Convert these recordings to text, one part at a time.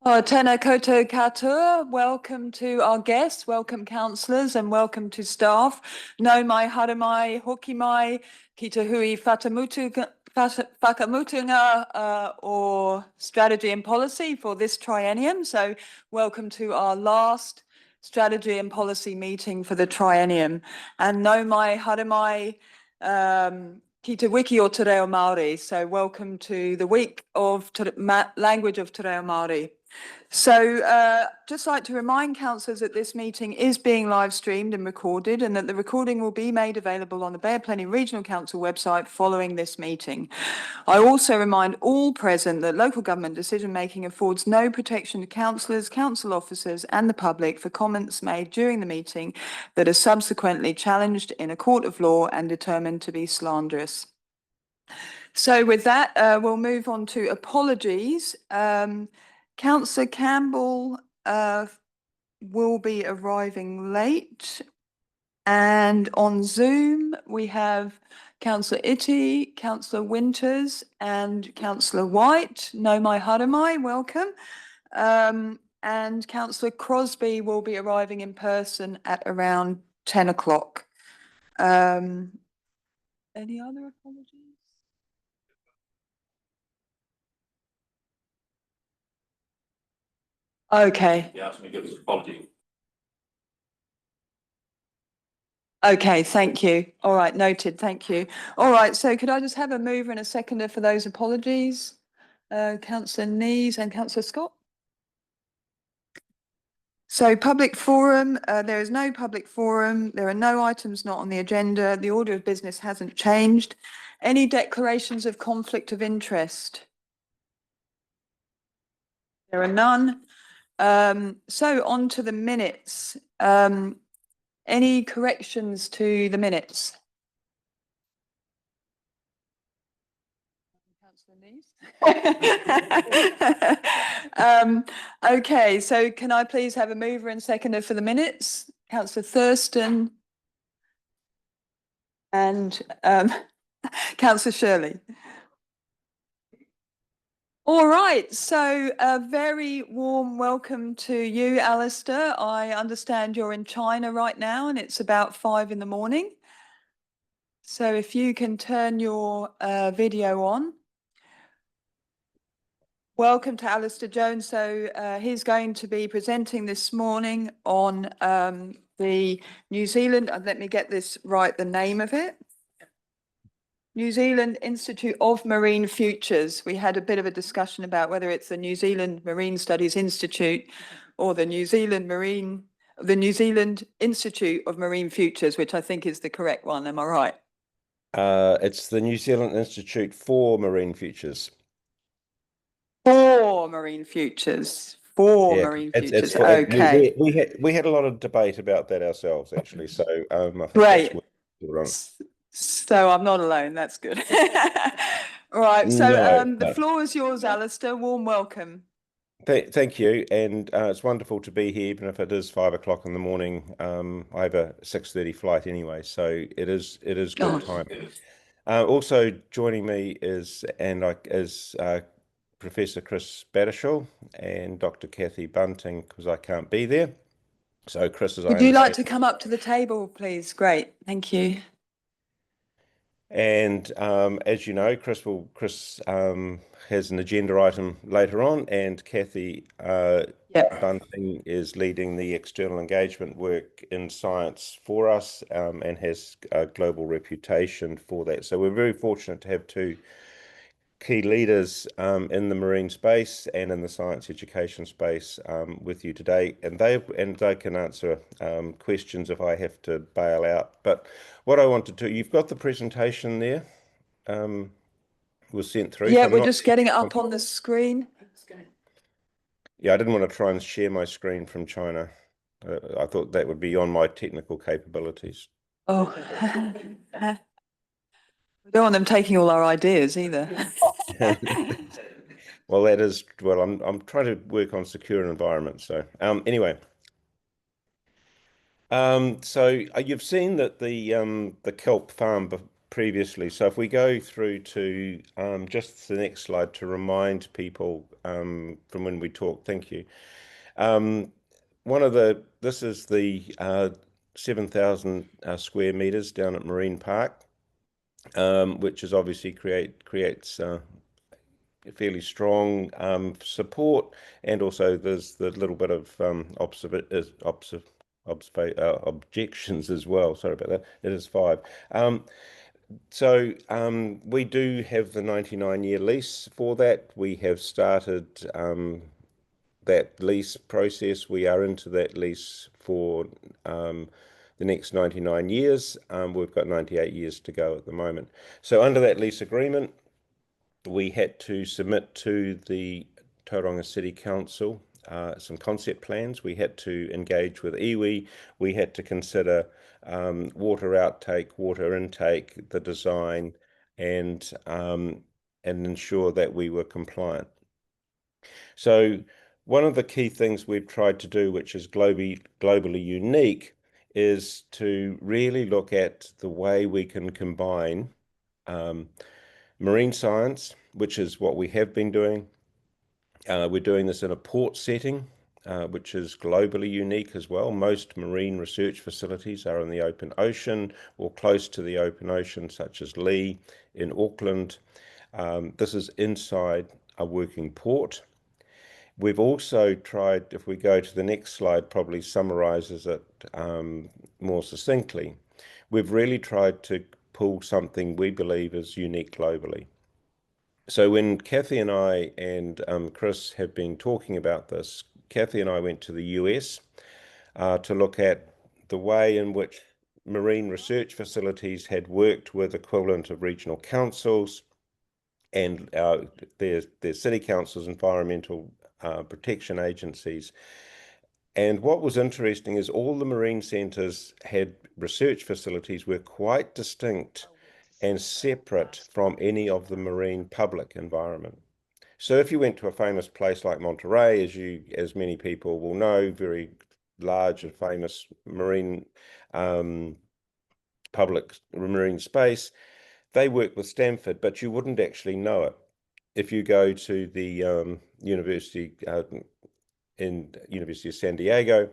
Tēnā koutou katoa. Welcome to our guests, welcome councillors, and welcome to staff. Nau mai, haere mai, hoki mai, ki te hui whakamutunga or strategy and policy for this triennium. So welcome to our last strategy and policy meeting for the triennium. And nau mai, haere mai, ki te wiki o te reo Māori. So welcome to the week of language of te reo Māori. So just like to remind councillors that this meeting is being live streamed and recorded, and that the recording will be made available on the Bay of Plenty Regional Council website following this meeting. I also remind all present that local government decision making affords no protection to councillors, council officers and the public for comments made during the meeting that are subsequently challenged in a court of law and determined to be slanderous. So with that, we'll move on to apologies. Councillor Campbell will be arriving late, and on Zoom we have Councillor Iti, Councillor Winters and Councillor White. Nau mai, haere mai, welcome. And Councillor Crosby will be arriving in person at around 10 o'clock. Any other apologies? Okay. He asked me to give his apology. Okay, thank you. All right, noted, thank you. All right, so could I just have a mover and a seconder for those apologies? Councillor Nees and Councillor Scott? So public forum, there is no public forum. There are no items not on the agenda. The order of business hasn't changed. Any declarations of conflict of interest? There are none. So on to the minutes. Any corrections to the minutes? Okay, so can I please have a mover and seconder for the minutes? Councillor Thurston and Councillor Shirley. All right, so a very warm welcome to you, Alistair. I understand you're in China right now and it's about 5 in the morning. So if you can turn your video on. Welcome to Alistair Jones. So he's going to be presenting this morning on the New Zealand, let me get this right, the name of it. New Zealand Institute of Marine Futures. We had a bit of a discussion about whether it's the New Zealand Marine Studies Institute or the New Zealand Institute of Marine Futures, which I think is the correct one. Am I right? It's the New Zealand Institute for Marine Futures. For Marine Futures. For Marine Futures. Okay. We had a lot of debate about that ourselves, actually. So I think great. That's wrong. So I'm not alone. That's good. Right. So the floor is yours, Alistair. Warm welcome. Thank you. And it's wonderful to be here, even if it is 5 o'clock in the morning. I have a 6:30 flight anyway, so it is good time. Also joining me is Professor Chris Battershall and Dr. Kathy Bunting, because I can't be there. So Chris, would you like to come up to the table, please? Great, thank you. And as you know, Chris has an agenda item later on, and Kathy Bunting is leading the external engagement work in science for us and has a global reputation for that. So we're very fortunate to have two key leaders in the marine space and in the science education space with you today, and they can answer questions if I have to bail out. But what I wanted to, you've got the presentation there, was sent through. Yeah, we're just getting it up on the screen. Yeah, I didn't want to try and share my screen from China. I thought that would be on my technical capabilities. Oh. We don't want them taking all our ideas either. Well, I'm trying to work on secure environments. So anyway, so you've seen that the kelp farm previously. So if we go through to just the next slide to remind people from when we talked, thank you. This is the 7,000 square meters down at Marine Park, which is obviously creates fairly strong support, and also there's the little bit of objections as well. Sorry about that. It is 5. So we do have the 99-year lease for that. We have started that lease process. We are into that lease for the next 99 years. We've got 98 years to go at the moment. So under that lease agreement, we had to submit to the Tauranga City Council some concept plans. We had to engage with iwi. We had to consider water outtake, water intake, the design, and ensure that we were compliant. So one of the key things we've tried to do, which is globally unique, is to really look at the way we can combine marine science, which is what we have been doing. We're doing this in a port setting, which is globally unique as well. Most marine research facilities are in the open ocean or close to the open ocean, such as Lee in Auckland. This is inside a working port. We've also tried, if we go to the next slide, probably summarizes it more succinctly. We've really tried to pull something we believe is unique globally. So when Kathy and I and Chris have been talking about this, Kathy and I went to the US to look at the way in which marine research facilities had worked with equivalent of regional councils and their city councils, environmental protection agencies. And what was interesting is all the marine centres had research facilities were quite distinct and separate from any of the marine public environment. So if you went to a famous place like Monterey, as many people will know, very large and famous marine public marine space, they work with Stanford, but you wouldn't actually know it. If you go to the University of San Diego,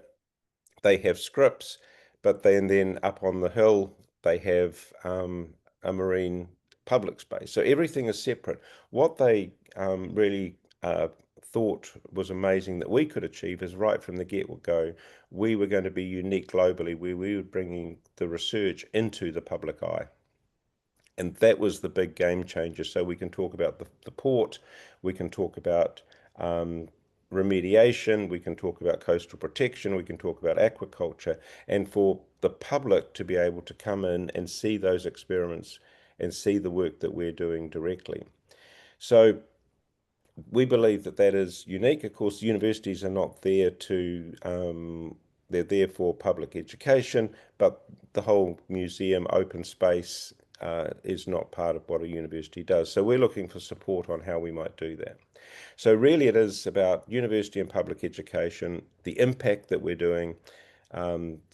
they have Scripps, but then up on the hill, they have a marine public space. So everything is separate. What they really thought was amazing that we could achieve is right from the get-go, we were going to be unique globally, where we were bringing the research into the public eye. And that was the big game changer. So we can talk about the port, we can talk about remediation, we can talk about coastal protection, we can talk about aquaculture, and for the public to be able to come in and see those experiments and see the work that we're doing directly. So we believe that that is unique. Of course, universities are not there they're there for public education, but the whole museum open space is not part of what a university does. So we're looking for support on how we might do that. So really it is about university and public education, the impact that we're doing,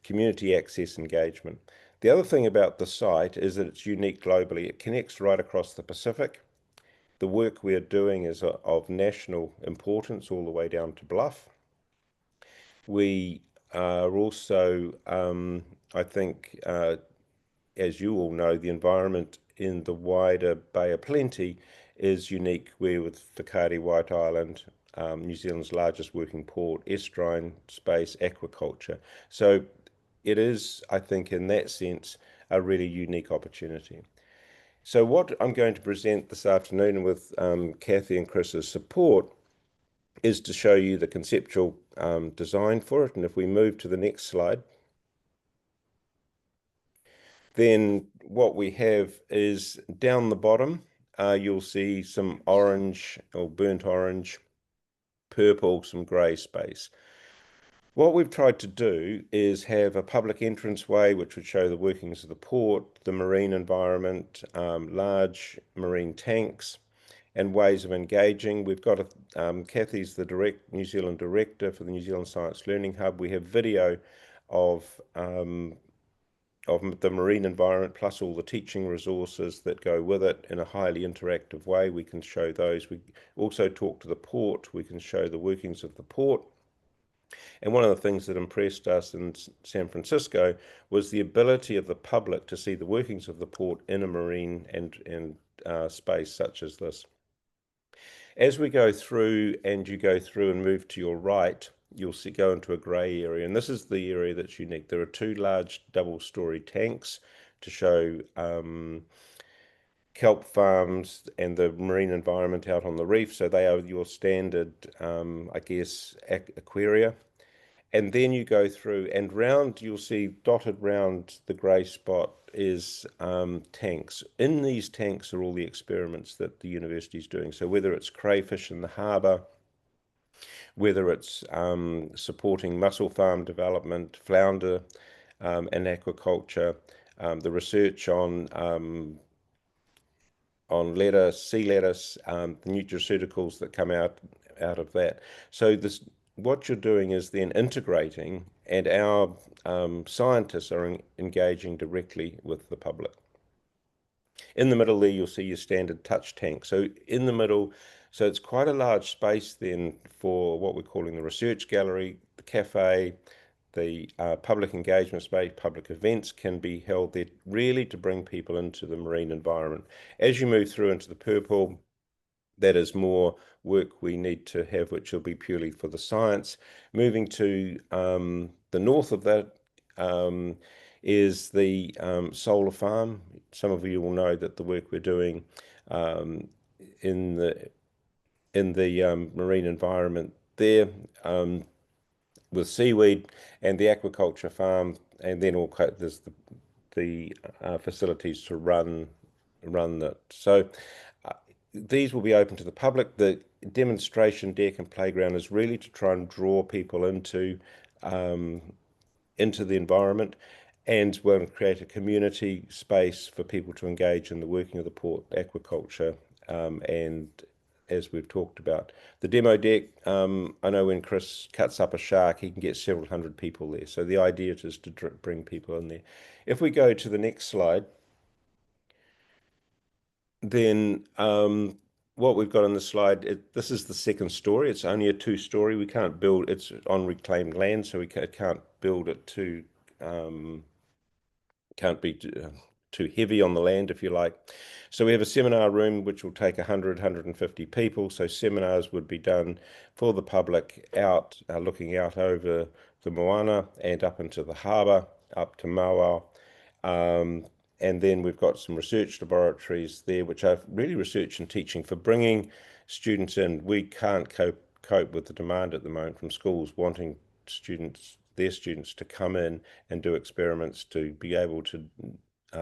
community access engagement. The other thing about the site is that it's unique globally. It connects right across the Pacific. The work we're doing is of national importance all the way down to Bluff. We are also, I think, as you all know, the environment in the wider Bay of Plenty is unique, where with Whakaari White Island, New Zealand's largest working port, estuarine space, aquaculture. So it is, I think, in that sense, a really unique opportunity. So what I'm going to present this afternoon with Kathy and Chris's support is to show you the conceptual design for it. And if we move to the next slide, then what we have is down the bottom, you'll see some orange or burnt orange, purple, some grey space. What we've tried to do is have a public entranceway which would show the workings of the port, the marine environment, large marine tanks, and ways of engaging. We've got Kathy's the New Zealand director for the New Zealand Science Learning Hub. We have video of the marine environment, plus all the teaching resources that go with it in a highly interactive way. We can show those. We also talk to the port. We can show the workings of the port. And one of the things that impressed us in San Francisco was the ability of the public to see the workings of the port in a marine and space such as this. As we go through and you go through and move to your right, you'll see go into a grey area, and this is the area that's unique. There are two large double-story tanks to show kelp farms and the marine environment out on the reef. So they are your standard, I guess, aquaria. And then you go through and round, you'll see dotted round the grey spot is tanks. In these tanks are all the experiments that the university is doing. So whether it's crayfish in the harbour, whether it's supporting mussel farm development, flounder and aquaculture, the research on lettuce, sea lettuce, the nutraceuticals that come out of that. So what you're doing is then integrating, and our scientists are engaging directly with the public. In the middle there, you'll see your standard touch tank. So in the middle, so it's quite a large space then for what we're calling the research gallery, the cafe, the public engagement space. Public events can be held there really to bring people into the marine environment. As you move through into the purple, that is more work we need to have, which will be purely for the science. Moving to the north of that is the solar farm. Some of you will know that the work we're doing in the marine environment there with seaweed and the aquaculture farm, and then there's the facilities to run that. So these will be open to the public. The demonstration deck and playground is really to try and draw people into the environment, and we'll create a community space for people to engage in the working of the port, aquaculture, and as we've talked about. The demo deck, I know when Chris cuts up a shark, he can get several hundred people there. So the idea is to bring people in there. If we go to the next slide, then what we've got on the slide, this is the second story. It's only a two-story. We can't build, it's on reclaimed land, so we can't build it too, can't be too heavy on the land, if you like. So we have a seminar room which will take 100, 150 people. So seminars would be done for the public out, looking out over the Moana and up into the harbour, up to Mauao. And then we've got some research laboratories there, which are really research and teaching for bringing students in. We can't cope with the demand at the moment from schools wanting their students to come in and do experiments to be able to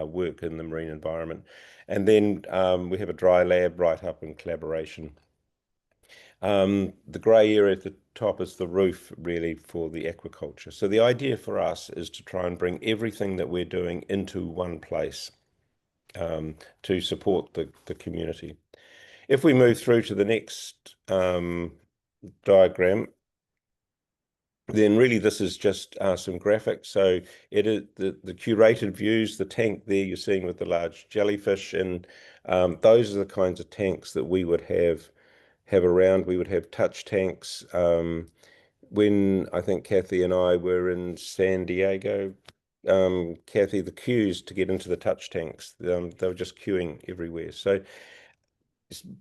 work in the marine environment. And then we have a dry lab right up in collaboration. The grey area at the top is the roof really for the aquaculture. So the idea for us is to try and bring everything that we're doing into one place to support the community. If we move through to the next diagram, then really this is just some graphics. So it is the curated views, the tank there you're seeing with the large jellyfish, and those are the kinds of tanks that we would have around. We would have touch tanks. When I think Kathy and I were in San Diego, Kathy, the queues to get into the touch tanks, they were just queuing everywhere. So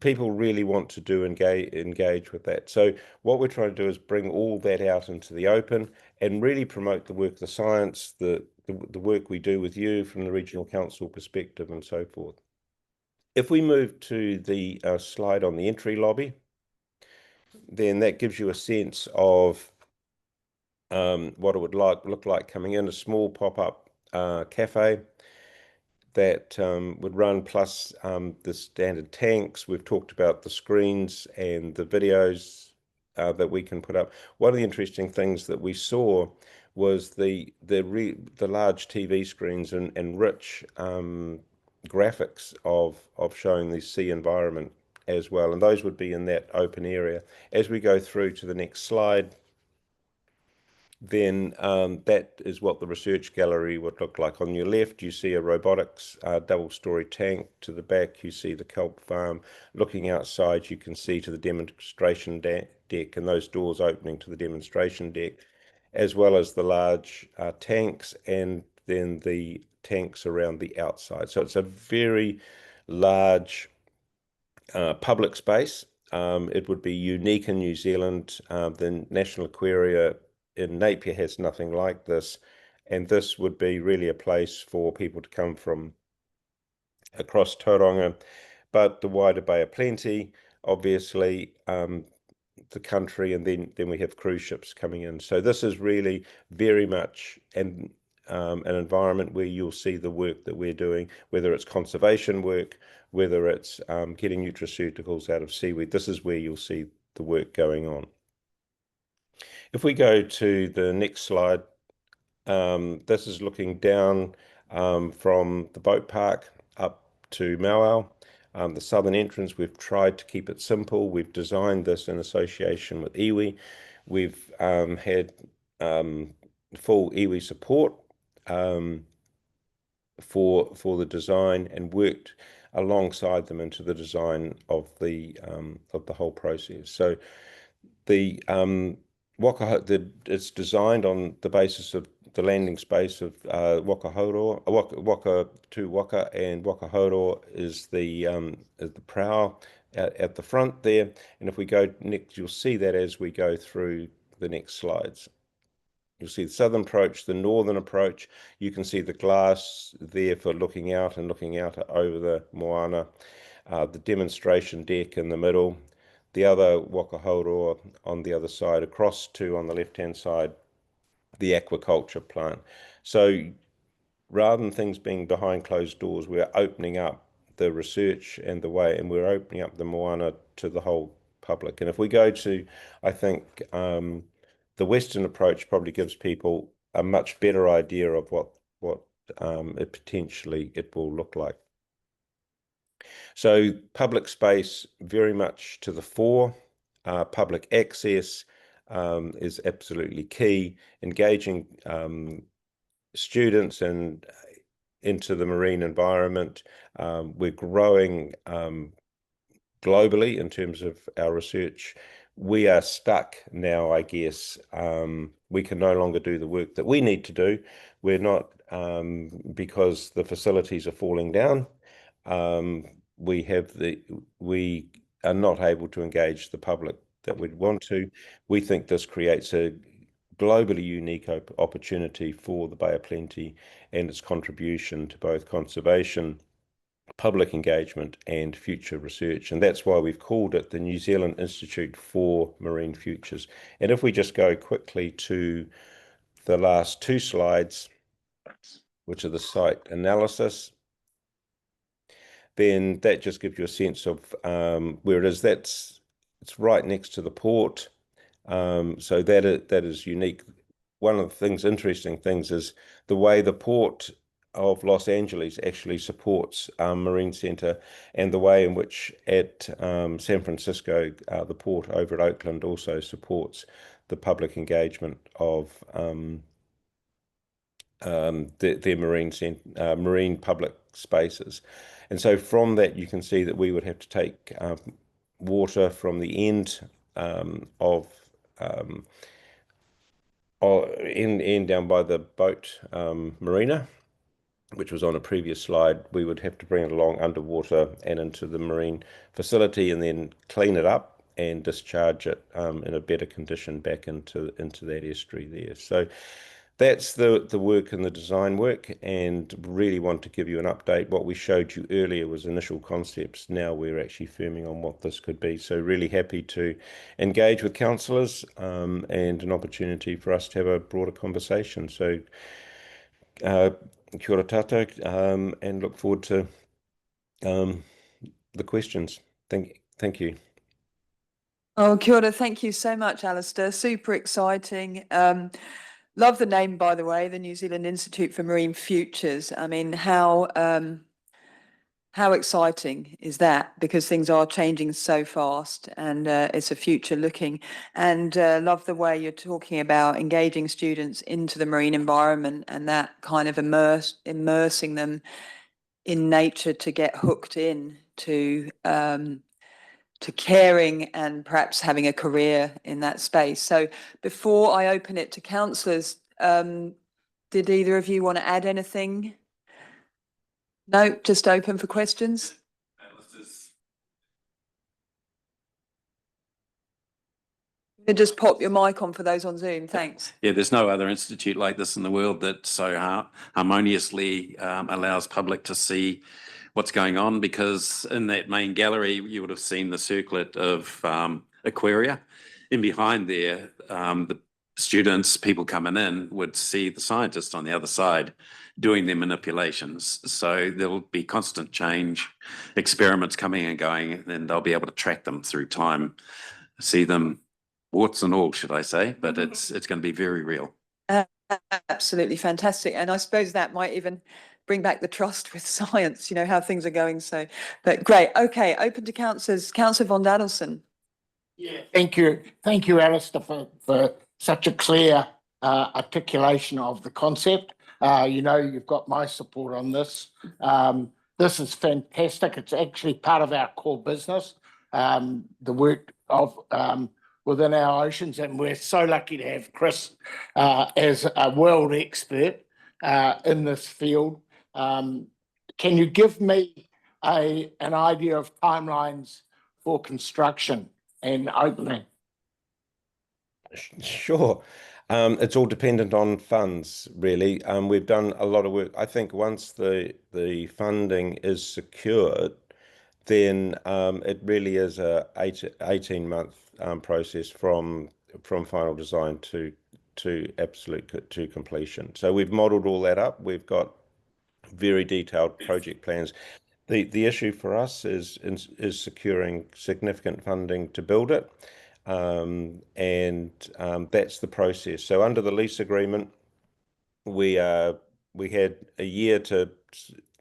people really want to engage with that. So what we're trying to do is bring all that out into the open and really promote the work, the science, the work we do with you from the regional council perspective and so forth. If we move to the slide on the entry lobby, then that gives you a sense of what it would look like coming in, a small pop-up cafe that would run, plus the standard tanks. We've talked about the screens and the videos that we can put up. One of the interesting things that we saw was the large TV screens and rich graphics of showing the sea environment as well, and those would be in that open area. As we go through to the next slide, then that is what the research gallery would look like. On your left, you see a robotics double-story tank. To the back, you see the kelp farm. Looking outside, you can see to the demonstration deck and those doors opening to the demonstration deck, as well as the large tanks and then the tanks around the outside. So it's a very large public space. It would be unique in New Zealand. The National Aquaria in Napier has nothing like this, and this would be really a place for people to come from across Tauranga, but the wider Bay of Plenty, obviously, the country, and then we have cruise ships coming in. So this is really very much an environment where you'll see the work that we're doing, whether it's conservation work, whether it's getting nutraceuticals out of seaweed. This is where you'll see the work going on. If we go to the next slide, this is looking down from the boat park up to Mauao. The southern entrance, we've tried to keep it simple. We've designed this in association with iwi. We've had full iwi support for the design and worked alongside them into the design of the whole process. So the it's designed on the basis of the landing space of Waka to Waka, and Waka is the prow at the front there. And if we go next, you'll see that as we go through the next slides. You'll see the southern approach, the northern approach. You can see the glass there for looking out over the Moana, the demonstration deck in the middle, the other Waka on the other side, across to, on the left-hand side, the aquaculture plant. So rather than things being behind closed doors, we're opening up the research and the way, and we're opening up the Moana to the whole public. And if we go to, I think, the Western approach probably gives people a much better idea of what it potentially will look like. So public space very much to the fore. Public access is absolutely key. Engaging students and into the marine environment. We're growing globally in terms of our research. We are stuck now, I guess. We can no longer do the work that we need to do. We're not, because the facilities are falling down. We are not able to engage the public that we'd want to. We think this creates a globally unique opportunity for the Bay of Plenty and its contribution to both conservation, public engagement, and future research. And that's why we've called it the New Zealand Institute for Marine Futures. And if we just go quickly to the last two slides, which are the site analysis, then that just gives you a sense of where it is. It's right next to the port. So that is unique. One of the interesting things is the way the port of Los Angeles actually supports Marine Centre, and the way in which at San Francisco, the port over at Oakland also supports the public engagement of their marine public spaces. And so from that, you can see that we would have to take water from the end down by the boat marina, which was on a previous slide. We would have to bring it along underwater and into the marine facility, and then clean it up and discharge it in a better condition back into that estuary there. So that's the work and the design work, and really want to give you an update. What we showed you earlier was initial concepts. Now we're actually firming on what this could be. So really happy to engage with councillors and an opportunity for us to have a broader conversation. So kia ora tātou, and look forward to the questions. Thank you. Oh, kia ora. Thank you so much, Alistair. Super exciting. Love the name, by the way, the New Zealand Institute for Marine Futures. I mean, how how exciting is that? Because things are changing so fast, and it's a future looking. And love the way you're talking about engaging students into the marine environment and that kind of immersing them in nature to get hooked in to caring and perhaps having a career in that space. So before I open it to councillors, did either of you want to add anything? No, just open for questions. Just pop your mic on for those on Zoom. Thanks. Yeah, there's no other institute like this in the world that so harmoniously allows public to see what's going on, because in that main gallery, you would have seen the circlet of aquaria. In behind there, the students, people coming in, would see the scientists on the other side doing their manipulations. So there'll be constant change, experiments coming and going, and they'll be able to track them through time, see them, warts and all, should I say, but it's going to be very real. Absolutely fantastic. And I suppose that might even bring back the trust with science, you know, how things are going. So, but great. Okay, open to councillors. Councillor von Daddelson. Yeah, thank you. Thank you, Alistair, for such a clear articulation of the concept. You know, you've got my support on this. This is fantastic. It's actually part of our core business, the work of within our oceans, and we're so lucky to have Chris as a world expert in this field. Can you give me an idea of timelines for construction and opening? Sure. It's all dependent on funds, really. We've done a lot of work. I think once the funding is secured, then it really is a 18-month process from final design to completion. So we've modelled all that up. We've got very detailed project plans. The issue for us is securing significant funding to build it. That's the process. So under the lease agreement, we had a year to,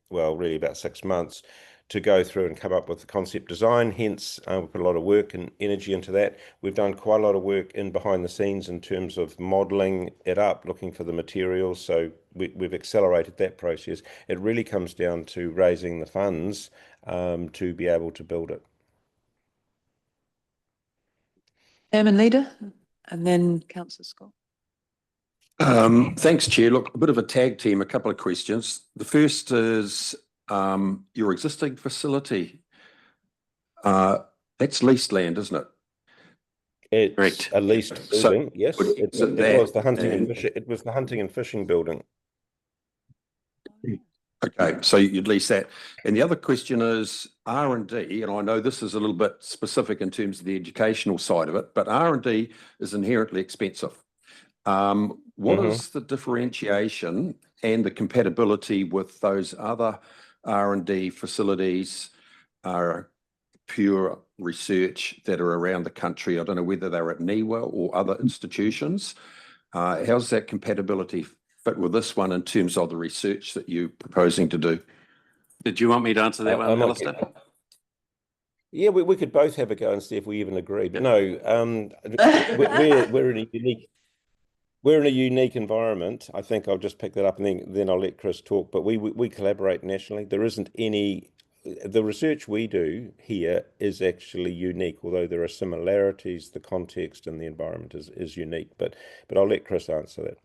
well, really about 6 months to go through and come up with the concept design. Hence, we put a lot of work and energy into that. We've done quite a lot of work in behind the scenes in terms of modelling it up, looking for the materials. So we've accelerated that process. It really comes down to raising the funds to be able to build it. Chairman Leader, and then Councillor Scott. Thanks, Chair. Look, a bit of a tag team, a couple of questions. The first is your existing facility. That's leased land, isn't it? It's Correct. a leased building, yes. It was the hunting and fishing building. Okay, so you'd lease that. And the other question is R&D, and I know this is a little bit specific in terms of the educational side of it, but R&D is inherently expensive. What is the differentiation and the compatibility with those other R&D facilities, pure research that are around the country? I don't know whether they're at NIWA or other institutions. How's that compatibility fit with this one in terms of the research that you're proposing to do? Did you want me to answer that one, Alistair? Yeah, we could both have a go and see if we even agree. But no, we're in a unique environment. I think I'll just pick that up and then I'll let Chris talk. But we collaborate nationally. There isn't any. The research we do here is actually unique, although there are similarities. The context and the environment is unique. But I'll let Chris answer that.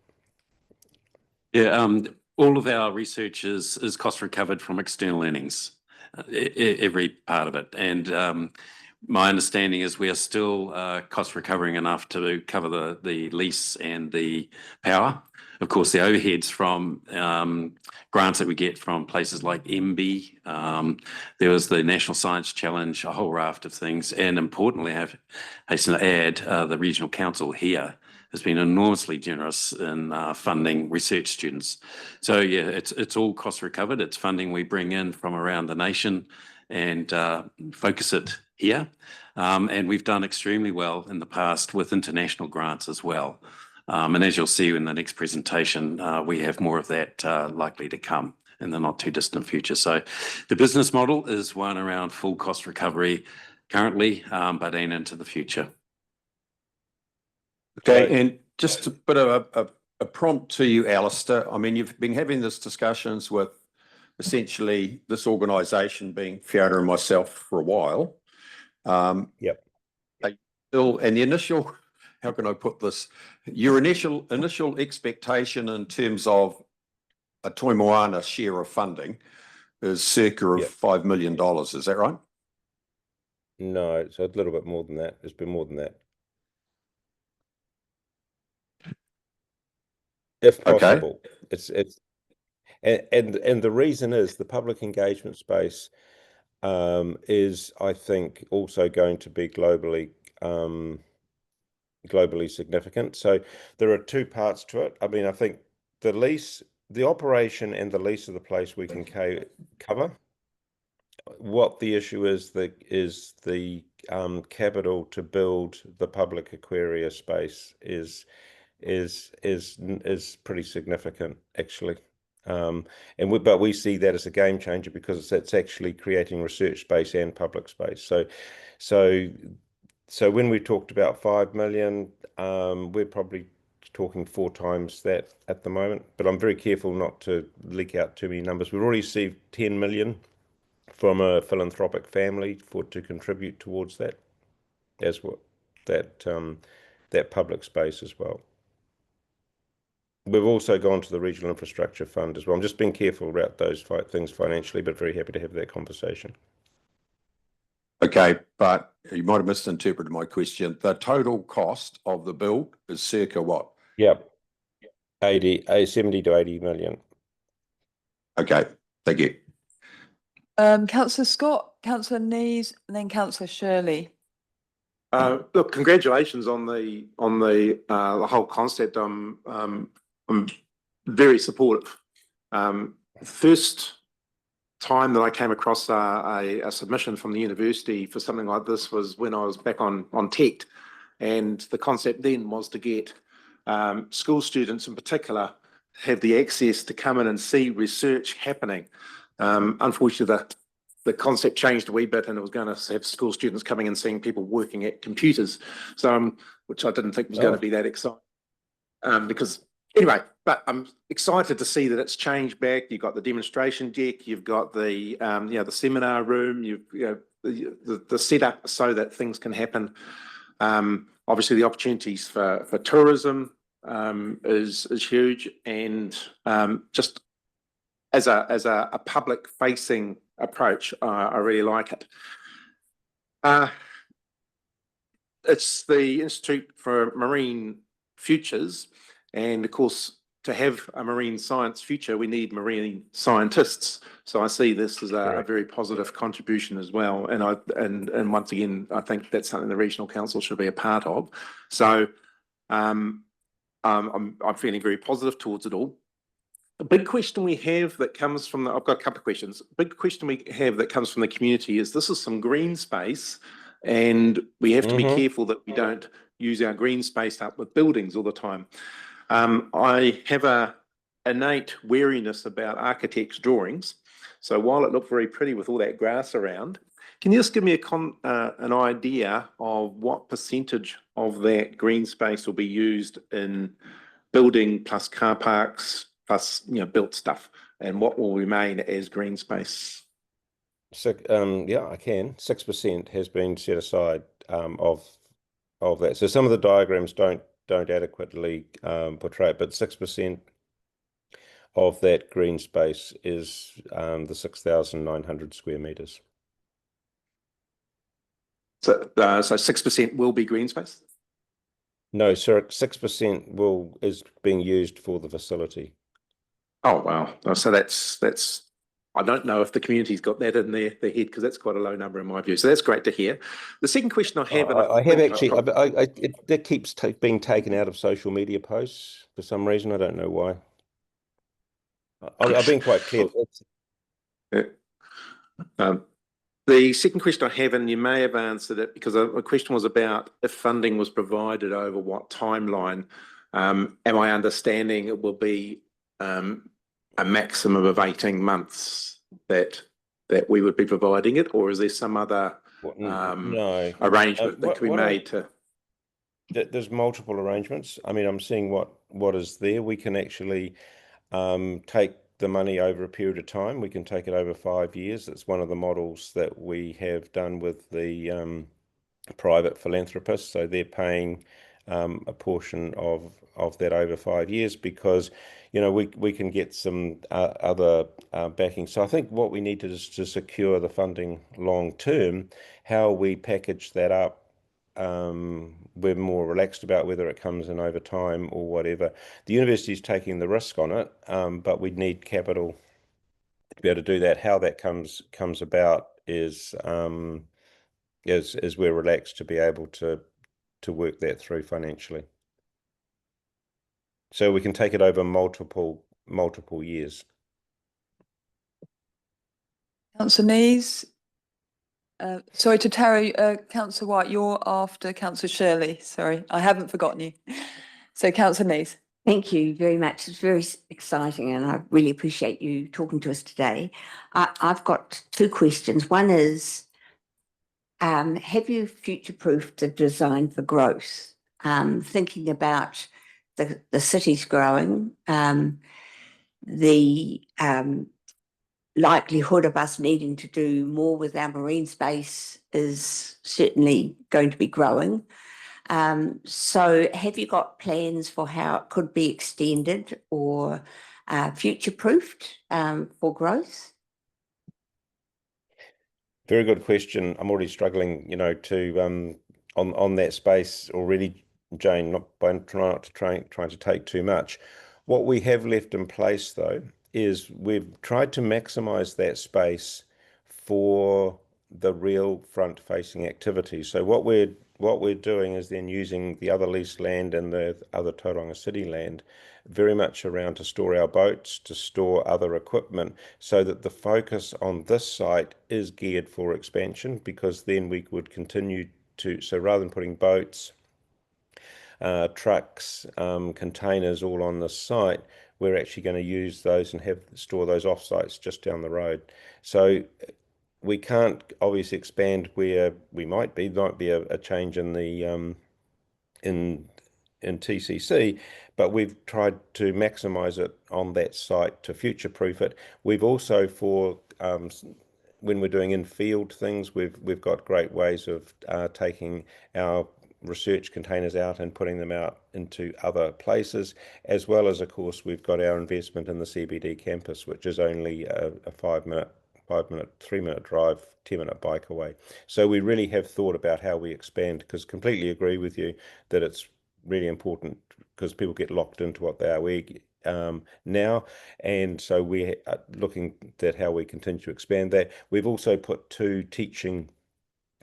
Yeah, all of our research is cost recovered from external earnings, every part of it. And my understanding is we are still cost recovering enough to cover the lease and the power. Of course, the overheads from grants that we get from places like MB. There was the National Science Challenge, a whole raft of things. And importantly, I hasten to add, the Regional Council here has been enormously generous in funding research students. So yeah, it's all cost recovered. It's funding we bring in from around the nation and focus it here. And we've done extremely well in the past with international grants as well. And as you'll see in the next presentation, we have more of that likely to come in the not too distant future. So the business model is one around full cost recovery currently, but and into the future. Okay, and just a bit of a prompt to you, Alistair. I mean, you've been having this discussions with essentially this organisation being Fiona and myself for a while. Yep. And the initial, how can I put this? Your initial expectation in terms of a Toi Moana share of funding is circa of Yep. $5 million. Is that right? No, it's a little bit more than that. It's been more than that. If Okay. possible. It's and the reason is the public engagement space is, I think, also going to be globally significant. So there are two parts to it. I mean, I think the operation and the lease of the place we can cover. What the issue is the capital to build the public aquaria space is pretty significant, actually. But we see that as a game changer because it's actually creating research space and public space. So when we talked about 5 million, we're probably talking 4 times that at the moment. But I'm very careful not to leak out too many numbers. We've already received 10 million from a philanthropic family to contribute towards that, as what that public space as well. We've also gone to the Regional Infrastructure Fund as well. I'm just being careful about those things financially, but very happy to have that conversation. Okay, but you might have misinterpreted my question. The total cost of the build is circa what? Yep. 70 to 80 million. Okay, thank you. Councillor Scott, Councillor Nees, and then Councillor Shirley. Look, congratulations on the whole concept. I'm very supportive. First time that I came across a submission from the university for something like this was when I was back on TECT, and the concept then was to get school students in particular have the access to come in and see research happening. Unfortunately, the concept changed a wee bit, and it was going to have school students coming and seeing people working at computers, so which I didn't think was going to be that exciting. Because anyway, but I'm excited to see that it's changed back. You've got the demonstration deck, you've got the the seminar room, the setup so that things can happen. Obviously, the opportunities for tourism is huge, and just as a public facing approach, I really like it. It's the Institute for Marine Futures, and of course, to have a marine science future, we need marine scientists. So I see this as a very positive contribution as well. And once again, I think that's something the Regional Council should be a part of. So I'm feeling very positive towards it all. A big question we have that comes from I've got a couple of questions. A big question we have that comes from the community is this is some green space, and we have to be careful that we don't use our green space up with buildings all the time. I have a innate wariness about architects' drawings. So while it looked very pretty with all that grass around, can you just give me an idea of what percentage of that green space will be used in building plus car parks plus built stuff, and what will remain as green space? So yeah, I can. 6% has been set aside of that. So some of the diagrams don't adequately portray it, but 6% of that green space is the 6,900 square meters. So 6% will be green space? No, sir, 6% is being used for the facility. Oh wow! So that's. I don't know if the community's got that in their head, because that's quite a low number in my view. So that's great to hear. The second question I have, I have actually, that keeps being taken out of social media posts for some reason. I don't know why. I've been quite clear. The second question I have, and you may have answered it, because the question was about if funding was provided over what timeline. Am I understanding it will be a maximum of 18 months that we would be providing it, or is there some other No. arrangement that What- could be what I- made to? There's multiple arrangements. I mean, I'm seeing what is there. We can actually take the money over a period of time. We can take it over 5 years. That's one of the models that we have done with the private philanthropists. So they're paying a portion of that over 5 years because, you know, we can get some other backing. So I think what we need to is to secure the funding long term. How we package that up, we're more relaxed about whether it comes in over time or whatever. The university is taking the risk on it, but we need capital to be able to do that. How that comes about is we're relaxed to be able to work that through financially. So we can take it over multiple years. Councillor Nees. Sorry to tarry, Councillor White, you're after Councillor Shirley. Sorry, I haven't forgotten you. So Councillor Nees. Thank you very much. It's very exciting and I really appreciate you talking to us today. I've got two questions. One is, have you future-proofed the design for growth? Thinking about the city's growing, the likelihood of us needing to do more with our marine space is certainly going to be growing. So have you got plans for how it could be extended or future-proofed for growth? Very good question. I'm already struggling, you know, to on that space already, Jane, not by trying to take too much. What we have left in place though is we've tried to maximize that space for the real front-facing activity. So what we're doing is then using the other leased land and the other Tauranga City land very much around to store our boats, to store other equipment, so that the focus on this site is geared for expansion, because then we would continue to, so rather than putting boats, trucks, containers all on this site, we're actually going to use those and store those off sites just down the road. So we can't obviously expand where we might be a change in the in TCC, but we've tried to maximize it on that site to future-proof it. We've also, for when we're doing in-field things, we've got great ways of taking our research containers out and putting them out into other places, as well as, of course, we've got our investment in the CBD campus, which is only a 3-minute drive, 10-minute bike away. So we really have thought about how we expand, because completely agree with you that it's really important, because people get locked into what they are now, and so we're looking at how we continue to expand that. We've also put 2 teaching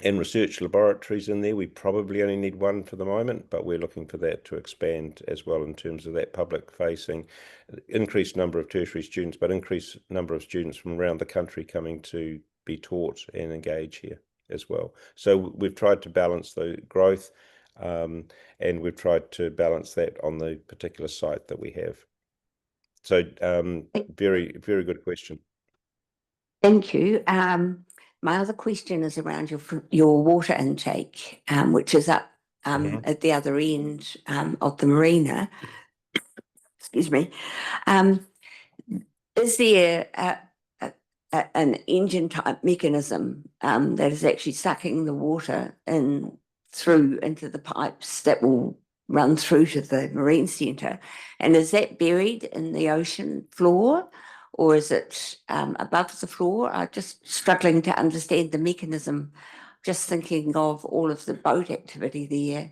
and research laboratories in there. We probably only need 1 for the moment, but we're looking for that to expand as well in terms of that public facing, increased number of tertiary students, but increased number of students from around the country coming to be taught and engage here as well. So we've tried to balance the growth, and we've tried to balance that on the particular site that we have. So very, very good question. Thank you. My other question is around your water intake, which is up at the other end of the marina. Excuse me. Is there an engine type mechanism that is actually sucking the water through into the pipes that will run through to the marine centre? And is that buried in the ocean floor, or is it above the floor? I'm just struggling to understand the mechanism, just thinking of all of the boat activity there.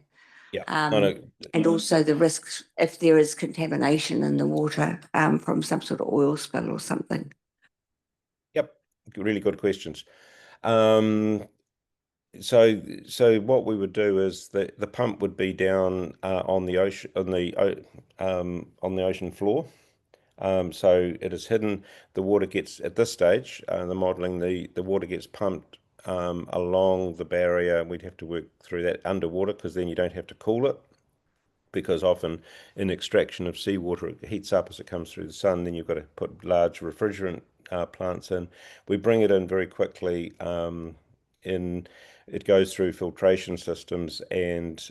Yeah. And also the risks if there is contamination in the water from some sort of oil spill or something. Yep, really good questions. So what we would do is the pump would be down on the ocean on the ocean floor. So it is hidden. The water gets, at this stage, the modelling, the water gets pumped along the barrier. We'd have to work through that underwater, because then you don't have to cool it, because often in extraction of seawater, it heats up as it comes through the sun. Then you've got to put large refrigerant plants in. We bring it in very quickly. It goes through filtration systems and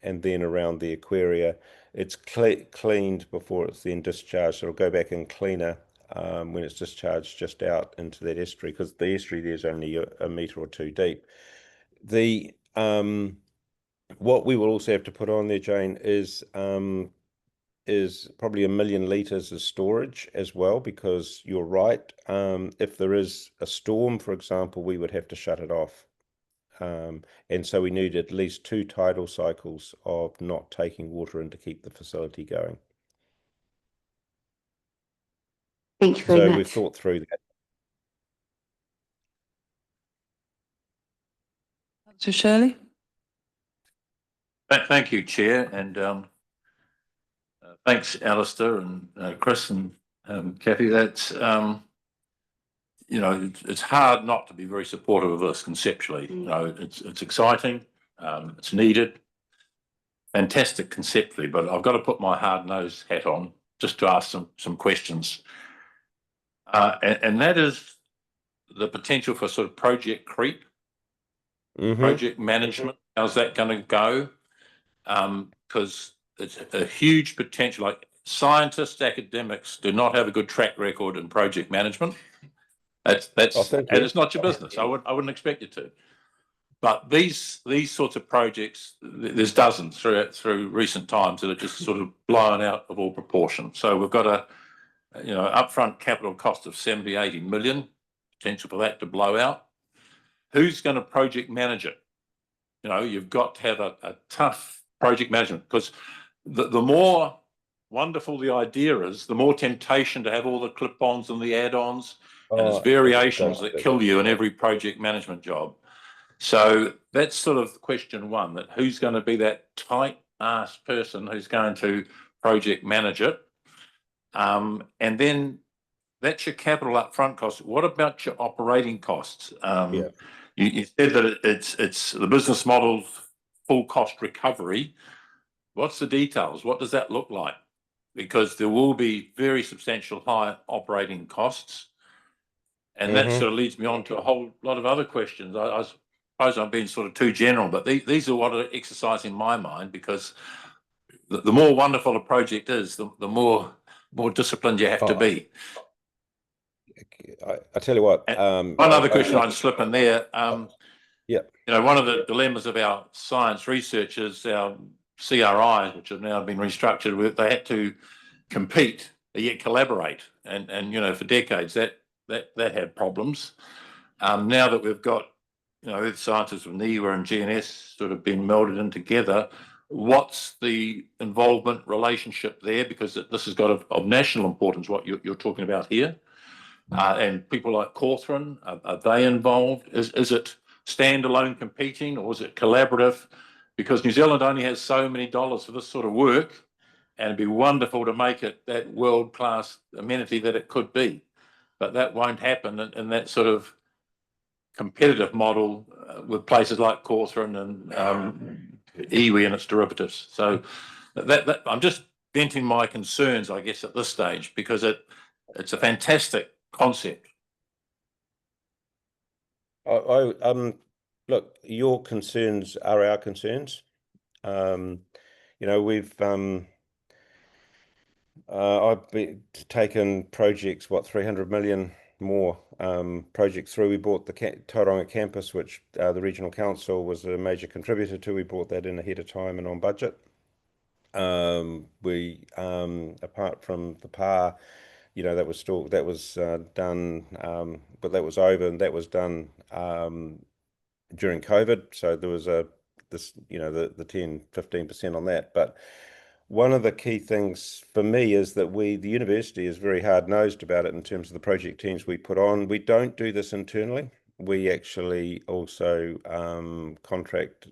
then around the aquaria. It's cleaned before it's then discharged. So it'll go back in cleaner when it's discharged just out into that estuary, because the estuary there is only a metre or two deep. What we will also have to put on there, Jane, is probably 1 million litres of storage as well, because you're right. If there is a storm, for example, we would have to shut it off. And so we need at least 2 tidal cycles of not taking water in to keep the facility going. Thank you very So much. we've thought through that. So Shirley? Thank you, Chair, and thanks, Alistair and Chris and Kathy. That's it's hard not to be very supportive of this conceptually. It's exciting, it's needed, fantastic conceptually, but I've got to put my hard-nosed hat on just to ask some questions, and that is the potential for sort of project creep, project management. How's that going to go? Because it's a huge potential. Like, scientists, academics do not have a good track record in project management. And it's not your business. I wouldn't expect you to. But these sorts of projects, there's dozens through recent times that are just sort of blown out of all proportion. So we've got a upfront capital cost of 70-80 million, potential for that to blow out. Who's going to project manage it? You've got to have a tough project management, because the more wonderful the idea is, the more temptation to have all the clip-ons and the add-ons, and there's variations that kill you in every project management job. So that's sort of question one, that who's going to be that tight-ass person who's going to project manage it? And then that's your capital upfront cost. What about your operating costs? You said that it's the business model's full cost recovery. What's the details? What does that look like? Because there will be very substantial high operating costs. And that sort of leads me on to a whole lot of other questions. I suppose I'm being sort of too general, but these are what are exercising my mind, because the more wonderful a project is, the more disciplined you have to be. I tell you what. One other question I'd slip in there. One of the dilemmas of our science research is our CRIs, which have now been restructured. They had to compete, yet collaborate, and for decades that had problems. Now that we've got Earth Sciences with NIWA and GNS sort of been melded in together, what's the involvement relationship there? Because this has got of national importance, what you're talking about here. And people like Cawthron, are they involved? Is it standalone competing, or is it collaborative? Because New Zealand only has so many dollars for this sort of work, and it'd be wonderful to make it that world-class amenity that it could be. But that won't happen in that sort of competitive model with places like Cawthron and iwi and its derivatives. So that I'm just venting my concerns, I guess, at this stage, because it's a fantastic concept. Look, your concerns are our concerns. We've I've taken projects, 300 million more projects through. We bought the Tauranga campus, which the regional council was a major contributor to. We bought that in ahead of time and on budget. We apart from the PAR, that was done, but that was over, and that was done during COVID. So there was the 10-15% on that. But one of the key things for me is that the university is very hard-nosed about it in terms of the project teams we put on. We don't do this internally. We actually also contract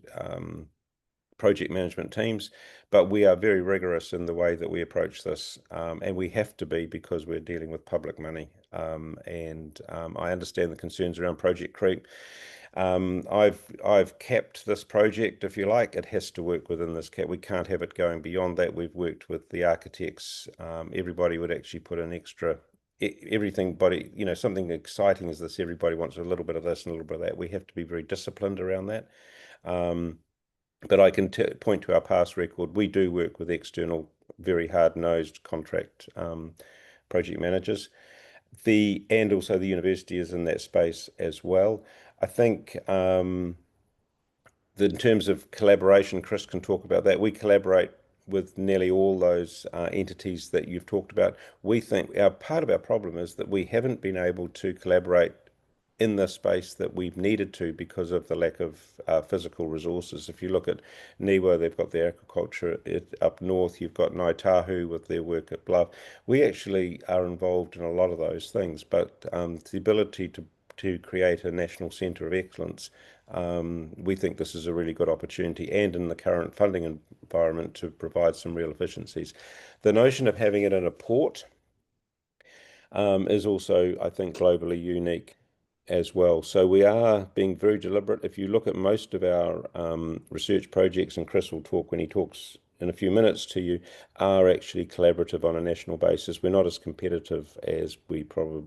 project management teams, but we are very rigorous in the way that we approach this, and we have to be, because we're dealing with public money. I understand the concerns around project creep. I've capped this project, if you like. It has to work within this cap. We can't have it going beyond that. We've worked with the architects. Everybody would actually put an extra everything, you know, something exciting as this. Everybody wants a little bit of this and a little bit of that. We have to be very disciplined around that. But I can point to our past record. We do work with external, very hard-nosed contract project managers. And also the university is in that space as well. I think in terms of collaboration, Chris can talk about that. We collaborate with nearly all those entities that you've talked about. We think part of our problem is that we haven't been able to collaborate in the space that we've needed to because of the lack of physical resources. If you look at Niwa, they've got their aquaculture up north. You've got Ngāi Tahu with their work at Bluff. We actually are involved in a lot of those things, but the ability to create a national centre of excellence, we think this is a really good opportunity, and in the current funding environment, to provide some real efficiencies. The notion of having it in a port is also, I think, globally unique as well. So we are being very deliberate. If you look at most of our research projects, and Chris will talk when he talks in a few minutes to you, are actually collaborative on a national basis. We're not as competitive as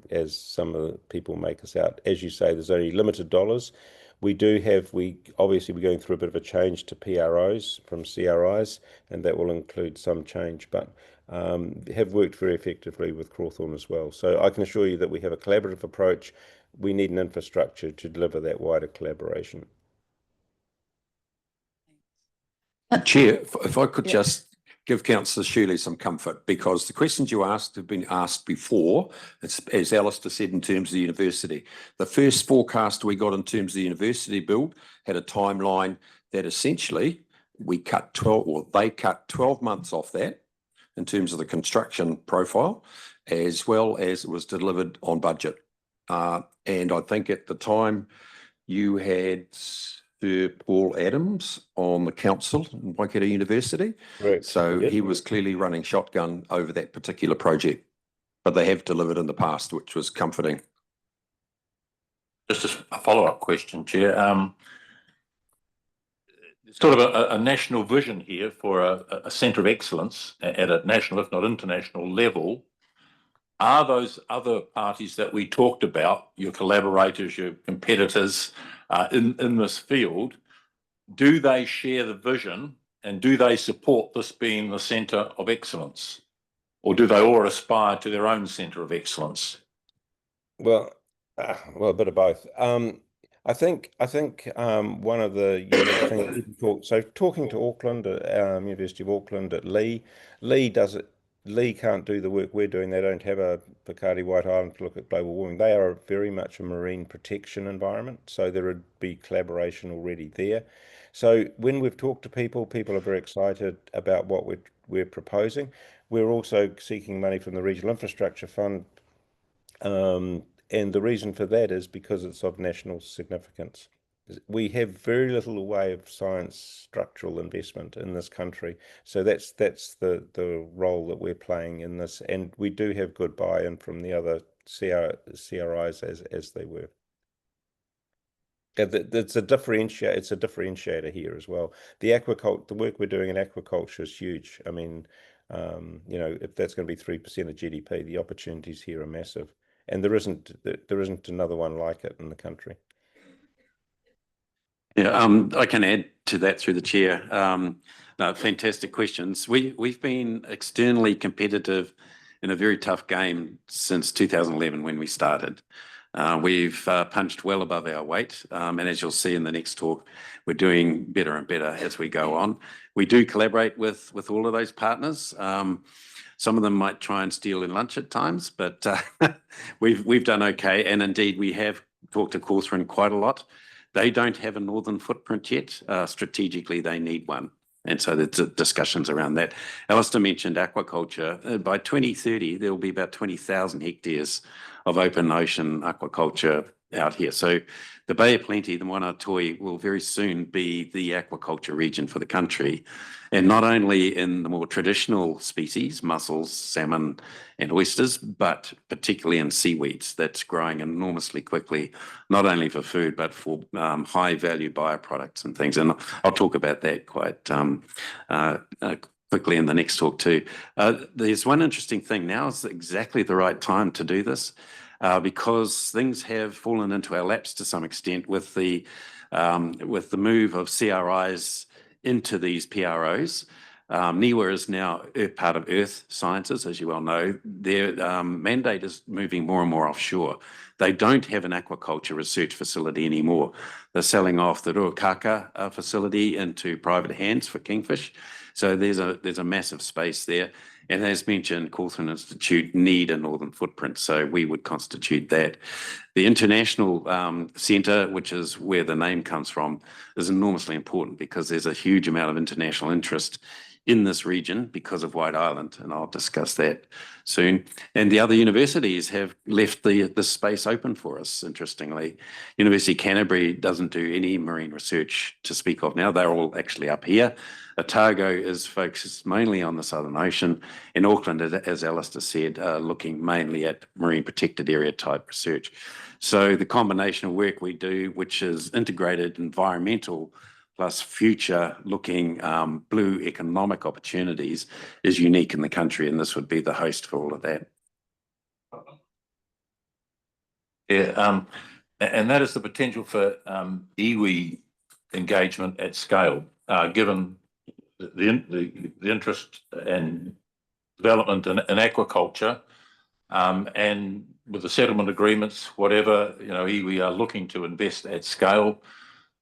as some of the people make us out. As you say, there's only limited dollars. We obviously we're going through a bit of a change to PROs from CRIs, and that will include some change, but have worked very effectively with Crawthorne as well. So I can assure you that we have a collaborative approach. We need an infrastructure to deliver that wider collaboration. Chair, if I could just give Councillor Shirley some comfort, because the questions you asked have been asked before, as Alistair said, in terms of the university. The first forecast we got in terms of the university build had a timeline that essentially they cut 12 months off that in terms of the construction profile, as well as it was delivered on budget. And I think at the time you had Sir Paul Adams on the council in Waikato University. Correct. So Yep. he was clearly running shotgun over that particular project, but they have delivered in the past, which was comforting. Just a follow-up question, Chair. Sort of a national vision here for a centre of excellence at a national, if not international level. Are those other parties that we talked about, your collaborators, your competitors in this field, do they share the vision and do they support this being the centre of excellence? Or do they all aspire to their own centre of excellence? Well, a bit of both. I think one of the unique things talking to Auckland, University of Auckland at Lee does it. Lee can't do the work we're doing. They don't have a Picardy White Island to look at global warming. They are very much a marine protection environment, so there would be collaboration already there. So when we've talked to people are very excited about what we're proposing. We're also seeking money from the Regional Infrastructure Fund, and the reason for that is because it's of national significance. We have very little way of science structural investment in this country, so that's the role that we're playing in this, and we do have good buy-in from the other CRIs as they were. It's a differentiator here as well. The work we're doing in aquaculture is huge. I mean, you know, if that's going to be 3% of GDP, the opportunities here are massive, and there isn't another one like it in the country. Yeah, I can add to that through the chair. Fantastic questions. We've been externally competitive in a very tough game since 2011 when we started. We've punched well above our weight, and as you'll see in the next talk, we're doing better and better as we go on. We do collaborate with all of those partners. Some of them might try and steal in lunch at times, but we've done okay, and indeed we have talked to Cawthron quite a lot. They don't have a northern footprint yet. Strategically, they need one. And so there's discussions around that. Alistair mentioned aquaculture. By 2030, there will be about 20,000 hectares of open ocean aquaculture out here. So the Bay of Plenty, the Monatoi, will very soon be the aquaculture region for the country. And not only in the more traditional species, mussels, salmon and oysters, but particularly in seaweeds that's growing enormously quickly, not only for food, but for high value bioproducts and things. And I'll talk about that quite quickly in the next talk too. There's one interesting thing. Now is exactly the right time to do this. Because things have fallen into our laps to some extent with the move of CRIs into these PROs. NIWA is now part of Earth Sciences, as you well know. Their mandate is moving more and more offshore. They don't have an aquaculture research facility anymore. They're selling off the Ruakaka facility into private hands for kingfish. So there's a massive space there. And as mentioned, Cawthron Institute need a northern footprint, so we would constitute that. The International Centre, which is where the name comes from, is enormously important because there's a huge amount of international interest in this region because of White Island, and I'll discuss that soon. And the other universities have left the space open for us, interestingly. University of Canterbury doesn't do any marine research to speak of now. They're all actually up here. Otago is focused mainly on the Southern Ocean. In Auckland, as Alistair said, looking mainly at marine protected area type research. So the combination of work we do, which is integrated environmental plus future looking blue economic opportunities, is unique in the country, and this would be the host for all of that. Yeah, and that is the potential for iwi engagement at scale, given the interest and development in aquaculture, and with the settlement agreements, whatever, iwi are looking to invest at scale.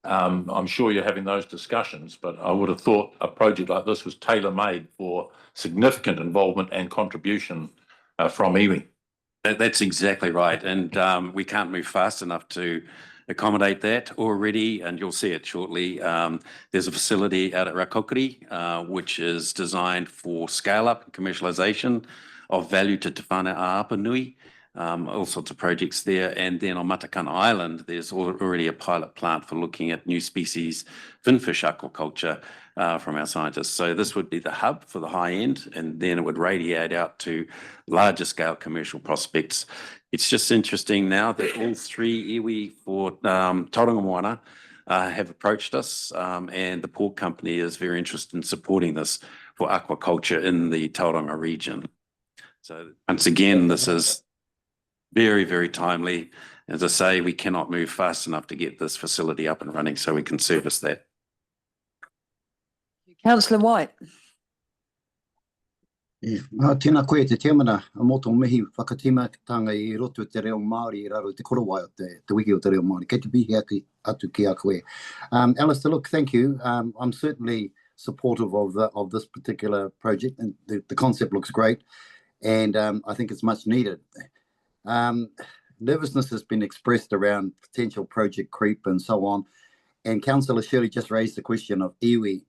I'm sure you're having those discussions, but I would have thought a project like this was tailor-made for significant involvement and contribution from iwi. That's exactly right. And we can't move fast enough to accommodate that already, and you'll see it shortly. There's a facility out at Rakokiri, which is designed for scale-up and commercialisation of value to Te Whānau a Apanui. All sorts of projects there. And then on Matakana Island, there's already a pilot plant for looking at new species finfish aquaculture from our scientists. So this would be the hub for the high end, and then it would radiate out to larger scale commercial prospects. It's just interesting now that all three iwi for Tauranga Moana have approached us, and the port company is very interested in supporting this for aquaculture in the Tauranga region. So once again, this is very, very timely. As I say, we cannot move fast enough to get this facility up and running so we can service that. Councillor White. Tēnā koe te temana, a moto mihi whakatimatanga I roto te reo Māori I raro te korowai o te wiki o te reo Māori. Kei te pihi atu ki a koe. Alistair, look, thank you. I'm certainly supportive of this particular project, and the concept looks great, and I think it's much needed. Nervousness has been expressed around potential project creep and so on, and Councillor Shirley just raised the question of iwi.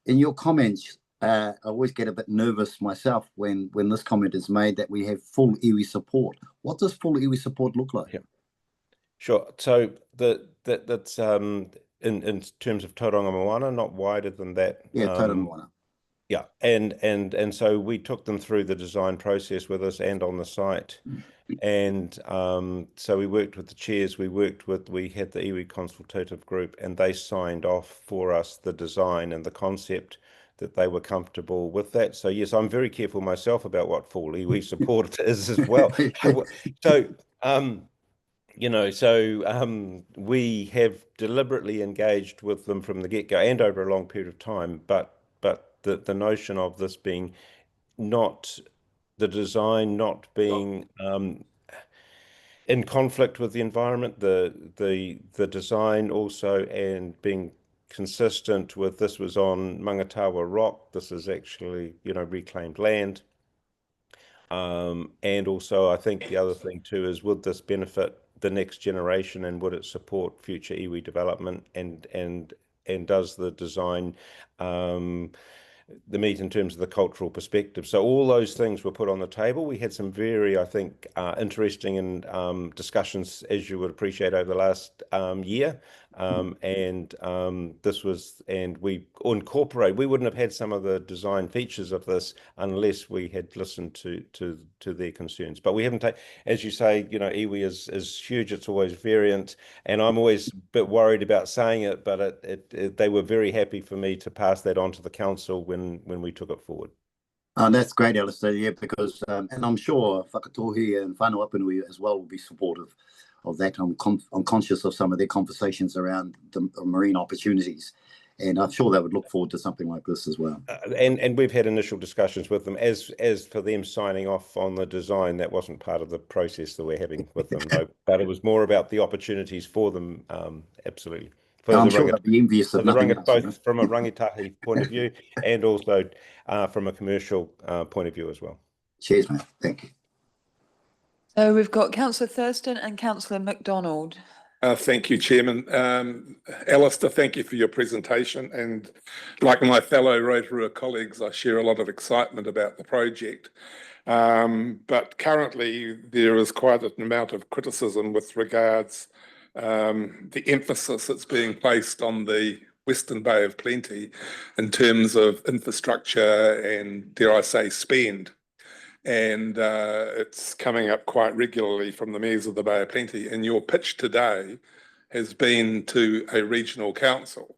In your comments, I always get a bit nervous myself when this comment is made that we have full iwi support. What does full iwi support look like? Yeah. Sure. So that's in terms of Tauranga Moana, not wider than that. Yeah, Tauranga Moana. Yeah, and so we took them through the design process with us and on the site. And so we worked with the chairs, we had the iwi consultative group, and they signed off for us the design and the concept that they were comfortable with that. So yes, I'm very careful myself about what full iwi support is as well. So we have deliberately engaged with them from the get-go and over a long period of time, but the notion of this being not the design not being in conflict with the environment, the design also, and being consistent with this was on Mangatawa Rock. This is actually reclaimed land, and also I think the other thing too is, would this benefit the next generation, and would it support future iwi development, and does the design the meet in terms of the cultural perspective. So all those things were put on the table. We had some very, I think, interesting and discussions, as you would appreciate, over the last year. This was, and we incorporate. We wouldn't have had some of the design features of this unless we had listened to their concerns. But we haven't taken, as you say, you know, iwi is huge. It's always variant, and I'm always a bit worried about saying it. But they were very happy for me to pass that on to the council when we took it forward. That's great, Alistair. Yeah, because and I'm sure Whakatohi and Whānau Apanui as well will be supportive of that. I'm conscious of some of their conversations around the marine opportunities, and I'm sure they would look forward to something like this as well. And we've had initial discussions with them. As for them signing off on the design, that wasn't part of the process that we're having with them. No, but it was more about the opportunities for them. Absolutely. I'm sure they'll be envious of nothing else, both from a rangatahi point of view and also from a commercial point of view as well. Cheers, mate. Thank you. So we've got Councillor Thurston and Councillor McDonald. Thank you, Chairman. Alistair, thank you for your presentation. And like my fellow Rotorua colleagues, I share a lot of excitement about the project. But currently there is quite an amount of criticism with regards the emphasis that's being placed on the Western Bay of Plenty in terms of infrastructure and, dare I say, spend. And it's coming up quite regularly from the mayors of the Bay of Plenty. And your pitch today has been to a regional council.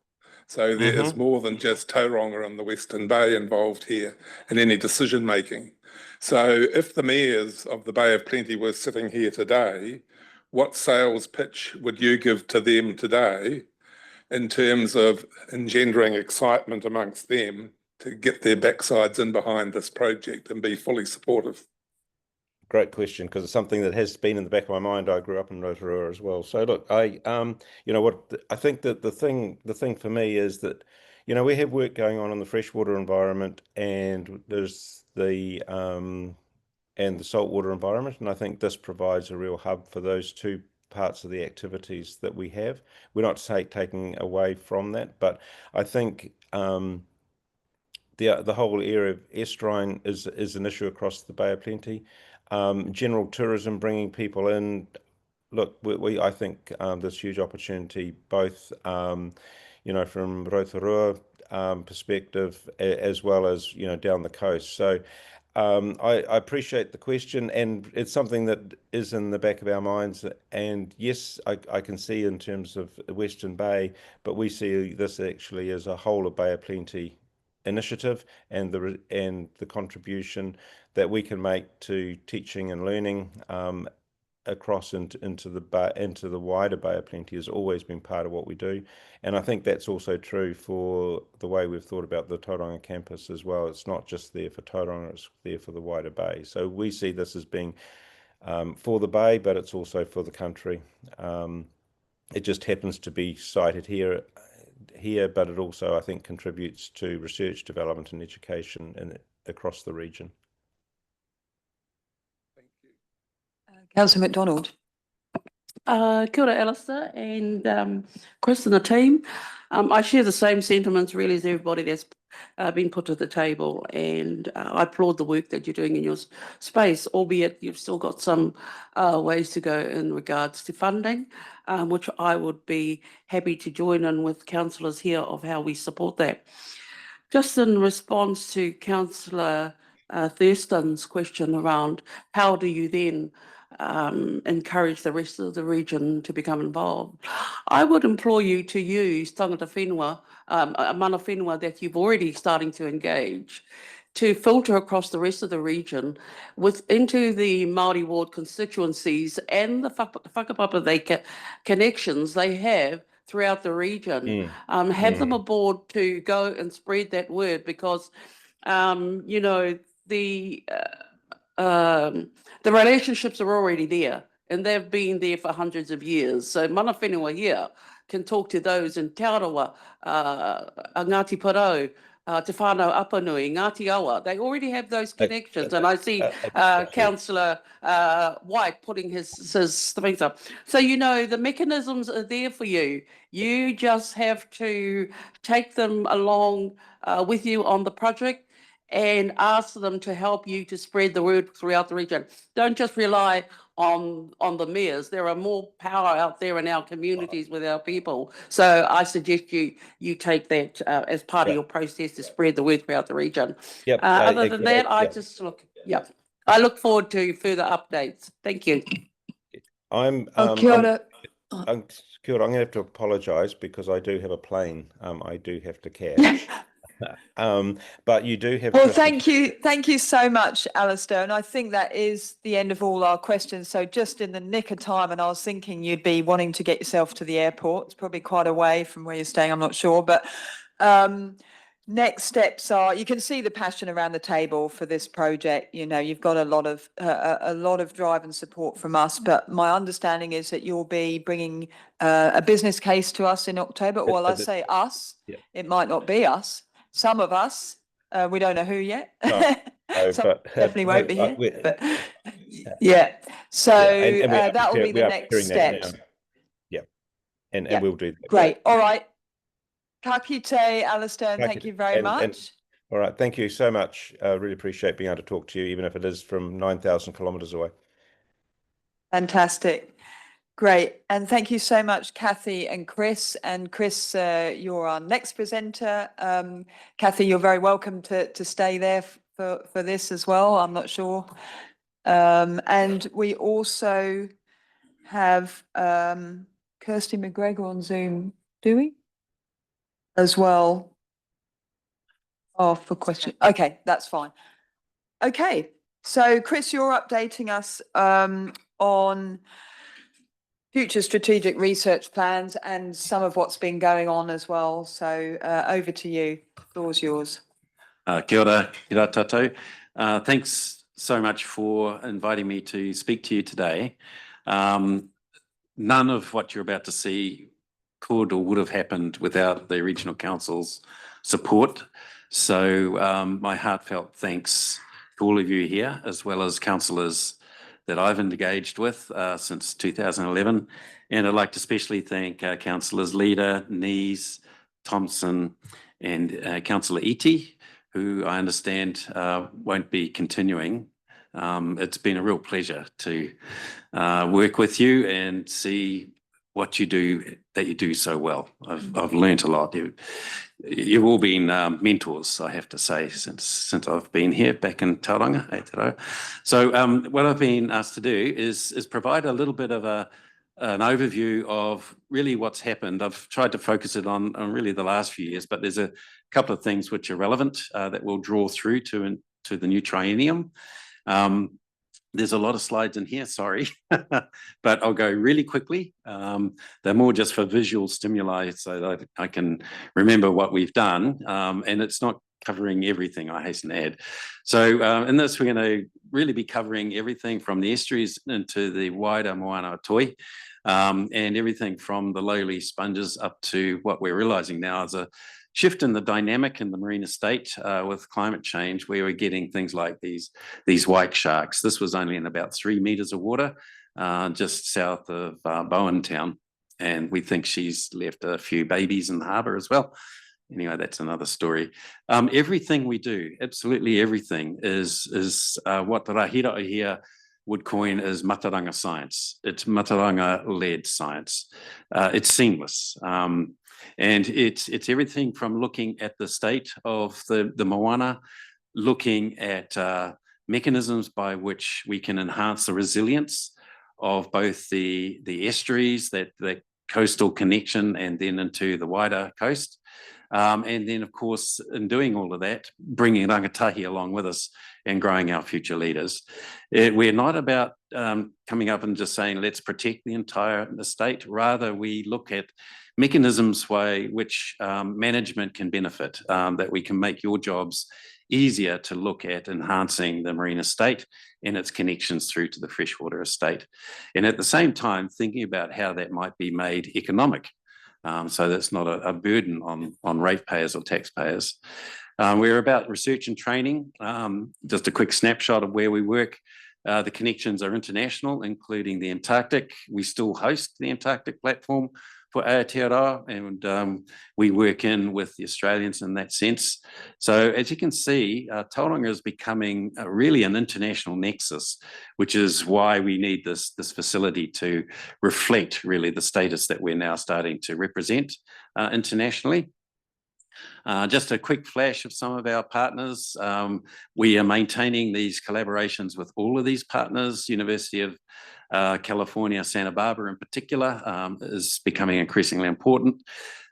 So there is more than just Tauranga and the Western Bay involved here in any decision making. So if the mayors of the Bay of Plenty were sitting here today, what sales pitch would you give to them today in terms of engendering excitement amongst them to get their backsides in behind this project and be fully supportive? Great question, because it's something that has been in the back of my mind. I grew up in Rotorua as well. So look, I think that the thing for me is that, you know, we have work going on in the freshwater environment, and there's the saltwater environment, and I think this provides a real hub for those two parts of the activities that we have. We're not taking away from that, but I think the whole area of estuarine is an issue across the Bay of Plenty. General tourism, bringing people in. Look, I think there's huge opportunity, both you know, from Rotorua perspective, as well as, you know, down the coast. So I appreciate the question, and it's something that is in the back of our minds. And yes, I can see in terms of the Western Bay, but we see this actually as a whole of Bay of Plenty initiative, and the contribution that we can make to teaching and learning across into the wider Bay of Plenty has always been part of what we do. And I think that's also true for the way we've thought about the Tauranga campus as well. It's not just there for Tauranga, it's there for the wider Bay. So we see this as being for the Bay, but it's also for the country. It just happens to be sited here, but it also, I think, contributes to research, development and education across the region. Councillor McDonald. Kia ora, Alistair, and Chris and the team. I share the same sentiments really as everybody that's been put to the table, and I applaud the work that you're doing in your space, albeit you've still got some ways to go in regards to funding, which I would be happy to join in with councillors here of how we support that. Just in response to Councillor Thurston's question around how do you then encourage the rest of the region to become involved, I would implore you to use tangata whenua, mana whenua that you've already starting to engage, to filter across the rest of the region into the Māori ward constituencies and the whakapapa connections they have throughout the region. Have them aboard to go and spread that word, because you know, the relationships are already there, and they've been there for hundreds of years. So mana whenua here can talk to those in Te Arawa, Ngāti Porou, Te Whānau Apanui, Ngāti Awa. They already have those connections, and I see Councillor White putting his things up. So, you know, the mechanisms are there for you. You just have to take them along with you on the project and ask them to help you to spread the word throughout the region. Don't just rely on the mayors. There are more power out there in our communities with our people. So I suggest you take that as part of your process to spread the word throughout the region. Yep. Other than that, I yep. just I look forward to further updates. Thank you. I'm Kia ora. Kia ora, I'm going to have to apologise because I do have a plane. I do have to catch. But you do have. Well, Christmas- thank you so much, Alistair. And I think that is the end of all our questions. So just in the nick of time, and I was thinking you'd be wanting to get yourself to the airport. It's probably quite away from where you're staying, I'm not sure. But next steps are, you can see the passion around the table for this project. You know, you've got a lot of drive and support from us. But my understanding is that you'll be bringing a business case to us in October. Well, I say us, Yeah. it might not be us. Some of us, we don't know who yet. No, Some but definitely won't be here. we're- But yeah, so and we are that will be we the are next preparing that steps. now. Yeah, and Yeah. we'll do that. Great. All right. Ka kite, Alistair, and Ka thank kite. you very And- much. All right, thank you so much. Really appreciate being able to talk to you, even if it is from 9,000 kilometres away. Fantastic. Great. And thank you so much, Kathy and Chris. And Chris, you're our next presenter. Kathy, you're very welcome to stay there for this as well. I'm not sure. And we also have Kirsty McGregor on Zoom, do we? As well. Oh, for question. Okay, that's fine. Okay, so Chris, you're updating us on future strategic research plans and some of what's been going on as well. So over to you. The floor's yours. Kia ora tātou. Thanks so much for inviting me to speak to you today. None of what you're about to see could or would have happened without the Regional Council's support. So my heartfelt thanks to all of you here, as well as councillors that I've engaged with since 2011. And I'd like to especially thank councillors Leader, Nees, Thompson, and Councillor Iti, who I understand won't be continuing. It's been a real pleasure to work with you and see what you do, that you do so well. I've learnt a lot. You've all been mentors, I have to say, since I've been here back in Tauranga, Aotearoa. So what I've been asked to do is provide a little bit of an overview of really what's happened. I've tried to focus it on really the last few years, but there's a couple of things which are relevant that we'll draw through to the new triennium. There's a lot of slides in here, sorry, but I'll go really quickly. They're more just for visual stimuli so that I can remember what we've done. And it's not covering everything, I hasten to add. So in this, we're going to really be covering everything from the estuaries into the wider Moana Toi, and everything from the lowly sponges up to what we're realizing now is a shift in the dynamic in the marine estate with climate change, where we're getting things like these white sharks. This was only in about 3 meters of water, just south of Bowen Town. And we think she's left a few babies in the harbour as well. Anyway, that's another story. Everything we do, absolutely everything, is what the Rahira here would coin as mataranga science. It's mataranga-led science. It's seamless. And it's everything from looking at the state of the moana, looking at mechanisms by which we can enhance the resilience of both the estuaries, that coastal connection, and then into the wider coast. And then, of course, in doing all of that, bringing rangatahi along with us and growing our future leaders. We're not about coming up and just saying, let's protect the entire estate. Rather, we look at mechanisms by which management can benefit, that we can make your jobs easier to look at enhancing the marine estate and its connections through to the freshwater estate. And at the same time, thinking about how that might be made economic, so that's not a burden on ratepayers or taxpayers. We're about research and training. Just a quick snapshot of where we work. The connections are international, including the Antarctic. We still host the Antarctic platform for Aotearoa, and we work in with the Australians in that sense. So as you can see, Tauranga is becoming really an international nexus, which is why we need this facility to reflect really the status that we're now starting to represent internationally. Just a quick flash of some of our partners. We are maintaining these collaborations with all of these partners. University of California, Santa Barbara in particular, is becoming increasingly important.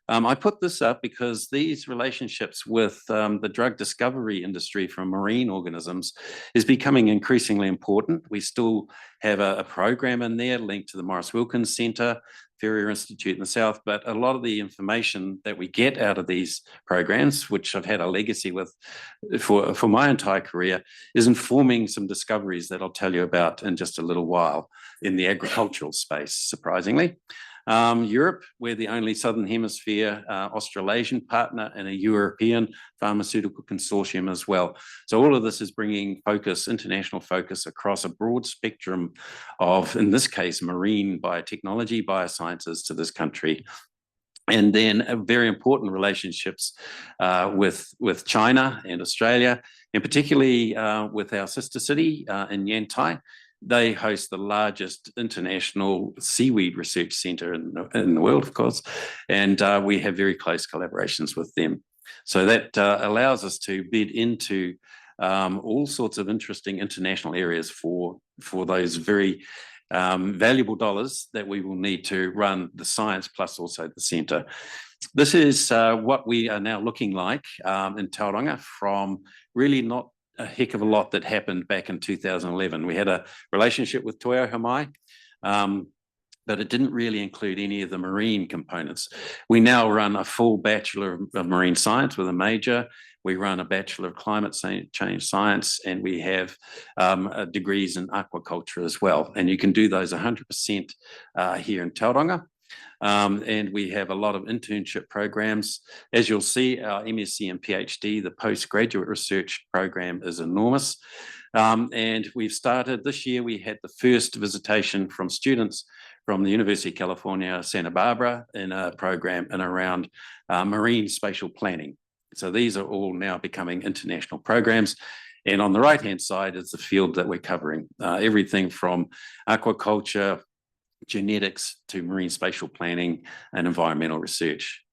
I put this up because these relationships with the drug discovery industry from marine organisms is becoming increasingly important. We still have a program in there linked to the Maurice Wilkins Centre, Ferrier Institute in the South, but a lot of the information that we get out of these programs, which I've had a legacy with for my entire career, is informing some discoveries that I'll tell you about in just a little while in the agricultural space, surprisingly. Europe, we're the only Southern Hemisphere Australasian partner and a European pharmaceutical consortium as well. So all of this is bringing focus, international focus across a broad spectrum of, in this case, marine biotechnology, biosciences to this country. And then very important relationships with China and Australia, and particularly with our sister city in Yantai. They host the largest international seaweed research centre in the world, of course, and we have very close collaborations with them. So that allows us to bid into all sorts of interesting international areas for those very valuable dollars that we will need to run the science plus also the centre. This is what we are now looking like in Tauranga from really not a heck of a lot that happened back in 2011. We had a relationship with Toi Hamai, but it didn't really include any of the marine components. We now run a full Bachelor of Marine Science with a major. We run a Bachelor of Climate Change Science, and we have degrees in aquaculture as well. And you can do those 100% here in Tauranga. And we have a lot of internship programs. As you'll see, our MSc and PhD, the postgraduate research program, is enormous. And we've started this year, we had the first visitation from students from the University of California, Santa Barbara, in a program in around marine spatial planning. So these are all now becoming international programs. And on the right-hand side is the field that we're covering, everything from aquaculture, genetics to marine spatial planning and environmental research.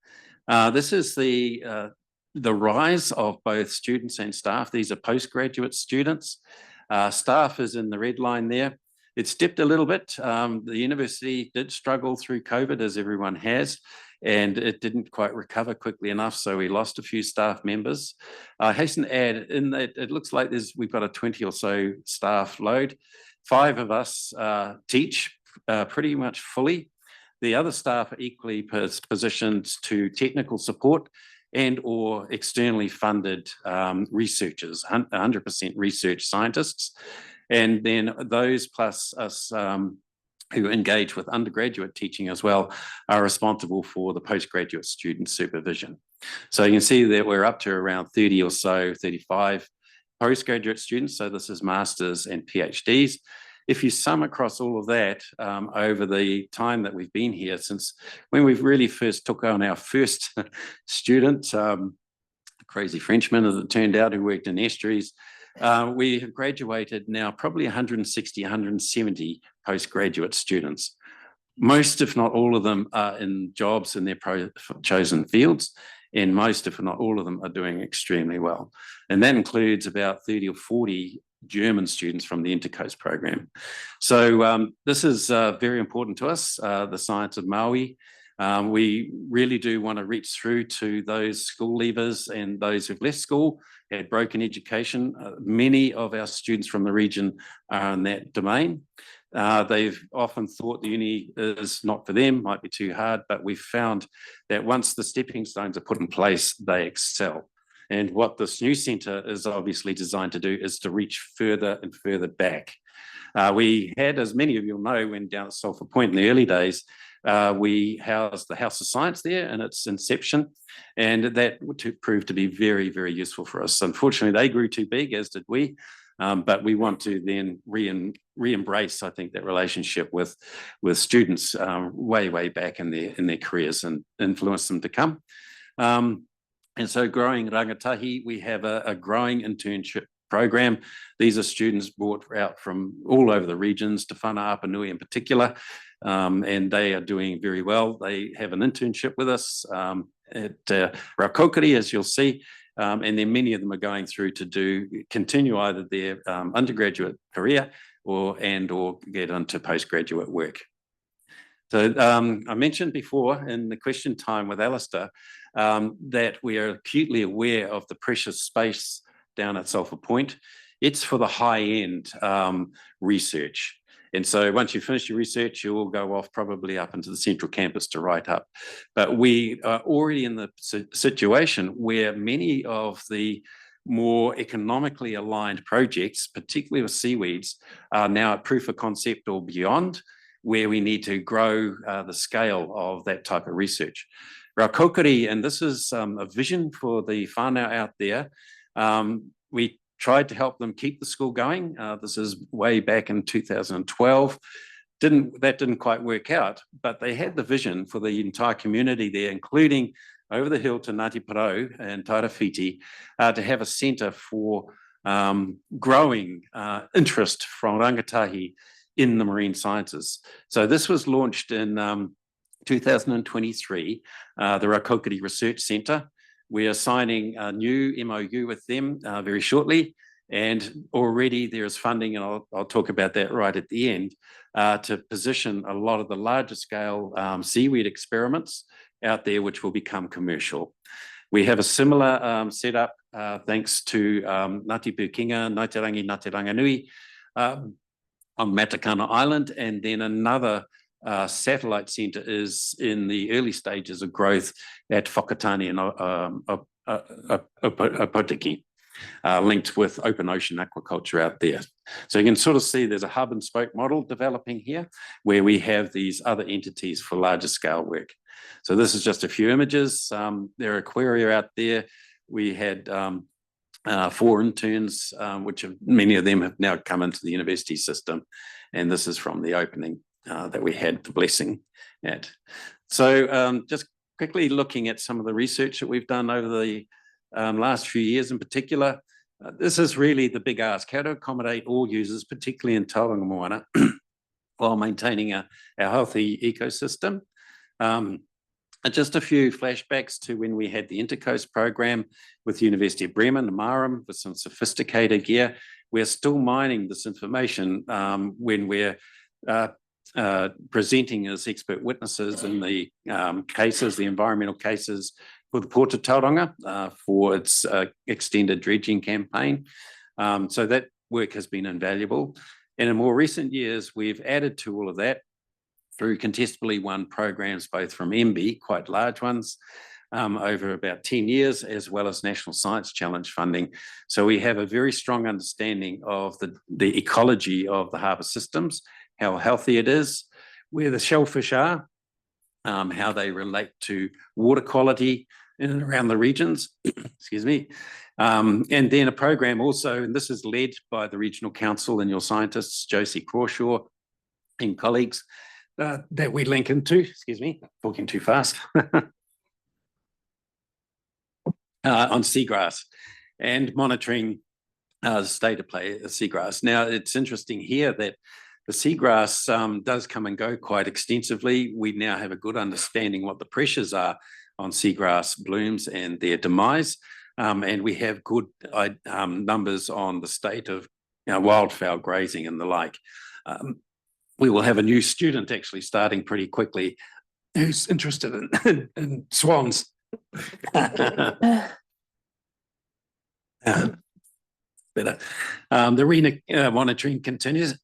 This is the rise of both students and staff. These are postgraduate students. Staff is in the red line there. It's dipped a little bit. The university did struggle through COVID, as everyone has, and it didn't quite recover quickly enough, so we lost a few staff members. I hasten to add in that it looks like we've got a 20 or so staff load. 5 of us teach pretty much fully. The other staff are equally positioned to technical support and or externally funded researchers, 100% research scientists. And then those plus us who engage with undergraduate teaching as well are responsible for the postgraduate student supervision. So you can see that we're up to around 30 or so, 35 postgraduate students. So this is masters and PhDs. If you sum across all of that over the time that we've been here, since when we've really first took on our first student, a crazy Frenchman as it turned out, who worked in estuaries, we have graduated now probably 160, 170 postgraduate students. Most, if not all of them, are in jobs in their chosen fields, and most, if not all of them, are doing extremely well. And that includes about 30 or 40 German students from the Intercoast program. So this is very important to us, the science of Maui. We really do want to reach through to those school leavers and those who've left school, had broken education. Many of our students from the region are in that domain. They've often thought the uni is not for them, might be too hard, but we've found that once the stepping stones are put in place, they excel. And what this new centre is obviously designed to do is to reach further and further back. We had, as many of you will know, when down at Sulphur Point in the early days, we housed the House of Science there in its inception, and that proved to be very, very useful for us. Unfortunately, they grew too big, as did we, but we want to then re-embrace, I think, that relationship with students way back in their careers and influence them to come. And so growing rangatahi, we have a growing internship program. These are students brought out from all over the regions, Te Whanaapa-Nui in particular, and they are doing very well. They have an internship with us at Raukokiri, as you'll see, and then many of them are going through to continue either their undergraduate career or get into postgraduate work. So I mentioned before in the question time with Alistair that we are acutely aware of the precious space down at Sulphur Point. It's for the high-end research. And so once you finish your research, you will go off probably up into the central campus to write up. But we are already in the situation where many of the more economically aligned projects, particularly with seaweeds, are now at proof of concept or beyond, where we need to grow the scale of that type of research. Raukokiri, and this is a vision for the whānau out there, we tried to help them keep the school going. This is way back in 2012. That didn't quite work out, but they had the vision for the entire community there, including over the hill to Ngāti Porou and Tairāwhiti, to have a centre for growing interest from rangatahi in the marine sciences. So this was launched in 2023, the Raukokiri Research Centre. We are signing a new MOU with them very shortly, and already there is funding, and I'll talk about that right at the end, to position a lot of the larger scale seaweed experiments out there, which will become commercial. We have a similar setup thanks to Ngāti Pūkenga, Ngaiterangi, Ngāti Ranganui on Matakana Island, and then another satellite centre is in the early stages of growth at Whakatane and Opotiki, linked with open ocean aquaculture out there. So you can sort of see there's a hub and spoke model developing here where we have these other entities for larger scale work. So this is just a few images. There are aquaria out there. We had 4 interns, which many of them have now come into the university system. And this is from the opening that we had the blessing at. So just quickly looking at some of the research that we've done over the last few years in particular, this is really the big ask: how to accommodate all users, particularly in Tauranga Moana, while maintaining a healthy ecosystem. Just a few flashbacks to when we had the Intercoast program with the University of Bremen, Marham, with some sophisticated gear. We're still mining this information when we're presenting as expert witnesses in the cases, the environmental cases for the Port of Tauranga for its extended dredging campaign. So that work has been invaluable. And in more recent years, we've added to all of that through contestably won programs, both from MB, quite large ones, over about 10 years, as well as National Science Challenge funding. So we have a very strong understanding of the ecology of the harbour systems, how healthy it is, where the shellfish are, how they relate to water quality in and around the regions, excuse me. And then a program also, and this is led by the Regional Council and your scientists, Josie Crawshaw and colleagues, that we link into, excuse me, talking too fast, on seagrass and monitoring the state of play of seagrass. Now, it's interesting here that the seagrass does come and go quite extensively. We now have a good understanding what the pressures are on seagrass blooms and their demise. And we have good numbers on the state of wildfowl grazing and the like. We will have a new student actually starting pretty quickly who's interested in swans. Better. The RENA monitoring continues.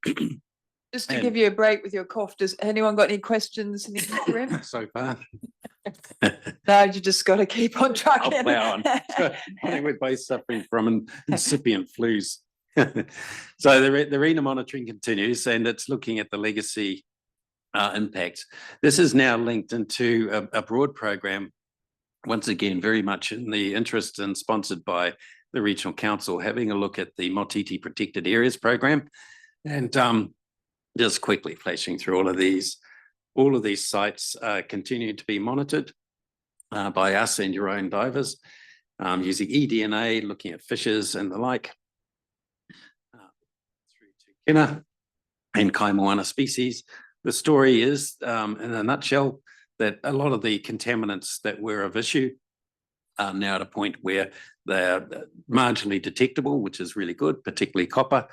Just to give you a break with your cough, does anyone got any questions in the room? So far. No, you just got to keep on trucking. I'll plow on. I think we're both suffering from incipient flus. So the RENA monitoring continues, and it's looking at the legacy impacts. This is now linked into a broad program, once again, very much in the interest and sponsored by the Regional Council, having a look at the Motiti Protected Areas program. And just quickly flashing through all of these sites continue to be monitored by us and your own divers using eDNA, looking at fishes and the like, through to Kina and Kaimoana species. The story is, in a nutshell, that a lot of the contaminants that were of issue are now at a point where they're marginally detectable, which is really good, particularly copper.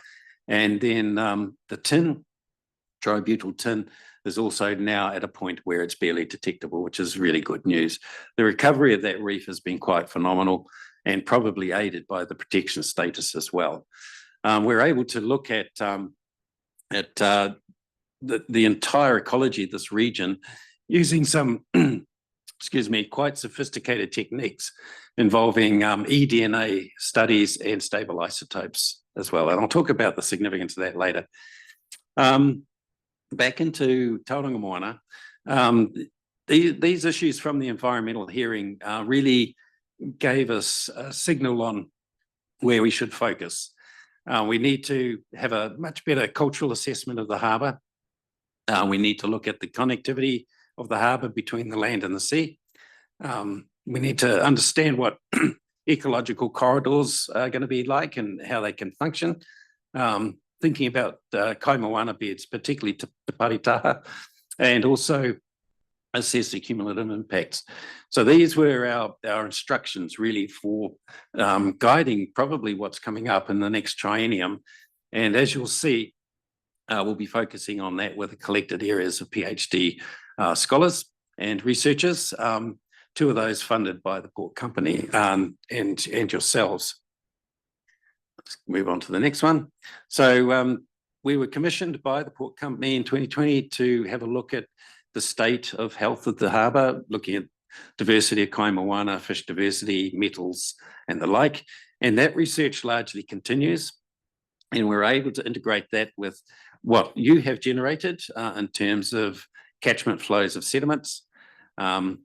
And then the tin, tributyl tin, is also now at a point where it's barely detectable, which is really good news. The recovery of that reef has been quite phenomenal and probably aided by the protection status as well. We're able to look at the entire ecology of this region using some, excuse me, quite sophisticated techniques involving eDNA studies and stable isotopes as well. And I'll talk about the significance of that later. Back into Tauranga Moana, these issues from the environmental hearing really gave us a signal on where we should focus. We need to have a much better cultural assessment of the harbour. We need to look at the connectivity of the harbour between the land and the sea. We need to understand what ecological corridors are going to be like and how they can function. Thinking about Kaimoana beds, particularly Te Paritaha, and also assess the cumulative impacts. So these were our instructions really for guiding probably what's coming up in the next triennium. And as you'll see, we'll be focusing on that with the collected areas of PhD scholars and researchers, two of those funded by the Port Company and yourselves. Let's move on to the next one. So we were commissioned by the Port Company in 2020 to have a look at the state of health of the harbour, looking at diversity of Kaimoana, fish diversity, metals and the like. And that research largely continues. And we're able to integrate that with what you have generated in terms of catchment flows of sediments, and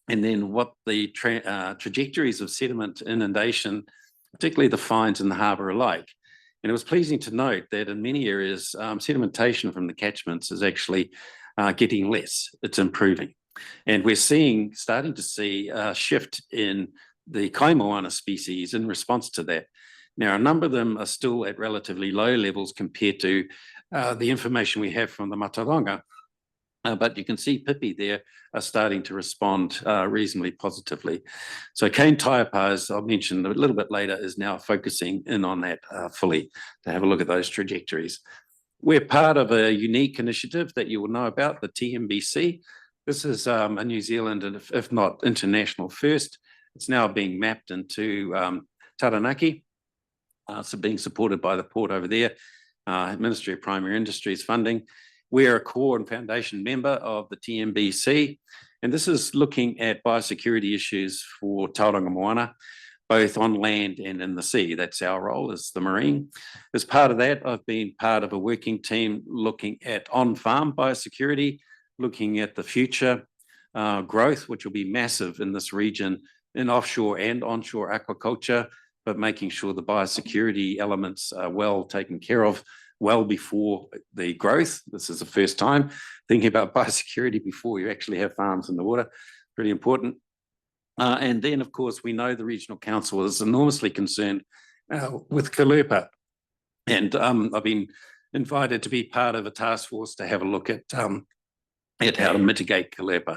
then what the trajectories of sediment inundation, particularly the fines in the harbour, are like. And it was pleasing to note that in many areas, sedimentation from the catchments is actually getting less. It's improving. And we're starting to see a shift in the Kaimoana species in response to that. Now, a number of them are still at relatively low levels compared to the information we have from the Mataronga. But you can see Pipi there are starting to respond reasonably positively. So Cane Taiapa, as I'll mention a little bit later, is now focusing in on that fully to have a look at those trajectories. We're part of a unique initiative that you will know about, the TMBC. This is a New Zealand, and if not international first. It's now being mapped into Taranaki. So being supported by the port over there, Ministry of Primary Industries funding. We're a core and foundation member of the TMBC, and this is looking at biosecurity issues for Tauranga Moana, both on land and in the sea. That's our role as the Marine. As part of that, I've been part of a working team looking at on-farm biosecurity, looking at the future growth, which will be massive in this region in offshore and onshore aquaculture, but making sure the biosecurity elements are well taken care of well before the growth. This is the first time thinking about biosecurity before you actually have farms in the water. Pretty important. And then, of course, we know the Regional Council is enormously concerned with Calliope. And I've been invited to be part of a task force to have a look at how to mitigate Calliope.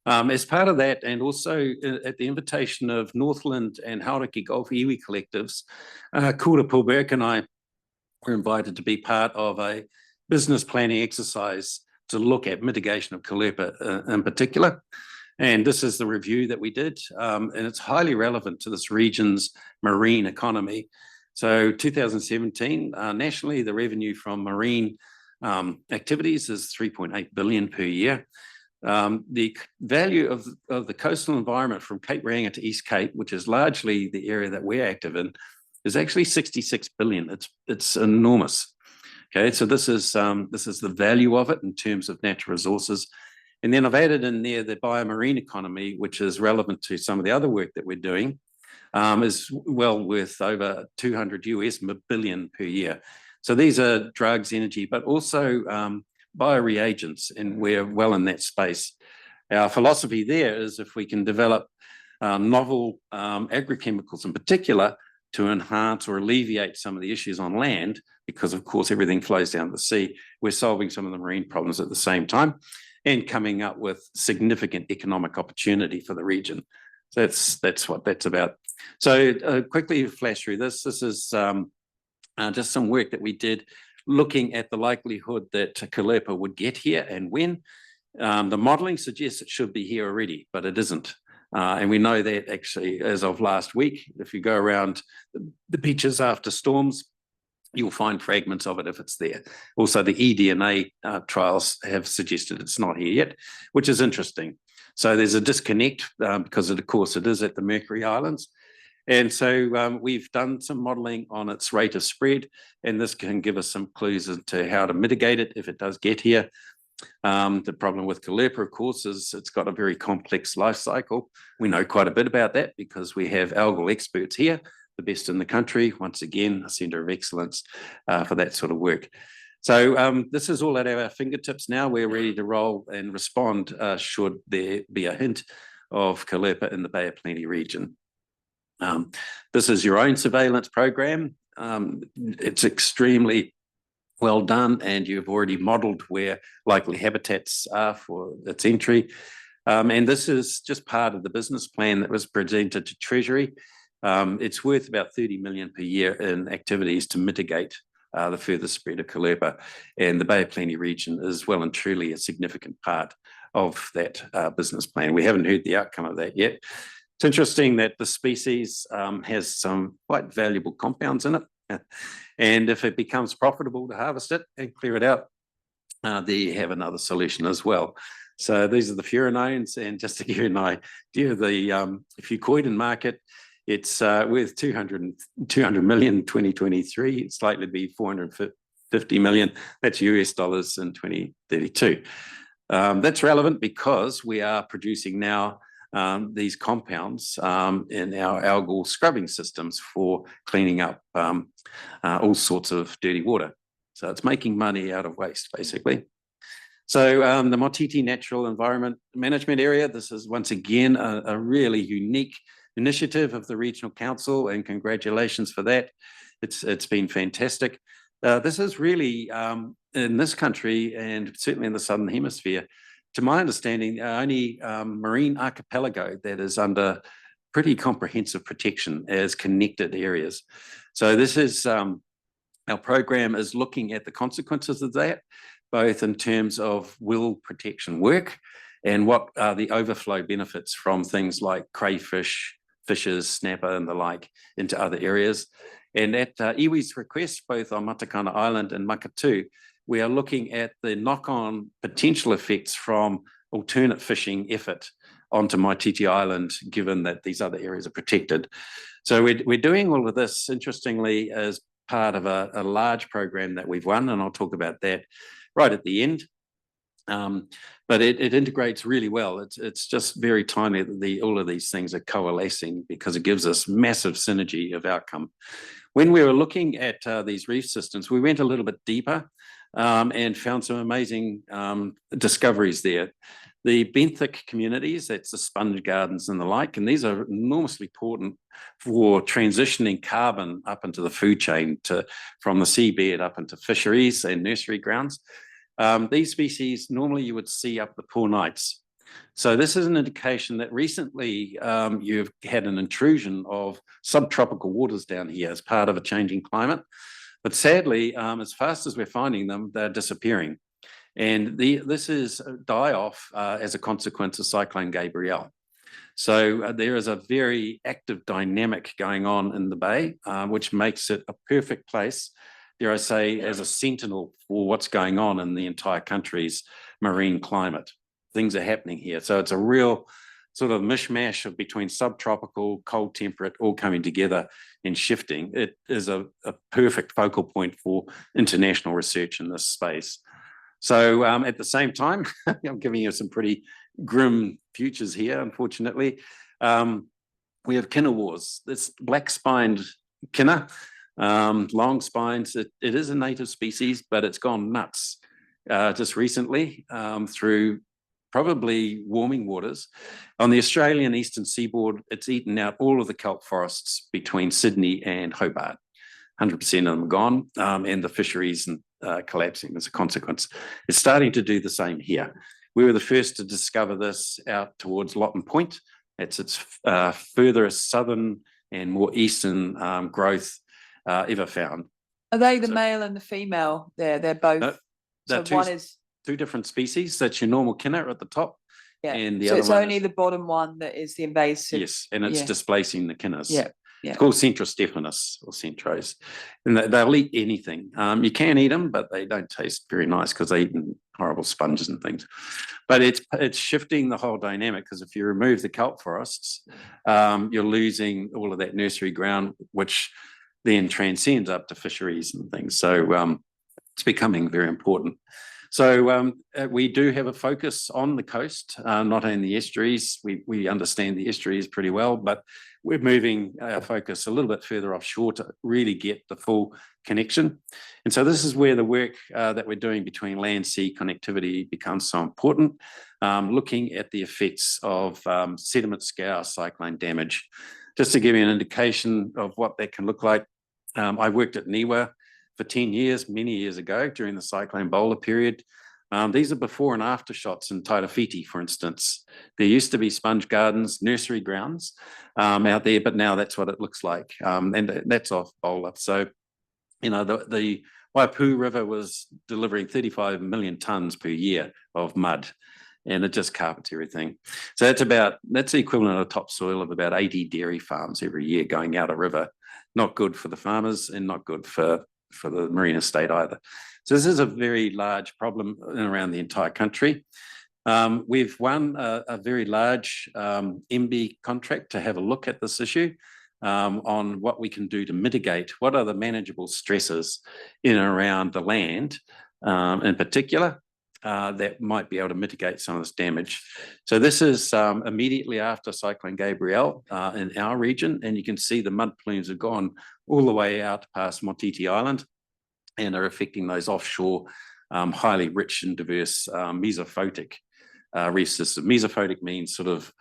As part of that, and also at the invitation of Northland and Hauraki Gulf Iwi collectives, Kura Pulberg and I were invited to be part of a business planning exercise to look at mitigation of Calliope in particular. And this is the review that we did, and it's highly relevant to this region's marine economy. So 2017, nationally, the revenue from marine activities is 3.8 billion per year. The value of the coastal environment from Cape Reinga to East Cape, which is largely the area that we're active in, is actually 66 billion. It's enormous. Okay, so this is the value of it in terms of natural resources. And then I've added in there the biomarine economy, which is relevant to some of the other work that we're doing, is well worth over 200 US billion per year. So these are drugs, energy, but also bioreagents, and we're well in that space. Our philosophy there is if we can develop novel agrochemicals in particular to enhance or alleviate some of the issues on land, because of course everything flows down to the sea, we're solving some of the marine problems at the same time and coming up with significant economic opportunity for the region. So that's what that's about. So quickly flash through this. This is just some work that we did looking at the likelihood that Kalepa would get here and when. The modelling suggests it should be here already, but it isn't. And we know that actually as of last week, if you go around the beaches after storms, you'll find fragments of it if it's there. Also, the eDNA trials have suggested it's not here yet, which is interesting. So there's a disconnect because of course it is at the Mercury Islands. And so we've done some modelling on its rate of spread, and this can give us some clues as to how to mitigate it if it does get here. The problem with Kalepa, of course, is it's got a very complex life cycle. We know quite a bit about that because we have algal experts here, the best in the country. Once again, a centre of excellence for that sort of work. So this is all at our fingertips now. We're ready to roll and respond should there be a hint of Kalepa in the Bay of Plenty region. This is your own surveillance program. It's extremely well done, and you've already modelled where likely habitats are for its entry. And this is just part of the business plan that was presented to Treasury. It's worth about 30 million per year in activities to mitigate the further spread of Kalepa, and the Bay of Plenty region is well and truly a significant part of that business plan. We haven't heard the outcome of that yet. It's interesting that the species has some quite valuable compounds in it. And if it becomes profitable to harvest it and clear it out, there you have another solution as well. So these are the furanones, and just to give you an idea of the fucoidin market, it's worth 200 million in 2023. It's likely to be 450 million. That's US dollars in 2032. That's relevant because we are producing now these compounds in our algal scrubbing systems for cleaning up all sorts of dirty water. So it's making money out of waste, basically. So the Motiti Natural Environment Management Area, this is once again a really unique initiative of the Regional Council, and congratulations for that. It's been fantastic. This is really, in this country and certainly in the Southern Hemisphere, to my understanding, only marine archipelago that is under pretty comprehensive protection as connected areas. So this is, our program is looking at the consequences of that, both in terms of will protection work and what are the overflow benefits from things like crayfish, fishes, snapper and the like into other areas. And at iwi's request, both on Matakana Island and Makatu, we are looking at the knock-on potential effects from alternate fishing effort onto Maititi Island, given that these other areas are protected. So we're doing all of this, interestingly, as part of a large program that we've won, and I'll talk about that right at the end. But it integrates really well. It's just very timely that all of these things are coalescing, because it gives us massive synergy of outcome. When we were looking at these reef systems, we went a little bit deeper and found some amazing discoveries there. The benthic communities, that's the sponge gardens and the like, and these are enormously important for transitioning carbon up into the food chain from the seabed up into fisheries and nursery grounds. These species normally you would see up the poor nights. So this is an indication that recently you've had an intrusion of subtropical waters down here as part of a changing climate. But sadly, as fast as we're finding them, they're disappearing. And this is die-off as a consequence of Cyclone Gabrielle. So there is a very active dynamic going on in the bay, which makes it a perfect place, dare I say, as a sentinel for what's going on in the entire country's marine climate. Things are happening here. So it's a real sort of mishmash of between subtropical, cold temperate, all coming together and shifting. It is a perfect focal point for international research in this space. So at the same time, I'm giving you some pretty grim futures here, unfortunately. We have kinna wars. This black-spined kinna Long spines, it is a native species, but it's gone nuts just recently through probably warming waters. On the Australian eastern seaboard, it's eaten out all of the kelp forests between Sydney and Hobart. 100% of them are gone, and the fisheries and collapsing as a consequence. It's starting to do the same here. We were the first to discover this out towards Lawton Point. It's its furthest southern and more eastern growth ever found. Are they the So- male and the female there? They're both. No, So they're one is, two different species. That's your normal kinner at the top. yeah. And the So other it's one only is- the bottom one that is the invasive. Yes, and it's yeah. displacing the kinners. Yeah, yeah. It's called Centrostephanus or Centros. And they'll eat anything. You can eat them, but they don't taste very nice because they eat horrible sponges and things. But it's shifting the whole dynamic, because if you remove the kelp forests, you're losing all of that nursery ground, which then transcends up to fisheries and things. So it's becoming very important. So we do have a focus on the coast, not only the estuaries. We understand the estuaries pretty well, but we're moving our focus a little bit further offshore to really get the full connection. And so this is where the work that we're doing between land-sea connectivity becomes so important, looking at the effects of sediment scour cyclone damage. Just to give you an indication of what that can look like, I worked at NIWA for 10 years, many years ago, during the cyclone bowler period. These are before and after shots in Tairāwhiti, for instance. There used to be sponge gardens, nursery grounds out there, but now that's what it looks like. And that's off bowler. So, you know, the Waipu River was delivering 35 million tonnes per year of mud, and it just carpets everything. So that's the equivalent of topsoil of about 80 dairy farms every year going out a river. Not good for the farmers and not good for the marine estate either. So this is a very large problem around the entire country. We've won a very large MB contract to have a look at this issue on what we can do to mitigate what are the manageable stresses in and around the land in particular that might be able to mitigate some of this damage. So this is immediately after Cyclone Gabrielle in our region, and you can see the mud plumes have gone all the way out past Motiti Island and are affecting those offshore highly rich and diverse mesophotic reef system. Mesophotic means sort of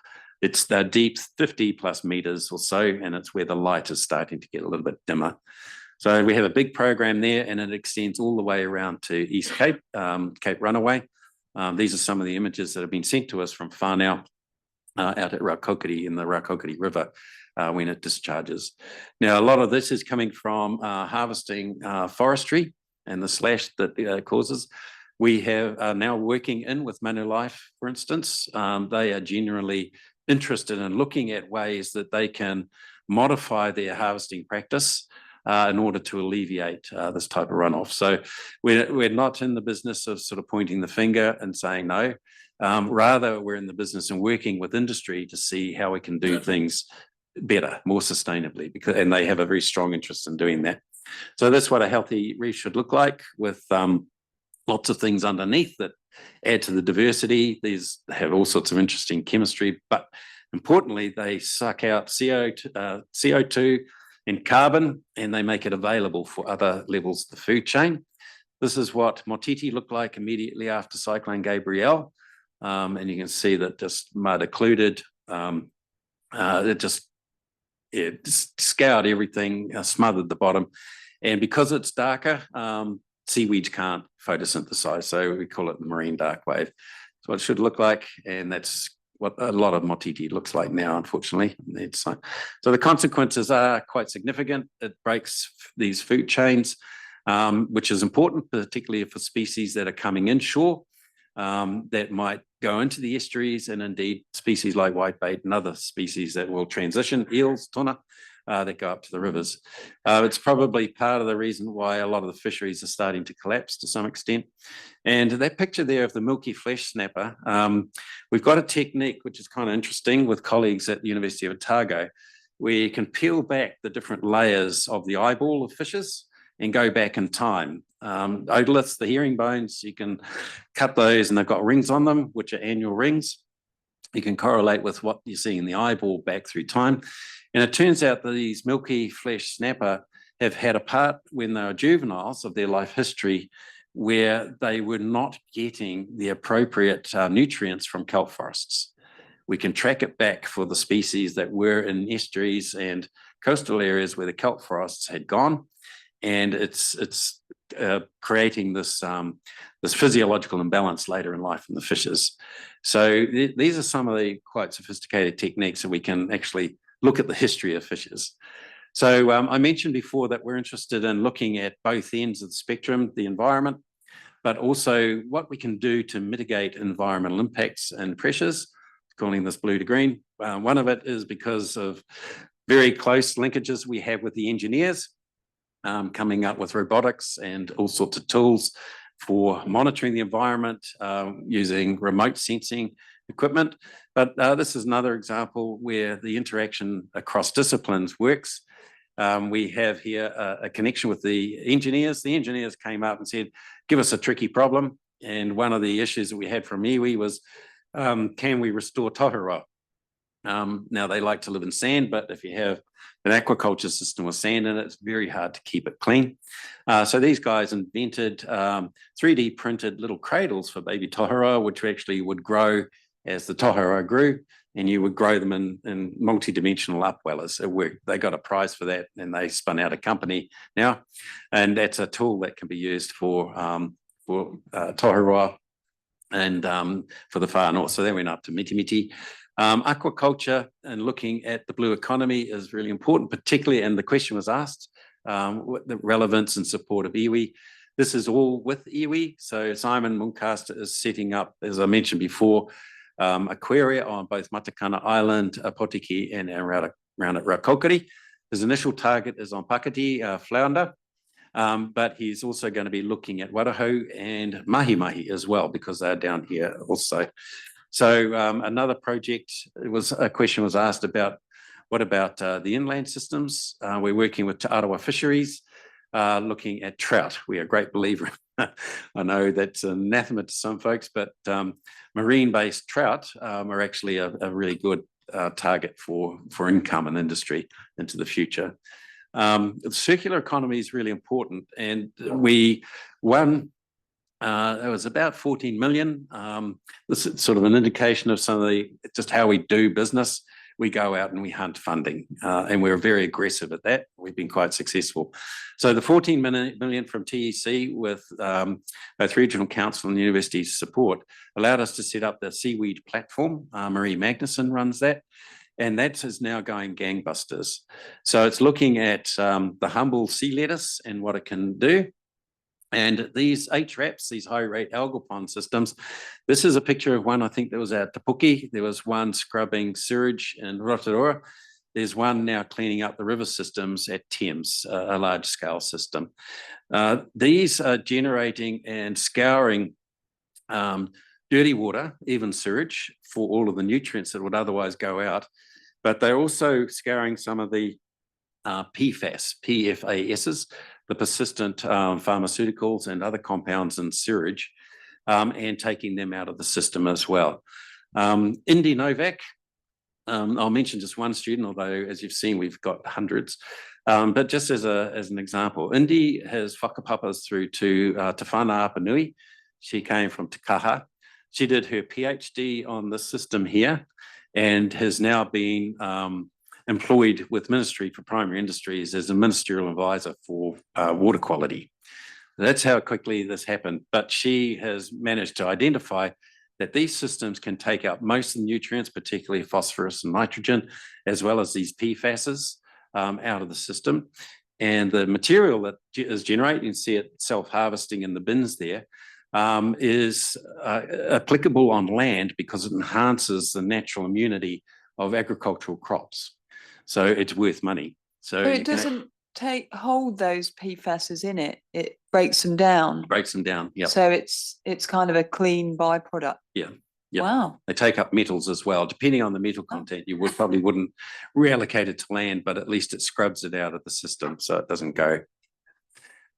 it's deep 50 plus meters or so, and it's where the light is starting to get a little bit dimmer. So we have a big program there, and it extends all the way around to East Cape, Cape Runaway. These are some of the images that have been sent to us from whānau out at Raukokiri in the Raukokiri River when it discharges. Now, a lot of this is coming from harvesting forestry and the slash that causes. We are now working in with Manulife, for instance. They are generally interested in looking at ways that they can modify their harvesting practice in order to alleviate this type of runoff. So we're not in the business of sort of pointing the finger and saying no. Rather, we're in the business and working with industry to see how we can do things better, more sustainably, and they have a very strong interest in doing that. So that's what a healthy reef should look like, with lots of things underneath that add to the diversity. These have all sorts of interesting chemistry, but importantly, they suck out CO2 and carbon, and they make it available for other levels of the food chain. This is what Motiti looked like immediately after Cyclone Gabrielle. And you can see that just mud occluded. It just scoured everything, smothered the bottom. And because it's darker, seaweeds can't photosynthesize. So we call it the marine dark wave. That's what it should look like. And that's what a lot of Motiti looks like now, unfortunately. So the consequences are quite significant. It breaks these food chains, which is important, particularly for species that are coming inshore, that might go into the estuaries, and indeed species like whitebait and other species that will transition, eels, tuna, that go up to the rivers. It's probably part of the reason why a lot of the fisheries are starting to collapse to some extent. And that picture there of the milky flesh snapper, we've got a technique which is kind of interesting with colleagues at the University of Otago, where you can peel back the different layers of the eyeball of fishes and go back in time. Otoliths, the herringbones, you can cut those and they've got rings on them, which are annual rings. You can correlate with what you see in the eyeball back through time. And it turns out that these milky flesh snapper have had a part when they were juveniles of their life history where they were not getting the appropriate nutrients from kelp forests. We can track it back for the species that were in estuaries and coastal areas where the kelp forests had gone, and it's creating this this physiological imbalance later in life in the fishes. So these are some of the quite sophisticated techniques that we can actually look at the history of fishes. So I mentioned before that we're interested in looking at both ends of the spectrum, the environment, but also what we can do to mitigate environmental impacts and pressures, calling this blue to green. One of it is because of very close linkages we have with the engineers, coming up with robotics and all sorts of tools for monitoring the environment using remote sensing equipment. But this is another example where the interaction across disciplines works. We have here a connection with the engineers. The engineers came up and said, give us a tricky problem. And one of the issues that we had from iwi was, can we restore tohara? Now they like to live in sand, but if you have an aquaculture system with sand in it, it's very hard to keep it clean. So these guys invented 3D printed little cradles for baby tohara, which actually would grow as the tohara grew, and you would grow them in multi-dimensional upwellers. It worked. They got a prize for that, and they spun out a company now, and that's a tool that can be used for tohara and for the far north. So they went up to Mitimiti. Aquaculture and looking at the blue economy is really important, particularly, and the question was asked, what the relevance and support of iwi. This is all with iwi. So Simon Muncaster is setting up, as I mentioned before, aquaria on both Matakana Island, Potiki, and around at Raukokore. His initial target is on Pakati, flounder, but he's also going to be looking at Warahu and Mahi as well, because they're down here also. So another project, a question was asked about, what about the inland systems? We're working with Te Arawa Fisheries, looking at trout. We are a great believer. I know that's anathema to some folks, but marine-based trout are actually a really good target for income and industry into the future. The circular economy is really important, and it was about 14 million. This is sort of an indication of some of just how we do business. We go out and we hunt funding, and we're very aggressive at that. We've been quite successful. So the 14 million from TEC with both Regional Council and university's support allowed us to set up the seaweed platform. Marie Magnuson runs that, and that is now going gangbusters. So it's looking at the humble sea lettuce and what it can do. And these HRAPs, these high rate algal pond systems, this is a picture of one, I think there was at Te Puke. There was one scrubbing sewage in Rotorua. There's one now cleaning up the river systems at Thames, a large scale system. These are generating and scouring dirty water, even sewage, for all of the nutrients that would otherwise go out. But they're also scouring some of the PFASs, the persistent pharmaceuticals and other compounds in sewage, and taking them out of the system as well. Indy Novak, I'll mention just one student, although as you've seen, we've got hundreds. But just as an example, Indy has whakapapas through to Te Whana Apanui. She came from Te Kaha. She did her PhD on this system here and has now been employed with Ministry for Primary Industries as a ministerial advisor for water quality. That's how quickly this happened. But she has managed to identify that these systems can take out most of the nutrients, particularly phosphorus and nitrogen, as well as these PFASs out of the system. And the material that is generated, you can see it self-harvesting in the bins there, is applicable on land because it enhances the natural immunity of agricultural crops. So it's worth money. So it doesn't hold those PFASs in it. It breaks them down. Breaks them down. Yeah. So it's kind of a clean byproduct. Yeah. Yep. Wow. They take up metals as well. Depending on the metal content, you probably wouldn't reallocate it to land, but at least it scrubs it out of the system so it doesn't go.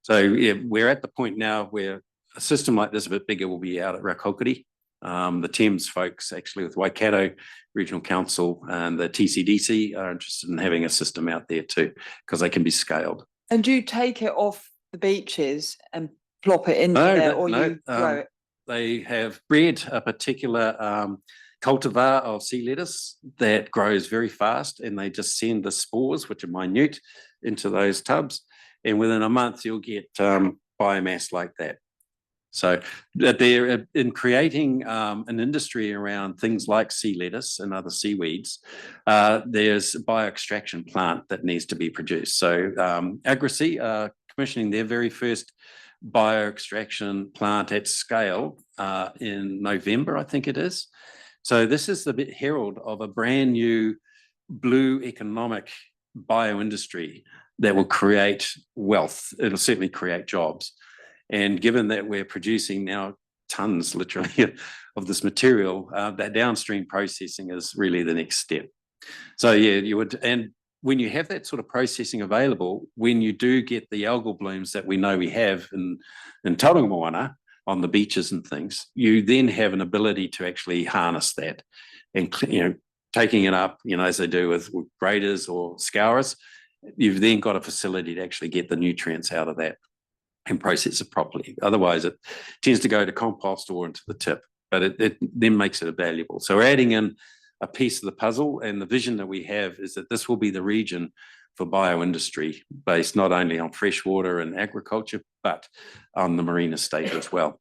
So yeah, we're at the point now where a system like this, a bit bigger, will be out at Raukokore. The Thames folks, actually with Waikato Regional Council and the TCDC, are interested in having a system out there too, because they can be scaled. And do you take it off the beaches and plop it into No, there, no, or no, you grow it? They have bred a particular cultivar of sea lettuce that grows very fast, and they just send the spores, which are minute, into those tubs. And within a month, you'll get biomass like that. So they're in creating an industry around things like sea lettuce and other seaweeds. There's a bioextraction plant that needs to be produced. So Agrasea are commissioning their very first bioextraction plant at scale in November, I think it is. So this is the bit herald of a brand new blue economic bioindustry that will create wealth. It'll certainly create jobs. And given that we're producing now tons, literally, of this material, that downstream processing is really the next step. So yeah, you would, and when you have that sort of processing available, when you do get the algal blooms that we know we have in Tauranga Moana on the beaches and things, you then have an ability to actually harness that and, taking it up, as they do with graders or scourers, you've then got a facility to actually get the nutrients out of that and process it properly. Otherwise, it tends to go to compost or into the tip, but it then makes it valuable. So we're adding in a piece of the puzzle, and the vision that we have is that this will be the region for bioindustry based not only on freshwater and agriculture, but on the marine estate as well.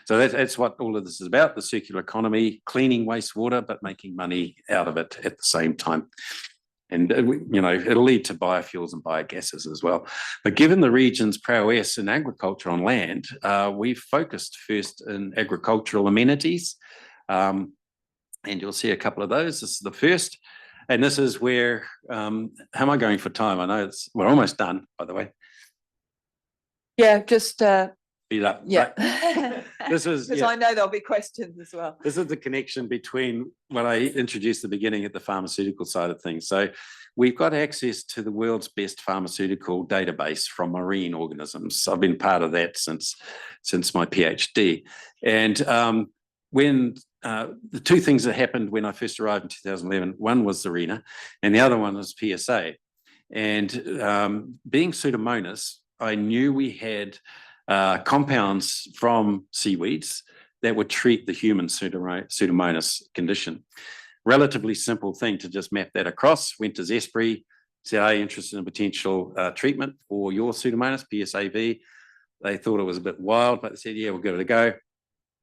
So that's what all of this is about, the circular economy, cleaning wastewater, but making money out of it at the same time. And, it'll lead to biofuels and biogases as well. But given the region's prowess in agriculture on land, we've focused first in agricultural amenities. And you'll see a couple of those. This is the first. And this is where, how am I going for time? I know we're almost done, by the way. Yeah, just Speed up. yeah. Right. This is, Because yeah. I know there'll be questions as well. This is the connection between what I introduced at the beginning at the pharmaceutical side of things. So we've got access to the world's best pharmaceutical database from marine organisms. I've been part of that since my PhD. And when the two things that happened when I first arrived in 2011, one was Zarina and the other one was PSA. And being Pseudomonas, I knew we had compounds from seaweeds that would treat the human Pseudomonas condition. Relatively simple thing to just map that across. Went to Zespri, said, "Are you interested in potential treatment for your Pseudomonas, PSAV?" They thought it was a bit wild, but they said, "Yeah, we'll give it a go."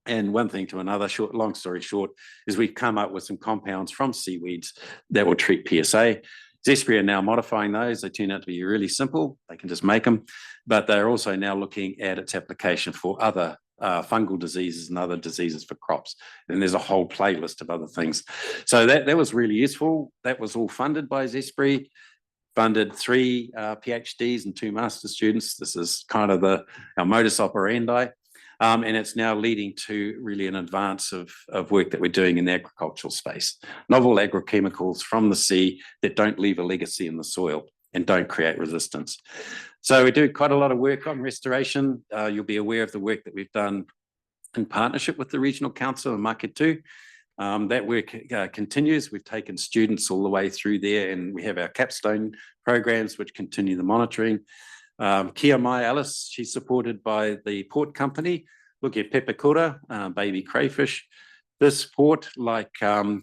And one thing to another, long story short, is we've come up with some compounds from seaweeds that will treat PSA. Zespri are now modifying those. They turn out to be really simple. They can just make them, but they're also now looking at its application for other fungal diseases and other diseases for crops. And there's a whole playlist of other things. So that was really useful. That was all funded by Zespri, funded 3 PhDs and 2 master students. This is kind of our modus operandi. And it's now leading to really an advance of work that we're doing in the agricultural space. Novel agrochemicals from the sea that don't leave a legacy in the soil and don't create resistance. So we do quite a lot of work on restoration. You'll be aware of the work that we've done in partnership with the Regional Council of Maketu. That work continues. We've taken students all the way through there, and we have our capstone programs which continue the monitoring. Kia Mai Alice, she's supported by the port company. Look at Pepakura, baby crayfish. This port, like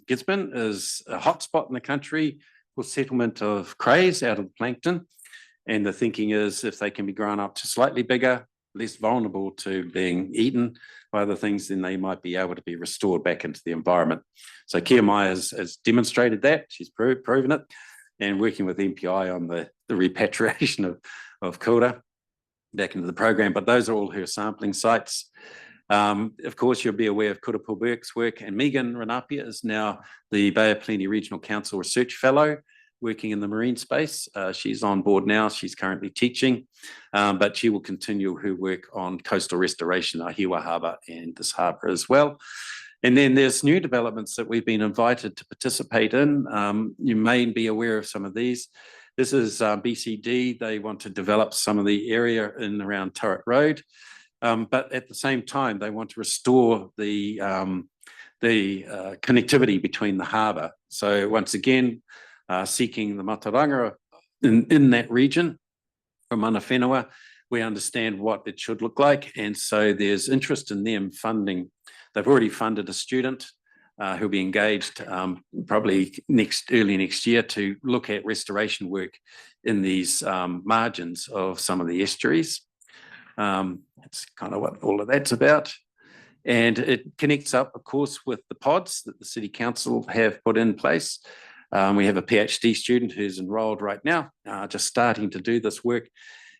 Gisborne, is a hotspot in the country for settlement of crays out of the plankton. And the thinking is if they can be grown up to slightly bigger, less vulnerable to being eaten by other things, then they might be able to be restored back into the environment. So Kia Mai has demonstrated that. She's proven it, and working with MPI on the repatriation of Kura back into the program. But those are all her sampling sites. Of course, you'll be aware of Kura Burke's work, and Megan Renapia is now the Bay of Plenty Regional Council Research Fellow working in the marine space. She's on board now. She's currently teaching, but she will continue her work on coastal restoration, Ahiwa Harbour and this harbour as well. And then there's new developments that we've been invited to participate in. You may be aware of some of these. This is BCD. They want to develop some of the area in around Turret Road, but at the same time, they want to restore the connectivity between the harbour. So once again, seeking the Mataranga in that region. from Mana Whenua. We understand what it should look like, and so there's interest in them funding. They've already funded a student who'll be engaged probably early next year to look at restoration work in these margins of some of the estuaries. That's kind of what all of that's about. And it connects up, of course, with the pods that the City Council have put in place. We have a PhD student who's enrolled right now, just starting to do this work.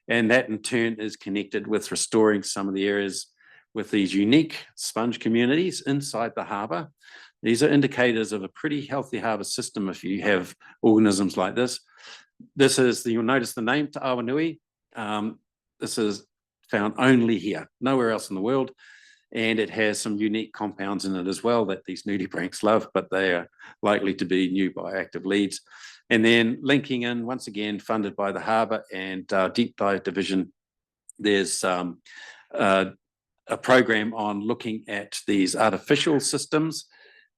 And that in turn is connected with restoring some of the areas with these unique sponge communities inside the harbour. These are indicators of a pretty healthy harbour system if you have organisms like this. This is, you'll notice the name, Te Awanui. This is found only here, nowhere else in the world. And it has some unique compounds in it as well that these nudibranchs love, but they are likely to be new bioactive leads. And then linking in, once again, funded by the Harbour and Deep Dive Division, there's a program on looking at these artificial systems.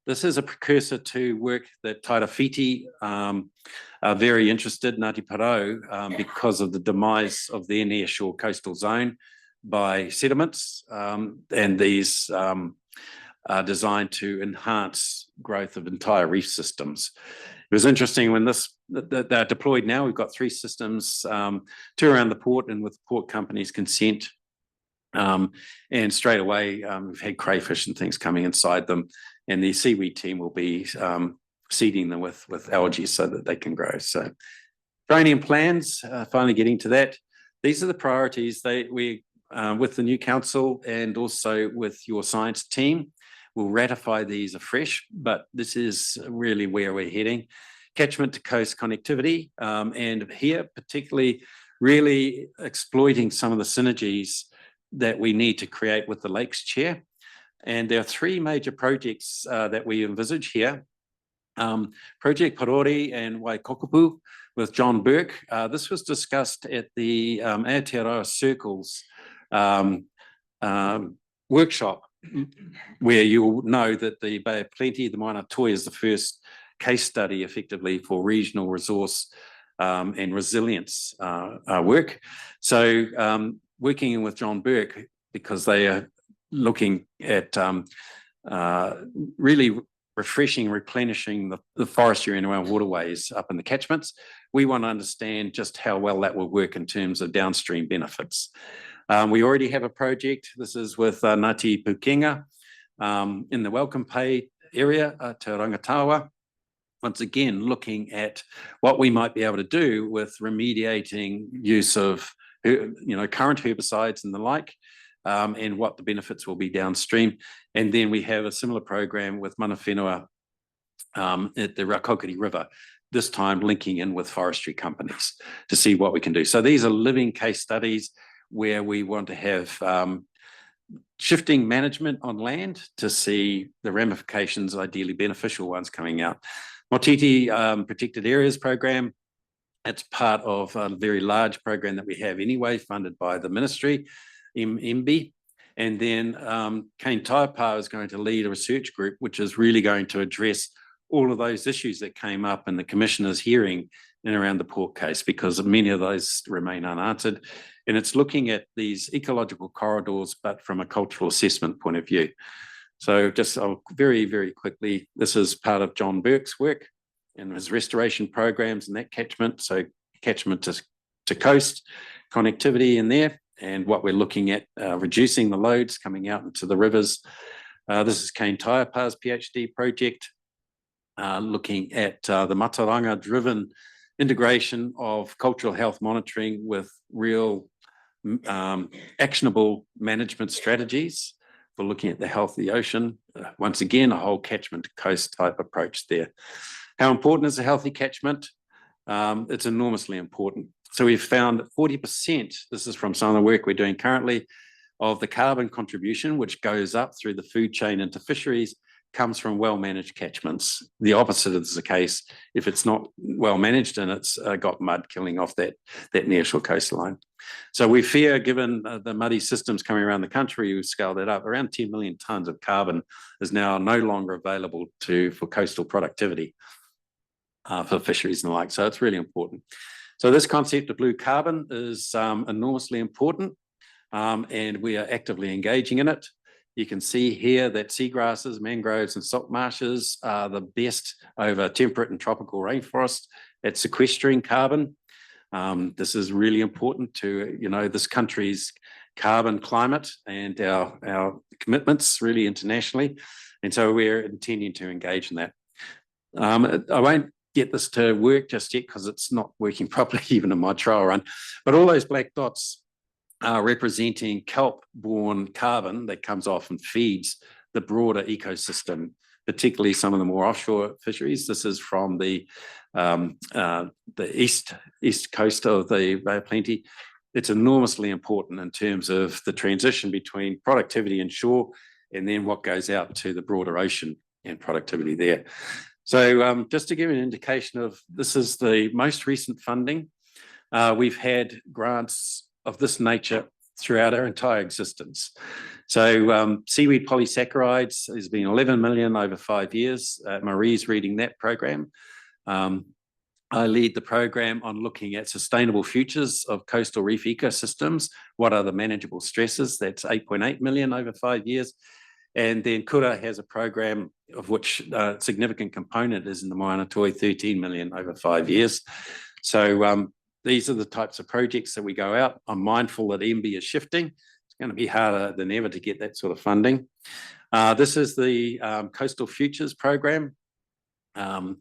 This is a precursor to work that Tairāwhiti are very interested, Ngāti Porou, because of the demise of their nearshore coastal zone by sediments, and these are designed to enhance growth of entire reef systems. It was interesting when they're deployed now. We've got 3 systems, 2 around the port and with the port company's consent. And straight away, we've had crayfish and things coming inside them, and the seaweed team will be seeding them with algae so that they can grow. So training plans, finally getting to that. These are the priorities. We with the new council and also with your science team, we'll ratify these afresh, but this is really where we're heading. Catchment to coast connectivity, and here particularly really exploiting some of the synergies that we need to create with the Lakes Chair. And there are 3 major projects that we envisage here. Project Parori and Waikokupu with John Burke. This was discussed at the Aotearoa Circles workshop, where you'll know that the Bay of Plenty, the Moana Toi, is the first case study effectively for regional resource and resilience work. So working with John Burke, because they are looking at really refreshing, replenishing the forestry and around waterways up in the catchments, we want to understand just how well that will work in terms of downstream benefits. We already have a project. This is with Ngāti Pukenga in the Welcome Pay area, Te Rangatawa. Once again, looking at what we might be able to do with remediating use of current herbicides and the like, and what the benefits will be downstream. And then we have a similar program with Mana Whenua at the Rakokiri River, this time linking in with forestry companies to see what we can do. So these are living case studies where we want to have shifting management on land to see the ramifications, ideally beneficial ones, coming out. Motiti Protected Areas Program, it's part of a very large program that we have anyway, funded by the ministry, MB. And then Kane Taiapa is going to lead a research group, which is really going to address all of those issues that came up in the Commissioner's hearing and around the port case, because many of those remain unanswered. And it's looking at these ecological corridors, but from a cultural assessment point of view. So just very, very quickly, this is part of John Burke's work and his restoration programs in that catchment. So catchment to coast, connectivity in there, and what we're looking at, reducing the loads coming out into the rivers. This is Kane Taiapa's PhD project, looking at the Mataranga-driven integration of cultural health monitoring with real actionable management strategies for looking at the health of the ocean. Once again, a whole catchment to coast type approach there. How important is a healthy catchment? It's enormously important. So we've found 40%, this is from some of the work we're doing currently, of the carbon contribution, which goes up through the food chain into fisheries, comes from well-managed catchments. The opposite is the case if it's not well-managed and it's got mud killing off that nearshore coastline. So we fear, given the muddy systems coming around the country, we've scaled that up. Around 10 million tonnes of carbon is now no longer available for coastal productivity for fisheries and the like. So it's really important. So this concept of blue carbon is enormously important, and we are actively engaging in it. You can see here that seagrasses, mangroves and salt marshes are the best over temperate and tropical rainforests at sequestering carbon. This is really important to, this country's carbon climate and our commitments really internationally. And so we're intending to engage in that. I won't get this to work just yet because it's not working properly even in my trial run, but all those black dots are representing kelp-borne carbon that comes off and feeds the broader ecosystem, particularly some of the more offshore fisheries. This is from the east coast of the Bay of Plenty. It's enormously important in terms of the transition between productivity in shore and then what goes out to the broader ocean and productivity there. So just to give you an indication of, this is the most recent funding. We've had grants of this nature throughout our entire existence. So seaweed polysaccharides has been 11 million over 5 years. Marie's leading that program. I lead the program on looking at sustainable futures of coastal reef ecosystems. What are the manageable stresses? That's 8.8 million over 5 years. And then Kura has a program of which a significant component is in the Maianatoi, 13 million over 5 years. So these are the types of projects that we go out. I'm mindful that MB is shifting. It's going to be harder than ever to get that sort of funding. This is the Coastal Futures program. And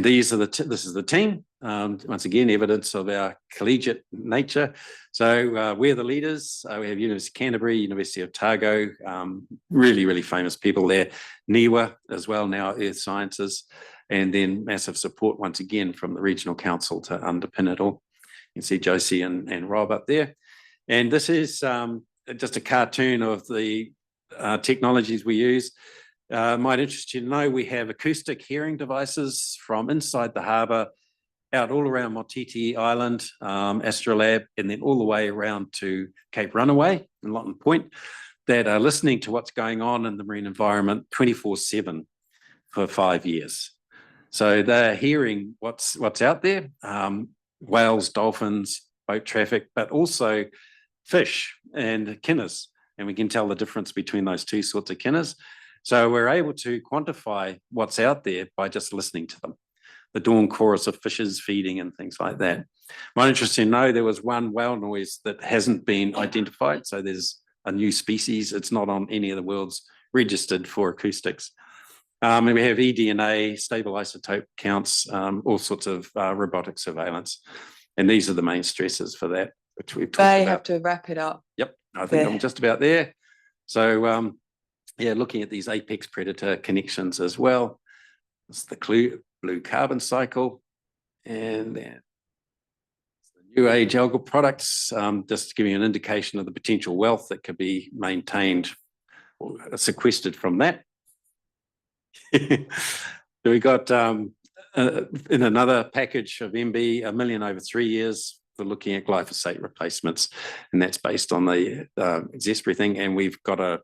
this is the team. Once again, evidence of our collegiate nature. So we're the leaders. We have University of Canterbury, University of Otago, really, really famous people there. NIWA as well, now Earth Sciences. And then massive support once again from the Regional Council to underpin it all. You can see Josie and Rob up there. And this is just a cartoon of the technologies we use. Might interest you to know we have acoustic hearing devices from inside the harbour, out all around Motiti Island, Astrolab, and then all the way around to Cape Runaway and Lawton Point, that are listening to what's going on in the marine environment 24/7 for 5 years. So they're hearing what's out there, whales, dolphins, boat traffic, but also fish and kinners. And we can tell the difference between those two sorts of kinners. So we're able to quantify what's out there by just listening to them. The dawn chorus of fishes feeding and things like that. Might interesting to know there was one whale noise that hasn't been identified. So there's a new species. It's not on any of the world's registered for acoustics. And we have eDNA, stable isotope counts, all sorts of robotic surveillance. And these are the main stresses for that, which we've talked about. They have to wrap it up. Yep, I think there. I'm just about there. So yeah, looking at these apex predator connections as well. It's the blue carbon cycle, and then the new age algal products, just to give you an indication of the potential wealth that could be maintained or sequestered from that. So we got in another package of MB, 1 million over 3 years for looking at glyphosate replacements, and that's based on the Zespri thing, and we've got a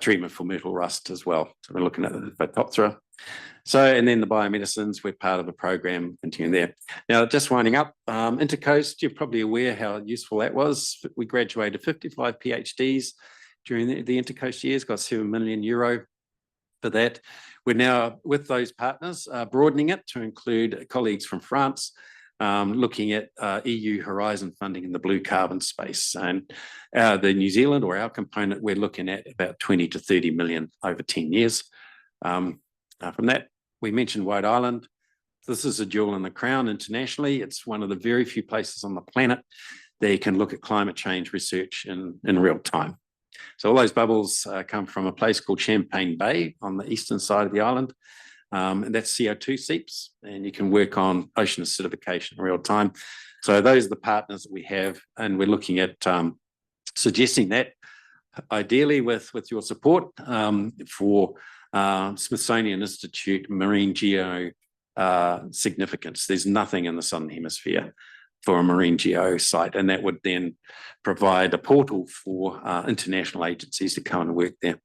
treatment for myrtle rust as well. So we're looking at the Phytophthora. So, and then the biomedicines, we're part of a program continuing there. Now, just winding up, Intercoast, you're probably aware how useful that was. We graduated 55 PhDs during the Intercoast years, got €7 million for that. We're now, with those partners, broadening it to include colleagues from France, looking at EU Horizon funding in the blue carbon space. And the New Zealand, or our component, we're looking at about 20 to 30 million over 10 years. From that, we mentioned White Island. This is a jewel in the crown internationally. It's one of the very few places on the planet that you can look at climate change research in real time. So all those bubbles come from a place called Champagne Bay on the eastern side of the island. And that's CO2 seeps, and you can work on ocean acidification in real time. So those are the partners that we have, and we're looking at suggesting that ideally with your support for Smithsonian Institute marine geo significance. There's nothing in the Southern Hemisphere for a marine geo site, and that would then provide a portal for international agencies to come and work there.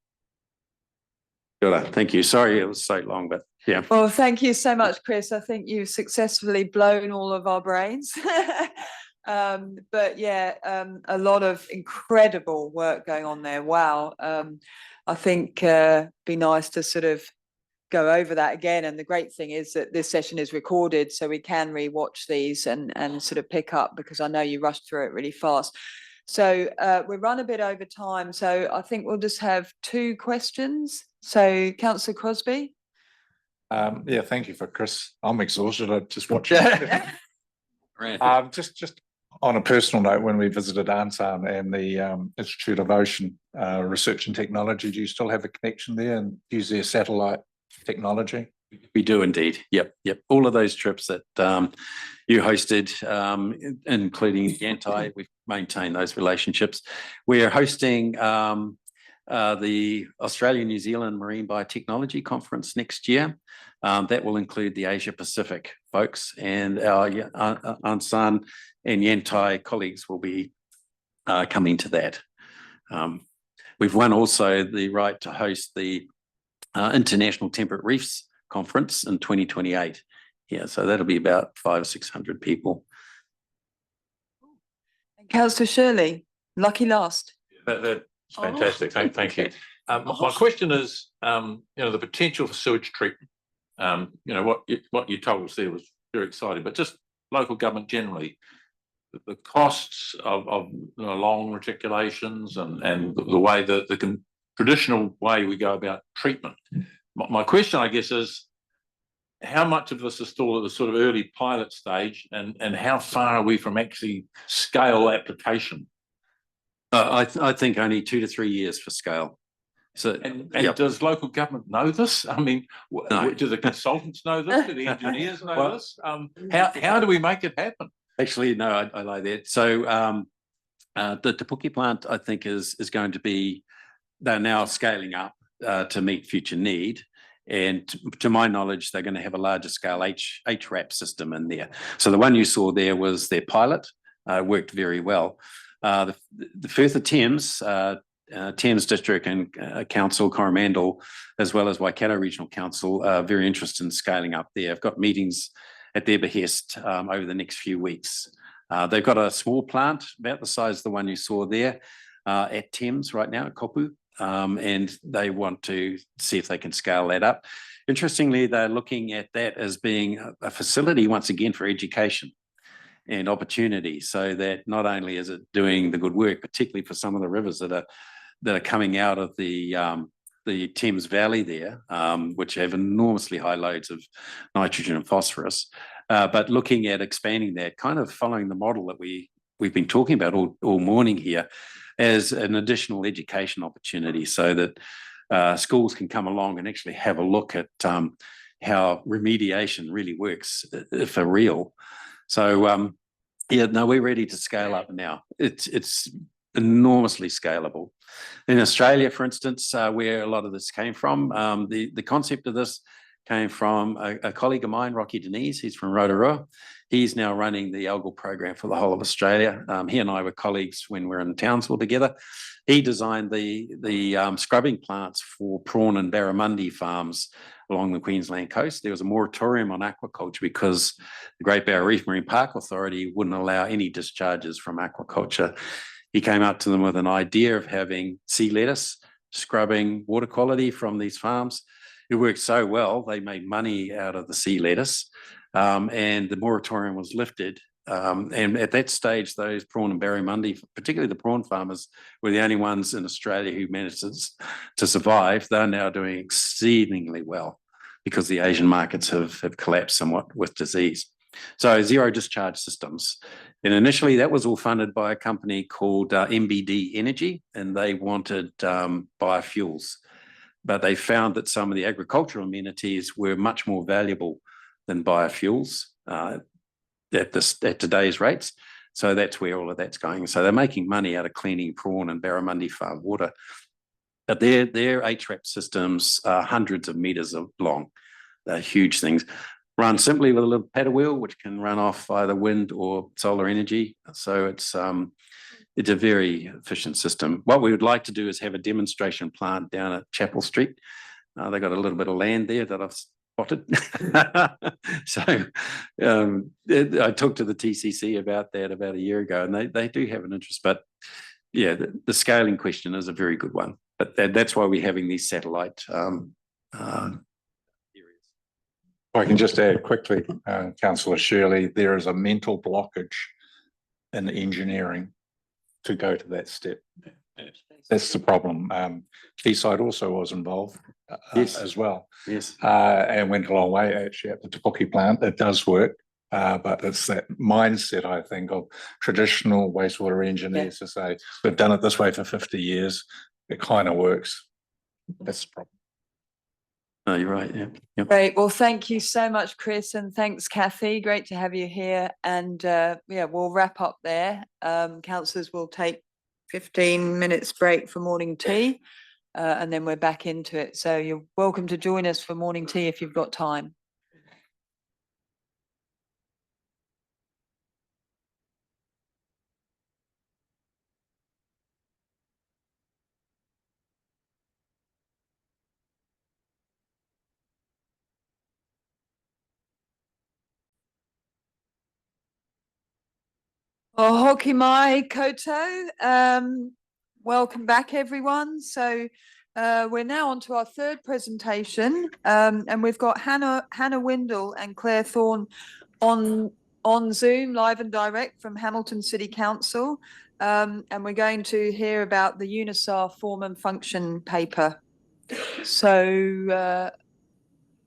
Good. Thank you. Sorry it was so long, but Yeah. Well, thank you so much, Chris. I think you've successfully blown all of our brains. But yeah, a lot of incredible work going on there. Wow. I think be nice to sort of go over that again. And the great thing is that this session is recorded, so we can rewatch these and sort of pick up, because I know you rushed through it really fast. So we run a bit over time, so I think we'll just have 2 questions. So Councillor Crosby. Yeah, thank you for Chris. I'm exhausted. I just watched it. Just on a personal note, when we visited Ansan and the Institute of Ocean Research and Technology, do you still have a connection there and use their satellite technology? We do indeed. Yep. All of those trips that you hosted, including Yantai, we've maintained those relationships. We are hosting the Australia-New Zealand Marine Biotechnology Conference next year. That will include the Asia Pacific folks, and our Ansan and Yantai colleagues will be coming to that. We've won also the right to host the International Temperate Reefs Conference in 2028. Yeah, so that'll be about 500 or 600 people. Councillor Shirley, lucky last. That's fantastic. Thank you. My question is, the potential for sewage treatment. What you told us there was very exciting, but just local government generally, the costs of long reticulations and the way that the traditional way we go about treatment. My question, I guess, is how much of this is still at the sort of early pilot stage, and how far are we from actually scale application? I think only 2 to 3 years for scale. So, and does local government know this? I mean, do the consultants know this? Do the engineers know this? How do we make it happen? Actually, no, I lie there. So the Te Puke plant, I think, is going to be, they're now scaling up to meet future need. And to my knowledge, they're going to have a larger scale HRAP system in there. So the one you saw there was their pilot, worked very well. The Firth of Thames, Thames District and Council, Coromandel, as well as Waikato Regional Council, are very interested in scaling up there. I've got meetings at their behest over the next few weeks. They've got a small plant about the size of the one you saw there at Thames right now at Kopu, and they want to see if they can scale that up. Interestingly, they're looking at that as being a facility once again for education and opportunity, so that not only is it doing the good work, particularly for some of the rivers that are coming out of the Thames Valley there, which have enormously high loads of nitrogen and phosphorus, but looking at expanding that, kind of following the model that we've been talking about all morning here, as an additional education opportunity, so that schools can come along and actually have a look at how remediation really works for real. So we're ready to scale up now. It's enormously scalable. In Australia, for instance, where a lot of this came from, the concept of this came from a colleague of mine, Rocky Denise. He's from Rotorua. He's now running the algal program for the whole of Australia. He and I were colleagues when we were in Townsville together. He designed the scrubbing plants for prawn and barramundi farms along the Queensland coast. There was a moratorium on aquaculture because the Great Barrier Reef Marine Park Authority wouldn't allow any discharges from aquaculture. He came up to them with an idea of having sea lettuce scrubbing water quality from these farms. It worked so well, they made money out of the sea lettuce, and the moratorium was lifted. And at that stage, those prawn and barramundi, particularly the prawn farmers, were the only ones in Australia who managed to survive. They're now doing exceedingly well because the Asian markets have collapsed somewhat with disease. So zero discharge systems. And initially that was all funded by a company called MBD Energy, and they wanted biofuels. But they found that some of the agricultural amenities were much more valuable than biofuels at today's rates. So that's where all of that's going. So they're making money out of cleaning prawn and barramundi farm water. But their HRAP systems are hundreds of meters long. They're huge things. Run simply with a little paddle wheel, which can run off either wind or solar energy. So it's a very efficient system. What we would like to do is have a demonstration plant down at Chapel Street. They've got a little bit of land there that I've spotted. So I talked to the TCC about that about a year ago, and they do have an interest. But yeah, the scaling question is a very good one. But that's why we're having these satellite areas. If I can just add quickly, Councillor Shirley, there is a mental blockage in engineering to go to that step. That's the problem. Quayside also was involved Yes. as well, Yes. and went a long way actually at the Te Puke plant. It does work, but it's that mindset, I think, of traditional wastewater engineers to say, we've done it this way for 50 years. It kind of works. That's the problem. No, you're right. Yeah. Yep. Great. Well, thank you so much, Chris, and thanks, Kathy. Great to have you here. And yeah, we'll wrap up there. Councillors will take 15 minutes break for morning tea, and then we're back into it. So you're welcome to join us for morning tea if you've got time. Oh, hoki mai koto. Welcome back, everyone. So we're now on to our third presentation, and we've got Hannah Windle and Claire Thorne on Zoom, live and direct from Hamilton City Council, and we're going to hear about the UNISAR form and function paper. So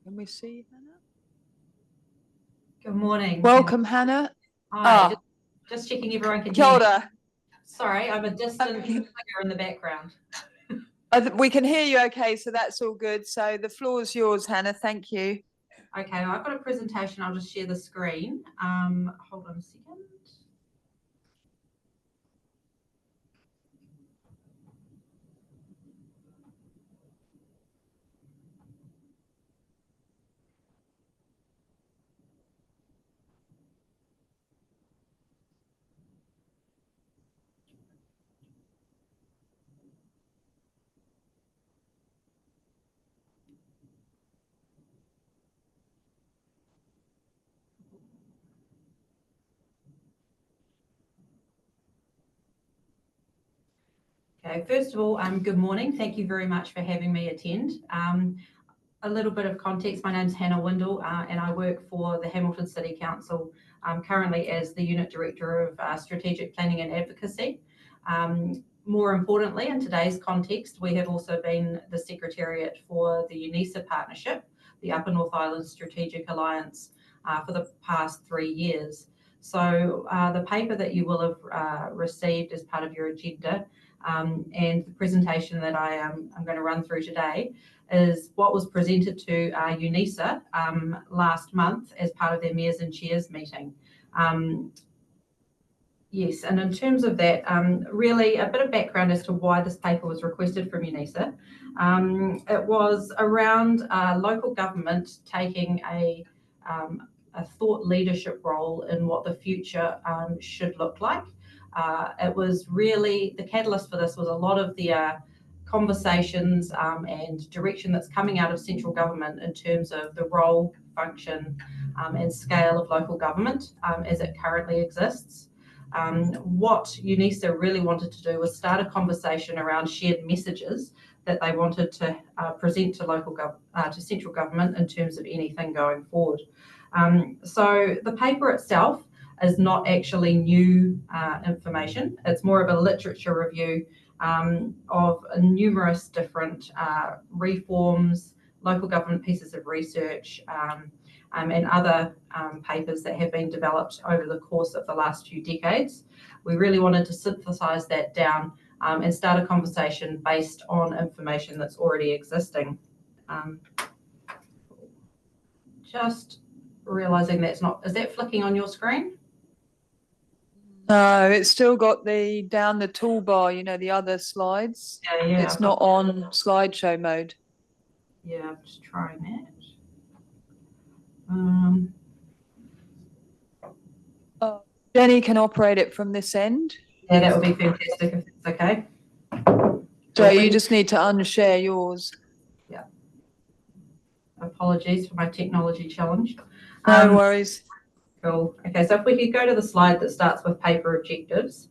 can we see Hannah? Good morning. Welcome, Hannah. Hi, just checking everyone can Kia hear me. ora. Sorry, I'm a distant figure in the background. We can hear you okay, so that's all good. So the floor is yours, Hannah. Thank you. Okay, I've got a presentation. I'll just share the screen. Hold on a second. Okay, first of all, good morning. Thank you very much for having me attend. A little bit of context, my name's Hannah Windle, and I work for the Hamilton City Council, currently as the Unit Director of Strategic Planning and Advocacy. More importantly, in today's context, we have also been the Secretariat for the UNISA partnership, the Upper North Island Strategic Alliance, for the past 3 years. So the paper that you will have received as part of your agenda, and the presentation that I'm going to run through today is what was presented to UNISA last month as part of their mayors and chairs meeting. Yes, and in terms of that, really a bit of background as to why this paper was requested from UNISA. It was around local government taking a thought leadership role in what the future should look like. It was really, the catalyst for this was a lot of the conversations and direction that's coming out of central government in terms of the role, function, and scale of local government as it currently exists. What UNISA really wanted to do was start a conversation around shared messages that they wanted to present to to central government in terms of anything going forward. So the paper itself is not actually new information. It's more of a literature review of numerous different reforms, local government pieces of research, and other papers that have been developed over the course of the last few decades. We really wanted to synthesize that down and start a conversation based on information that's already existing. Just realizing that's not, is that flicking on your screen? No, it's still got the down the toolbar, you know, the other slides. Yeah, It's not on slideshow mode. Yeah, I'm just trying that. Jenny can operate it from this end. Yeah, that would be fantastic if it's okay. So you just need to unshare yours. Yeah. Apologies for my technology challenge. No worries. Cool. Okay, so if we could go to the slide that starts with paper objectives.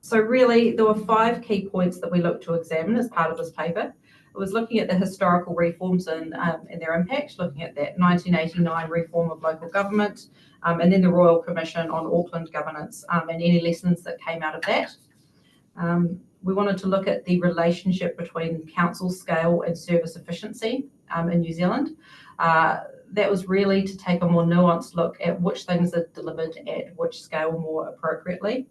So really, there were 5 key points that we looked to examine as part of this paper. It was looking at the historical reforms and their impact, looking at that 1989 reform of local government, and then the Royal Commission on Auckland governance and any lessons that came out of that. We wanted to look at the relationship between council scale and service efficiency in New Zealand. That was really to take a more nuanced look at which things are delivered at which scale more appropriately.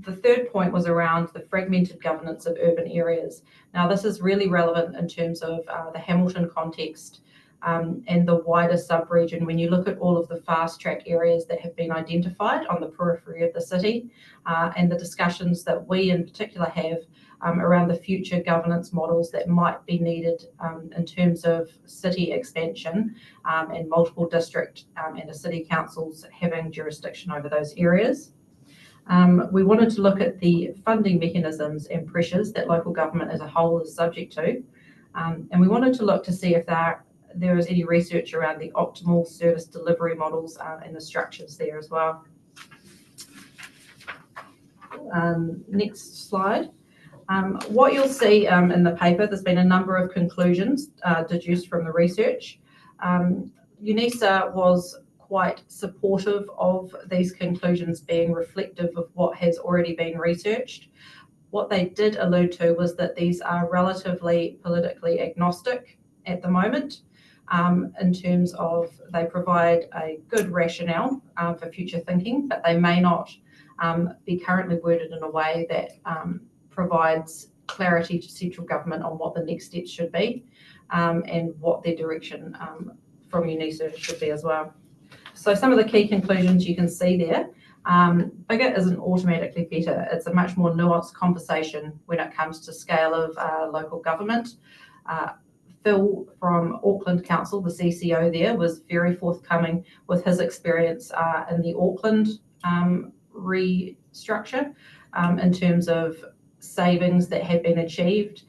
The third point was around the fragmented governance of urban areas. Now, this is really relevant in terms of the Hamilton context and the wider sub-region. When you look at all of the fast-track areas that have been identified on the periphery of the city and the discussions that we in particular have around the future governance models that might be needed in terms of city expansion and multiple district and the city councils having jurisdiction over those areas. We wanted to look at the funding mechanisms and pressures that local government as a whole is subject to. And we wanted to look to see if there is any research around the optimal service delivery models and the structures there as well. Next slide. What you'll see in the paper, there's been a number of conclusions deduced from the research. UNISA was quite supportive of these conclusions being reflective of what has already been researched. What they did allude to was that these are relatively politically agnostic at the moment in terms of they provide a good rationale for future thinking, but they may not be currently worded in a way that provides clarity to central government on what the next steps should be and what their direction from UNISA should be as well. So some of the key conclusions you can see there, bigger isn't automatically better. It's a much more nuanced conversation when it comes to scale of local government. Phil from Auckland Council, the CCO there, was very forthcoming with his experience in the Auckland restructure in terms of savings that had been achieved,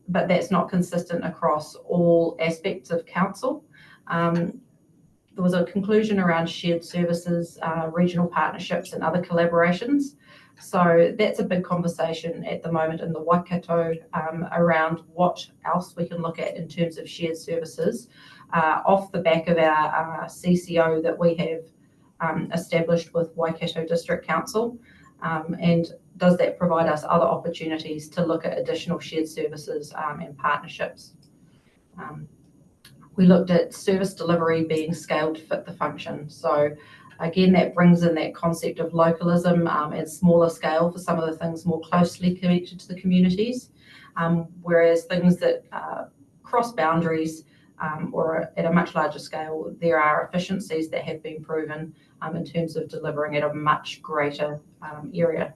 but that's not consistent across all aspects of council. There was a conclusion around shared services, regional partnerships and other collaborations. So that's a big conversation at the moment in the Waikato around what else we can look at in terms of shared services off the back of our CCO that we have established with Waikato District Council. And does that provide us other opportunities to look at additional shared services and partnerships? We looked at service delivery being scaled to fit the function. So again, that brings in that concept of localism and smaller scale for some of the things more closely connected to the communities, whereas things that cross boundaries or at a much larger scale, there are efficiencies that have been proven in terms of delivering at a much greater area.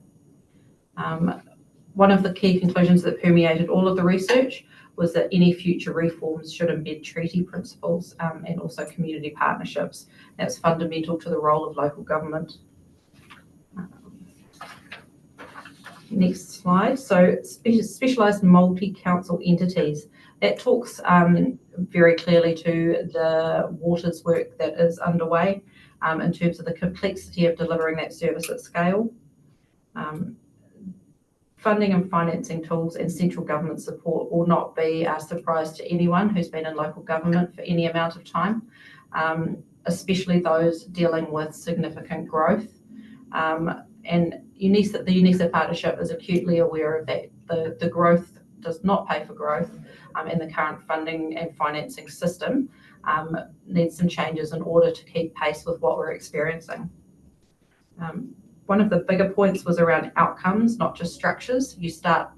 One of the key conclusions that permeated all of the research was that any future reforms should embed treaty principles and also community partnerships. That's fundamental to the role of local government. Next slide. So specialised multi-council entities. That talks very clearly to the waters work that is underway in terms of the complexity of delivering that service at scale. Funding and financing tools and central government support will not be a surprise to anyone who's been in local government for any amount of time, especially those dealing with significant growth. And the UNISA partnership is acutely aware of that. The growth does not pay for growth, and the current funding and financing system needs some changes in order to keep pace with what we're experiencing. One of the bigger points was around outcomes, not just structures. You start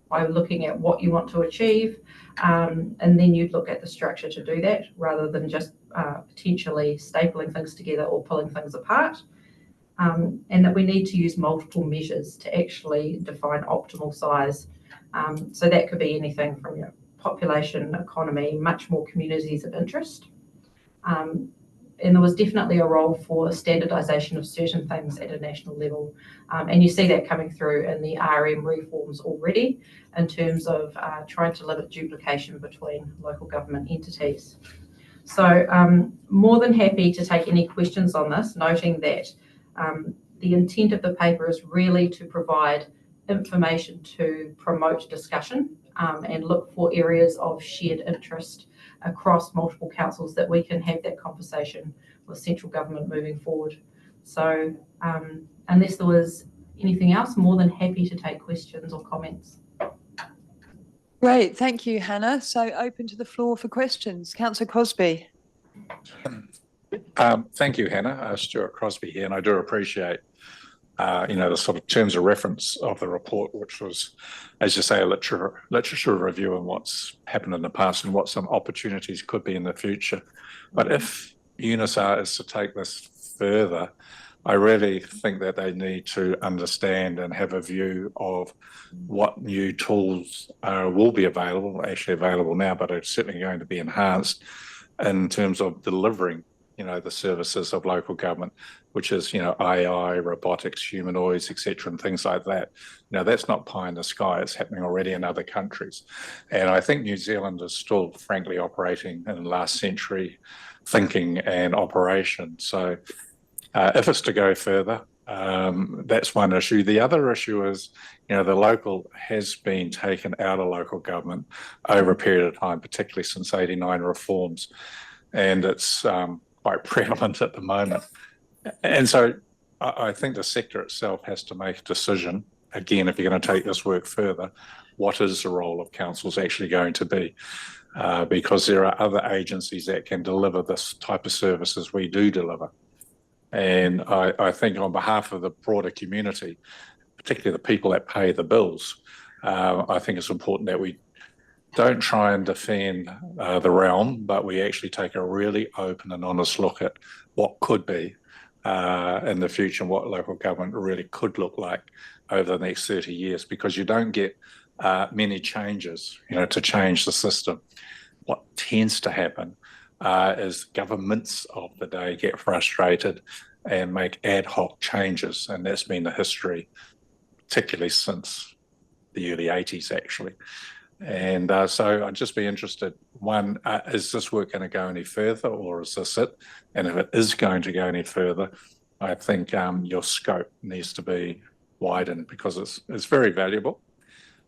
by looking at what you want to achieve, and then you look at the structure to do that, rather than just potentially stapling things together or pulling things apart. And that we need to use multiple measures to actually define optimal size. So that could be anything from your population, economy, much more communities of interest. and there was definitely a role for standardisation of certain things at a national level. And you see that coming through in the RM reforms already in terms of trying to limit duplication between local government entities. So more than happy to take any questions on this, noting that the intent of the paper is really to provide information to promote discussion and look for areas of shared interest across multiple councils that we can have that conversation with central government moving forward. So unless there was anything else, more than happy to take questions or comments. Great, thank you, Hannah. So open to the floor for questions. Councillor Crosby. Thank you, Hannah. Stuart Crosby here, and I do appreciate the sort of terms of reference of the report, which was, as you say, a literature review on what's happened in the past and what some opportunities could be in the future. But if UNISA is to take this further, I really think that they need to understand and have a view of what new tools will be actually available now, but are certainly going to be enhanced in terms of delivering the services of local government, which is, AI, robotics, humanoids, etc., and things like that. That's not pie in the sky. It's happening already in other countries. And I think New Zealand is still, frankly, operating in last century thinking and operation. So if it's to go further, that's one issue. The other issue is, the local has been taken out of local government over a period of time, particularly since '89 reforms. And it's quite prevalent at the moment. And so I think the sector itself has to make a decision. Again, if you're going to take this work further, what is the role of councils actually going to be? Because there are other agencies that can deliver this type of services we do deliver. And I think on behalf of the broader community, particularly the people that pay the bills, I think it's important that we don't try and defend the realm, but we actually take a really open and honest look at what could be in the future and what local government really could look like over the next 30 years, because you don't get many changes, to change the system. What tends to happen is governments of the day get frustrated and make ad hoc changes, and that's been the history, particularly since the early 80s, actually. And so I'd just be interested, one, is this work going to go any further, or is this it? And if it is going to go any further, I think your scope needs to be widened, because it's very valuable.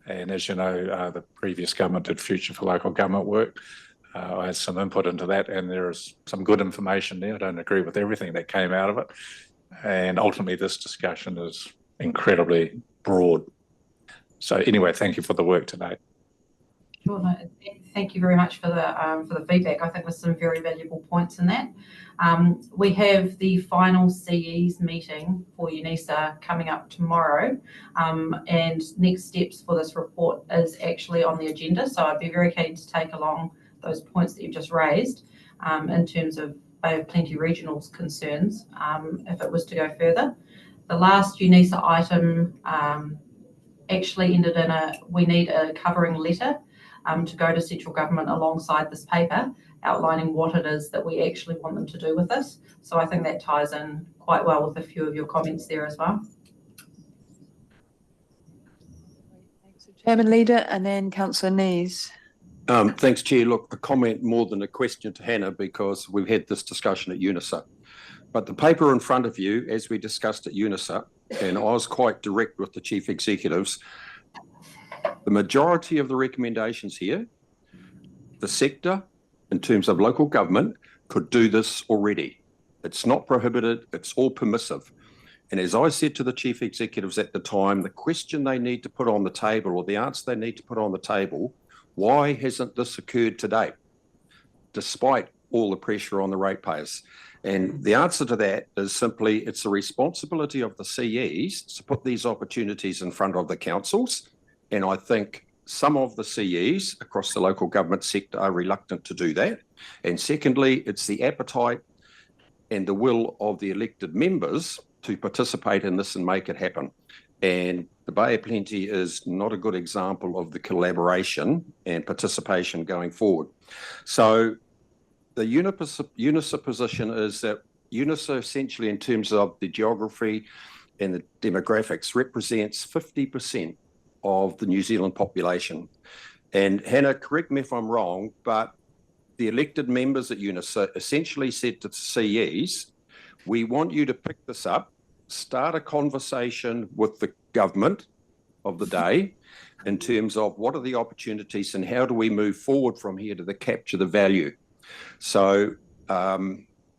And as you know, the previous government did Future for Local Government work. I had some input into that, and there is some good information there. I don't agree with everything that came out of it. And ultimately, this discussion is incredibly broad. So anyway, thank you for the work today. Sure, no, thank you very much for the feedback. I think there's some very valuable points in that. We have the final CEs meeting for UNISA coming up tomorrow, and next steps for this report is actually on the agenda. So I'd be very keen to take along those points that you've just raised in terms of Bay of Plenty Regional's concerns if it was to go further. The last UNISA item actually ended in we need a covering letter to go to central government alongside this paper, outlining what it is that we actually want them to do with this. So I think that ties in quite well with a few of your comments there as well. Thanks, Chairman Leader, and then Councillor Nees. Thanks, Chair. Look, a comment more than a question to Hannah, because we've had this discussion at UNISA. But the paper in front of you, as we discussed at UNISA, and I was quite direct with the chief executives, the majority of the recommendations here, the sector, in terms of local government, could do this already. It's not prohibited, it's all permissive. And as I said to the chief executives at the time, the question they need to put on the table, or the answer they need to put on the table, why hasn't this occurred today, despite all the pressure on the ratepayers? And the answer to that is simply, it's the responsibility of the CEs to put these opportunities in front of the councils. And I think some of the CEs across the local government sector are reluctant to do that. And secondly, it's the appetite and the will of the elected members to participate in this and make it happen. And the Bay of Plenty is not a good example of the collaboration and participation going forward. So the UNISA position is that UNISA essentially in terms of the geography and the demographics represents 50% of the New Zealand population. And Hannah, correct me if I'm wrong, but the elected members at UNISA essentially said to the CEs, we want you to pick this up, start a conversation with the government of the day in terms of what are the opportunities and how do we move forward from here to capture the value. So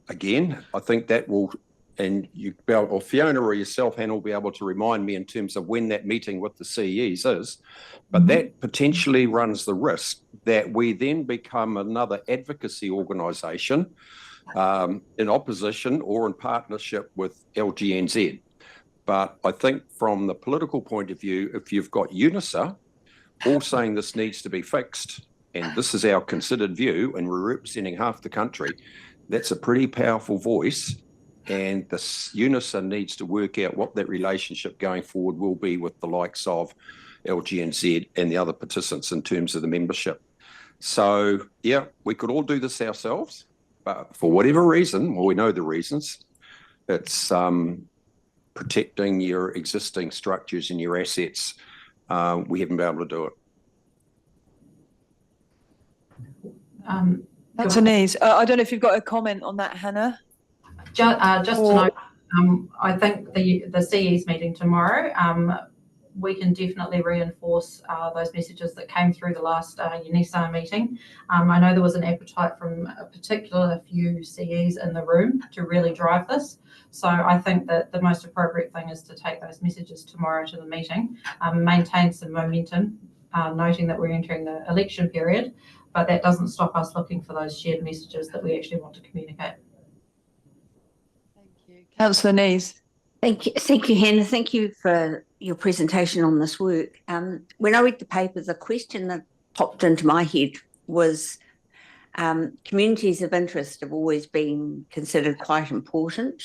again, I think that will, and you, or Fiona or yourself, Hannah, will be able to remind me in terms of when that meeting with the CEs is, but that potentially runs the risk that we then become another advocacy organisation in opposition or in partnership with LGNZ. But I think from the political point of view, if you've got UNISA all saying this needs to be fixed, and this is our considered view, and we're representing half the country, that's a pretty powerful voice. And the UNISA needs to work out what that relationship going forward will be with the likes of LGNZ and the other participants in terms of the membership. So, yeah, we could all do this ourselves, but for whatever reason, well, we know the reasons, it's protecting your existing structures and your assets. We haven't been able to do it. Denise, I don't know if you've got a comment on that, Hannah. Just to note, I think the CE's meeting tomorrow, we can definitely reinforce those messages that came through the last UNISA meeting. I know there was an appetite from a particular few CEs in the room to really drive this. So I think that the most appropriate thing is to take those messages tomorrow to the meeting, maintain some momentum, noting that we're entering the election period, but that doesn't stop us looking for those shared messages that we actually want to communicate. Councillor Nees. Thank you, Hannah. Thank you for your presentation on this work. When I read the paper, the question that popped into my head was communities of interest have always been considered quite important,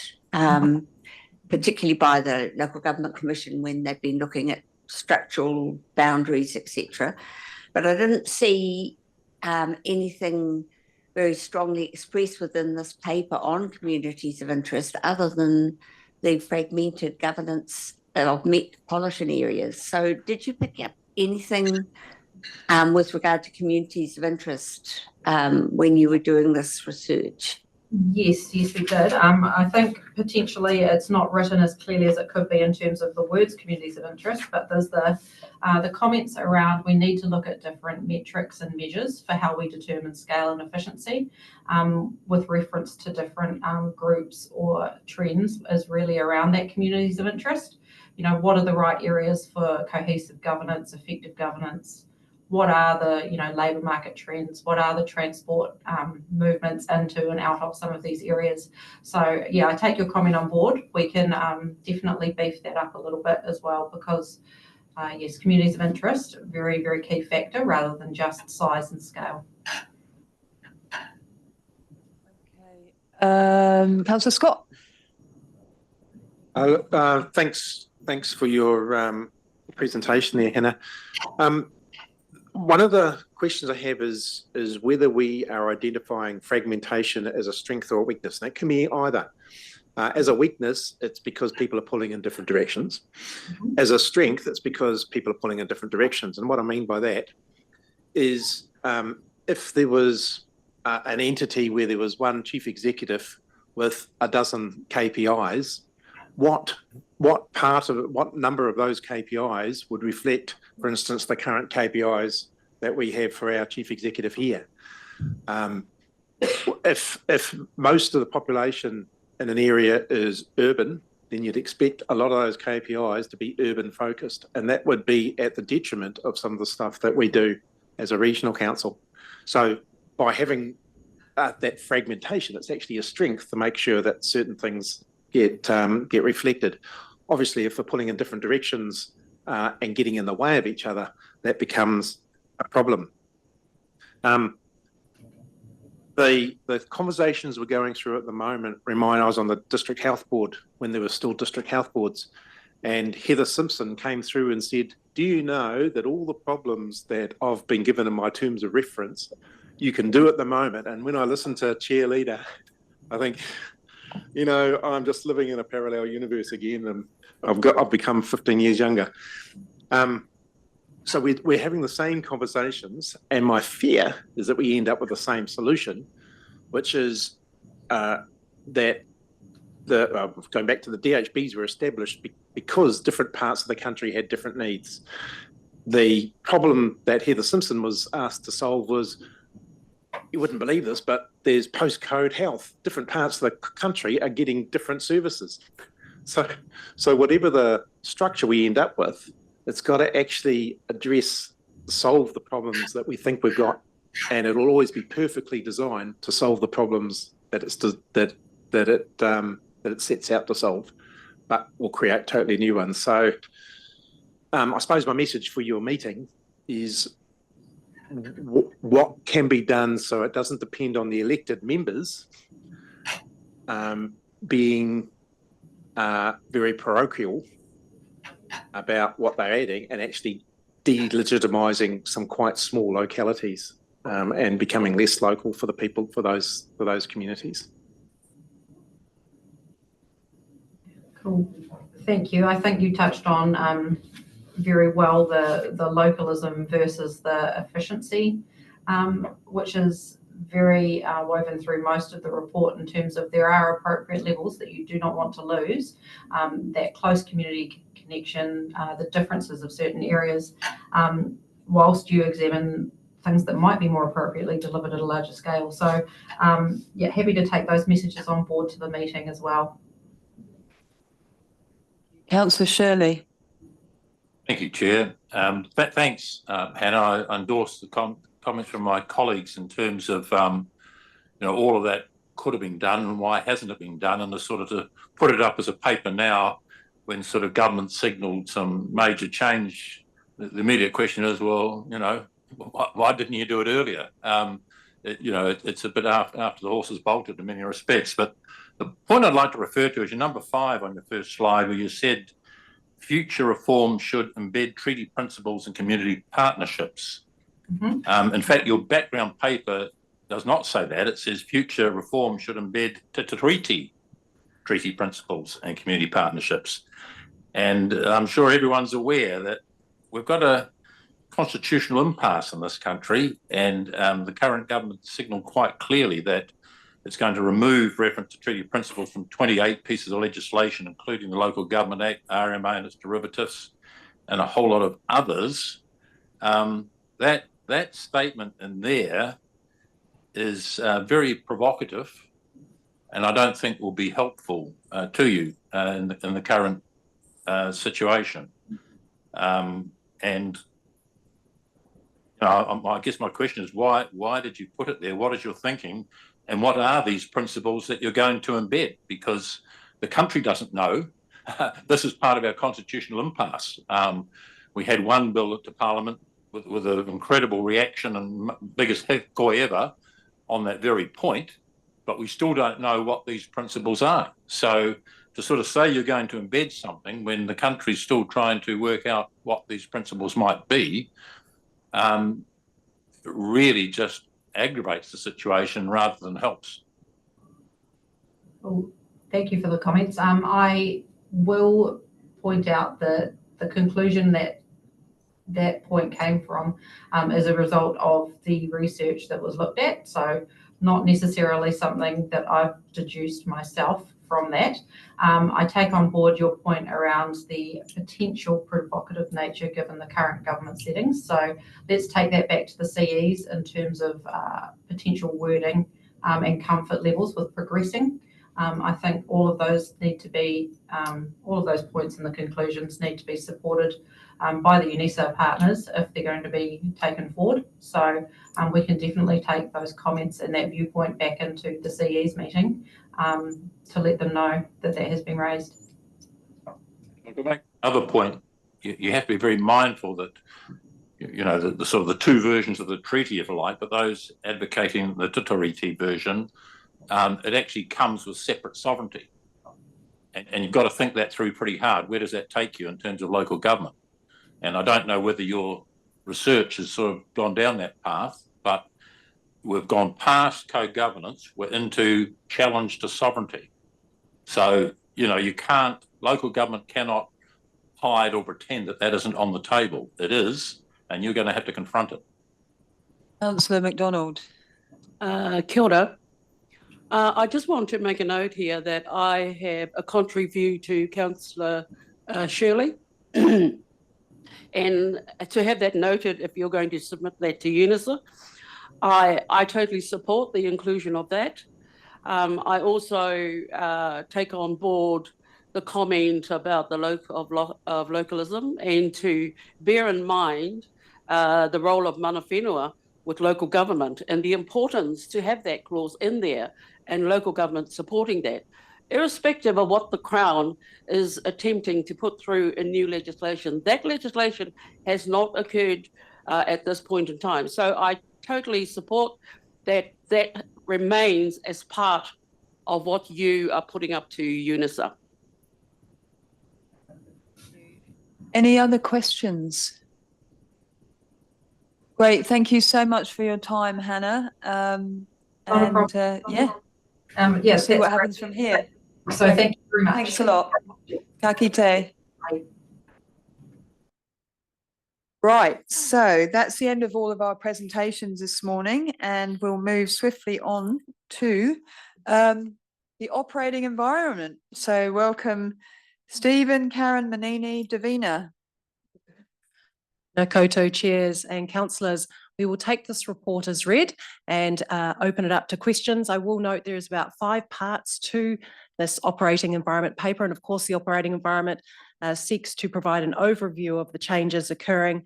particularly by the Local Government Commission when they've been looking at structural boundaries, etc. But I didn't see anything very strongly expressed within this paper on communities of interest other than the fragmented governance of metropolitan areas. So did you pick up anything with regard to communities of interest when you were doing this research? Yes, we did. I think potentially it's not written as clearly as it could be in terms of the words communities of interest, but there's the comments around we need to look at different metrics and measures for how we determine scale and efficiency with reference to different groups or trends is really around that communities of interest. You know, what are the right areas for cohesive governance, effective governance? What are the, labour market trends? What are the transport movements into and out of some of these areas? So, yeah, I take your comment on board. We can definitely beef that up a little bit as well because, yes, communities of interest, very, very key factor rather than just size and scale. Okay. Councillor Scott. Thanks for your presentation there, Hannah. One of the questions I have is whether we are identifying fragmentation as a strength or a weakness. And that can be either. As a weakness, it's because people are pulling in different directions. As a strength, it's because people are pulling in different directions. And what I mean by that is if there was an entity where there was one chief executive with a dozen KPIs, what number of those KPIs would reflect, for instance, the current KPIs that we have for our chief executive here? If most of the population in an area is urban, then you'd expect a lot of those KPIs to be urban focused, and that would be at the detriment of some of the stuff that we do as a regional council. So by having that fragmentation, it's actually a strength to make sure that certain things get reflected. Obviously, if we're pulling in different directions and getting in the way of each other, that becomes a problem. The conversations we're going through at the moment remind, I was on the district health board when there were still district health boards, and Heather Simpson came through and said, do you know that all the problems that I've been given in my terms of reference you can do at the moment. And when I listen to Chair Leader, I think, you know, I'm just living in a parallel universe again, and I've become 15 years younger. So we're having the same conversations, and my fear is that we end up with the same solution, which is that going back to the DHBs were established because different parts of the country had different needs. The problem that Heather Simpson was asked to solve was, you wouldn't believe this, but there's postcode health. Different parts of the country are getting different services. So whatever the structure we end up with, it's got to actually solve the problems that we think we've got, and it'll always be perfectly designed to solve the problems that it sets out to solve, but will create totally new ones. So I suppose my message for your meeting is what can be done so it doesn't depend on the elected members being very parochial about what they're adding, and actually delegitimising some quite small localities and becoming less local for the people, for those communities. Cool, thank you. I think you touched on very well the localism versus the efficiency, which is very woven through most of the report in terms of there are appropriate levels that you do not want to lose, that close community connection, the differences of certain areas, whilst you examine things that might be more appropriately delivered at a larger scale. So yeah, happy to take those messages on board to the meeting as well. Councillor Shirley. Thank you, Chair. Thanks, Hannah. I endorse the comments from my colleagues in terms of, all of that could have been done and why hasn't it been done, and to put it up as a paper now when sort of government signalled some major change. The immediate question is, well, why didn't you do it earlier? It's a bit after the horse has bolted in many respects. But the point I'd like to refer to is your number 5 on your first slide, where you said future reform should embed treaty principles and community partnerships. Mm-hmm. In fact, your background paper does not say that. It says future reform should embed treaty principles and community partnerships. And I'm sure everyone's aware that we've got a constitutional impasse in this country, and the current government signalled quite clearly that it's going to remove reference to treaty principles from 28 pieces of legislation, including the Local Government Act, RMA and its derivatives, and a whole lot of others. That statement in there is very provocative, and I don't think will be helpful to you in the current situation. And I guess my question is, why did you put it there? What is your thinking? And what are these principles that you're going to embed? Because the country doesn't know. This is part of our constitutional impasse. We had one bill to Parliament with an incredible reaction and biggest hoi ever on that very point, but we still don't know what these principles are. So to sort of say you're going to embed something when the country's still trying to work out what these principles might be, really just aggravates the situation rather than helps. Well, thank you for the comments. I will point out that the conclusion that point came from as a result of the research that was looked at. So not necessarily something that I've deduced myself from that. I take on board your point around the potential provocative nature given the current government settings. So let's take that back to the CEs in terms of potential wording and comfort levels with progressing. I think all of those need to be, all of those points in the conclusions need to be supported by the UNISA partners if they're going to be taken forward. So we can definitely take those comments and that viewpoint back into the CE's meeting to let them know that that has been raised. Other point, you have to be very mindful that, the sort of the two versions of the treaty, if you like, but those advocating the Te Tiriti version, it actually comes with separate sovereignty. And you've got to think that through pretty hard. Where does that take you in terms of local government? And I don't know whether your research has sort of gone down that path, but we've gone past co-governance, we're into challenge to sovereignty. So, you know, local government cannot hide or pretend that that isn't on the table. It is, and you're going to have to confront it. Councillor MacDonald. Kia ora. I just want to make a note here that I have a contrary view to Councillor Shirley. And to have that noted, if you're going to submit that to UNISA, I totally support the inclusion of that. I also take on board the comment about the of localism, and to bear in mind the role of mana whenua with local government and the importance to have that clause in there and local government supporting that, irrespective of what the Crown is attempting to put through in new legislation. That legislation has not occurred at this point in time. So I totally support that. That remains as part of what you are putting up to UNISA. Any other questions? Great, thank you so much for your time, Hannah. Yeah, Yes, see what that's happens great. from here. So thank you very much. Thanks a lot. Ka kite. Bye. Right, so that's the end of all of our presentations this morning, and we'll move swiftly on to the operating environment. So welcome Stephen, Karen, Manini, Davina. Koto chairs and councillors, we will take this report as read and open it up to questions. I will note there is about 5 parts to this operating environment paper, and of course the operating environment seeks to provide an overview of the changes occurring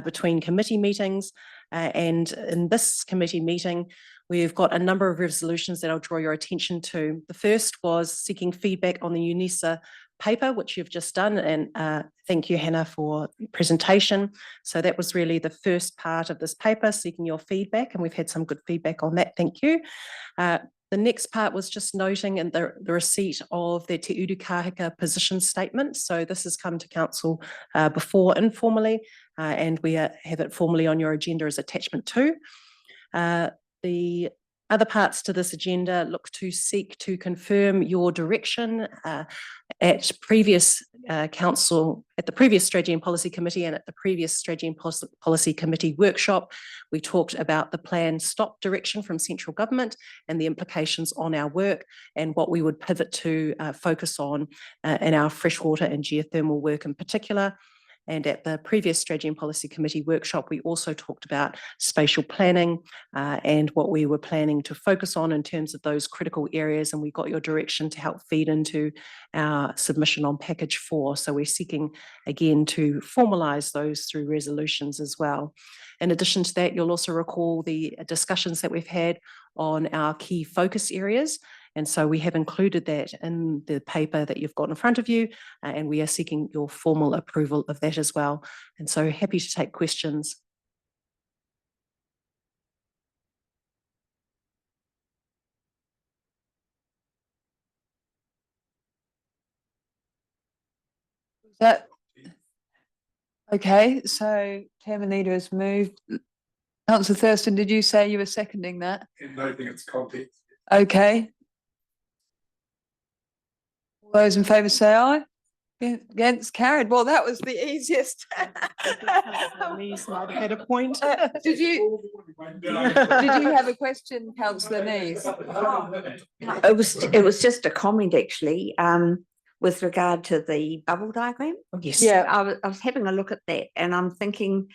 between committee meetings, and in this committee meeting we've got a number of resolutions that I'll draw your attention to. The first was seeking feedback on the UNISA paper, which you've just done, and thank you, Hannah, for presentation. So that was really the first part of this paper, seeking your feedback, and we've had some good feedback on that. Thank you. The next part was just noting in the receipt of the Te Uru Kahika position statement. So this has come to council before informally, and we have it formally on your agenda as attachment 2. The other parts to this agenda look to seek to confirm your direction at previous council, at the previous Strategy and Policy Committee and at the previous Strategy and Policy Committee workshop. We talked about the planned stop direction from central government and the implications on our work and what we would pivot to focus on in our freshwater and geothermal work in particular. And at the previous Strategy and Policy Committee workshop, we also talked about spatial planning and what we were planning to focus on in terms of those critical areas. And we got your direction to help feed into our submission on package 4. So we're seeking again to formalise those through resolutions as well. In addition to that, you'll also recall the discussions that we've had on our key focus areas. And so we have included that in the paper that you've got in front of you, and we are seeking your formal approval of that as well. And so happy to take questions. Okay, so Chairman Leader has moved. Councillor Thurston, did you say you were seconding that? In noting its context. Okay. All those in favour say aye. Against, carried. Well, that was the easiest. Nees might have had a point. Did you have a question, Councillor Nees? It was just a comment actually, with regard to the bubble diagram. Yes. Yeah. I was having a look at that and I'm thinking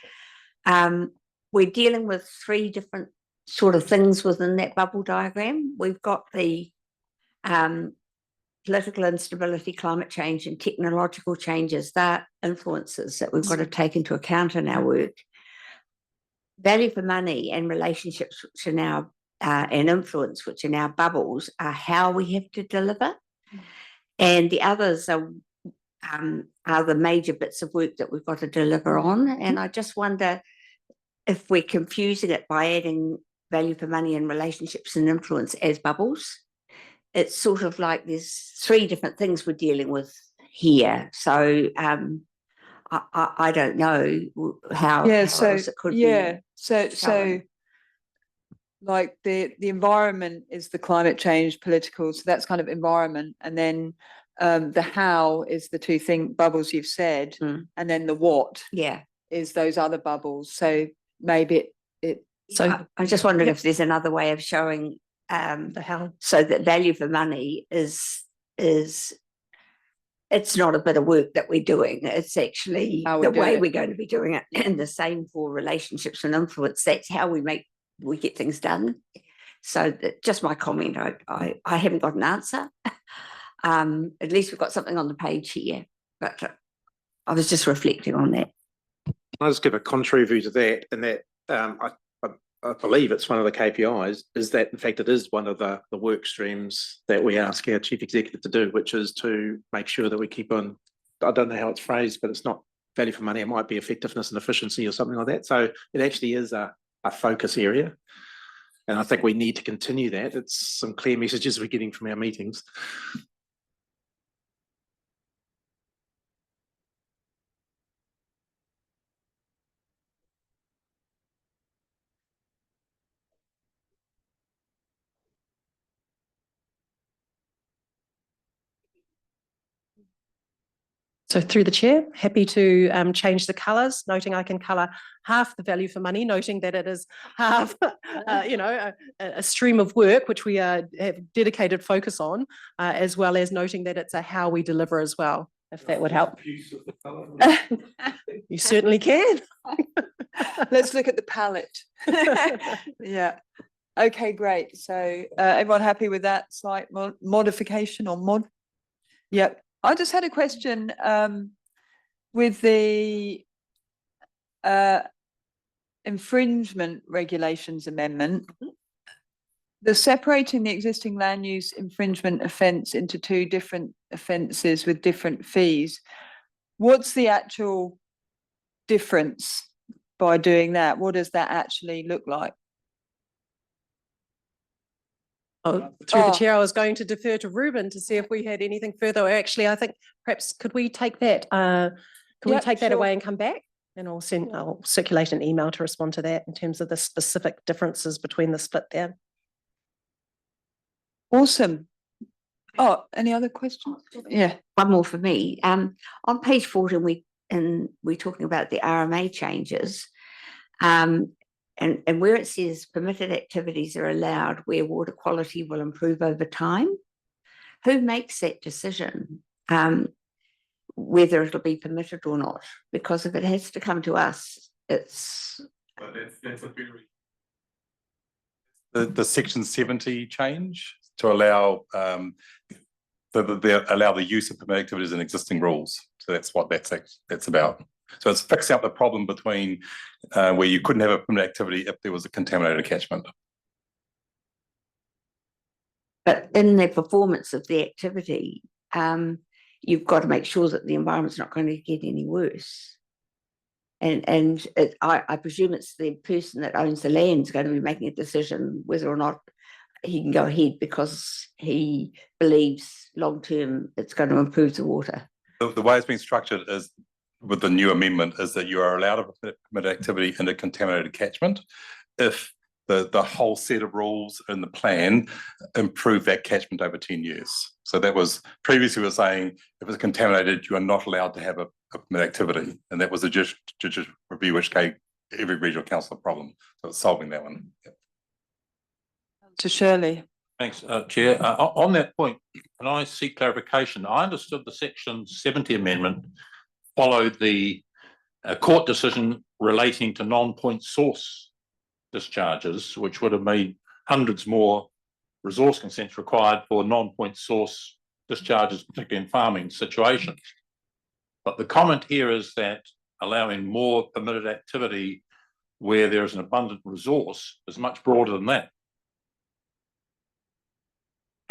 we're dealing with 3 different sort of things within that bubble diagram. We've got the political instability, climate change and technological changes, that influences that we've got to take into account in our work. Value for money and relationships, which are now and influence, which are now bubbles, are how we have to deliver. And the others are the major bits of work that we've got to deliver on. And I just wonder if we're confusing it by adding value for money and relationships and influence as bubbles. It's sort of like there's 3 different things we're dealing with here. So I don't know how, Yeah, how so else it could yeah, be. so like the environment is the climate change political, so that's kind of environment, and then the how is the two bubbles you've said, and then the what Yeah. is those other bubbles. So maybe it So I'm just wondering if there's another way of showing The how. so that value for money is it's not a bit of work that we're doing. It's actually How the we do way it. we're going to be doing it. And the same for relationships and influence. That's how we get things done. So just my comment. I haven't got an answer. At least we've got something on the page here. But I was just reflecting on that. I'll just give a contrary view to that, and that I believe it's one of the KPIs, is that in fact it is one of the work streams that we ask our chief executive to do, which is to make sure that we keep on, I don't know how it's phrased, but it's not value for money, it might be effectiveness and efficiency or something like that. So it actually is a focus area. And I think we need to continue that. It's some clear messages we're getting from our meetings. So through the chair, happy to change the colours, noting I can colour half the value for money, noting that it is half, a stream of work which we have dedicated focus on, as well as noting that it's a how we deliver as well, if that would help. You certainly can. let's look at the palette. Yeah. Okay, great. So everyone happy with that slight modification or mod? Yep. I just had a question with the infringement regulations amendment. The separating the existing land use infringement offence into two different offences with different fees. What's the actual difference by doing that? What does that actually look like? Oh, through the chair, I was going to defer to Ruben to see if we had anything further. Actually, I think perhaps could we take that? Can we Yep, take that sure. away and come back? And I'll circulate an email to respond to that in terms of the specific differences between the split there. Awesome. Oh, any other questions? Yeah. One more for me. On page 14, we're talking about the RMA changes. And where it says permitted activities are allowed where water quality will improve over time, who makes that decision, whether it'll be permitted or not? Because if it has to come to us, it's... The section 70 change to allow allow the use of permitted activities in existing rules. So that's what that's about. So it's fixing up the problem between where you couldn't have a permitted activity if there was a contaminated catchment. But in the performance of the activity, you've got to make sure that the environment's not going to get any worse. And I presume it's the person that owns the land is going to be making a decision whether or not he can go ahead because he believes long-term it's going to improve the water. The way it's been structured is, with the new amendment, is that you are allowed a permitted activity in a contaminated catchment if the whole set of rules in the plan improve that catchment over 10 years. So that was previously we were saying if it's contaminated, you are not allowed to have a permitted activity. And that was a judicial review which gave every regional council a problem. So it's solving that one. Yep. To Shirley. Thanks, Chair. On that point, can I seek clarification? I understood the section 70 amendment followed the court decision relating to non-point source discharges, which would have made hundreds more resource consents required for non-point source discharges, particularly in farming situations. But the comment here is that allowing more permitted activity where there is an abundant resource is much broader than that.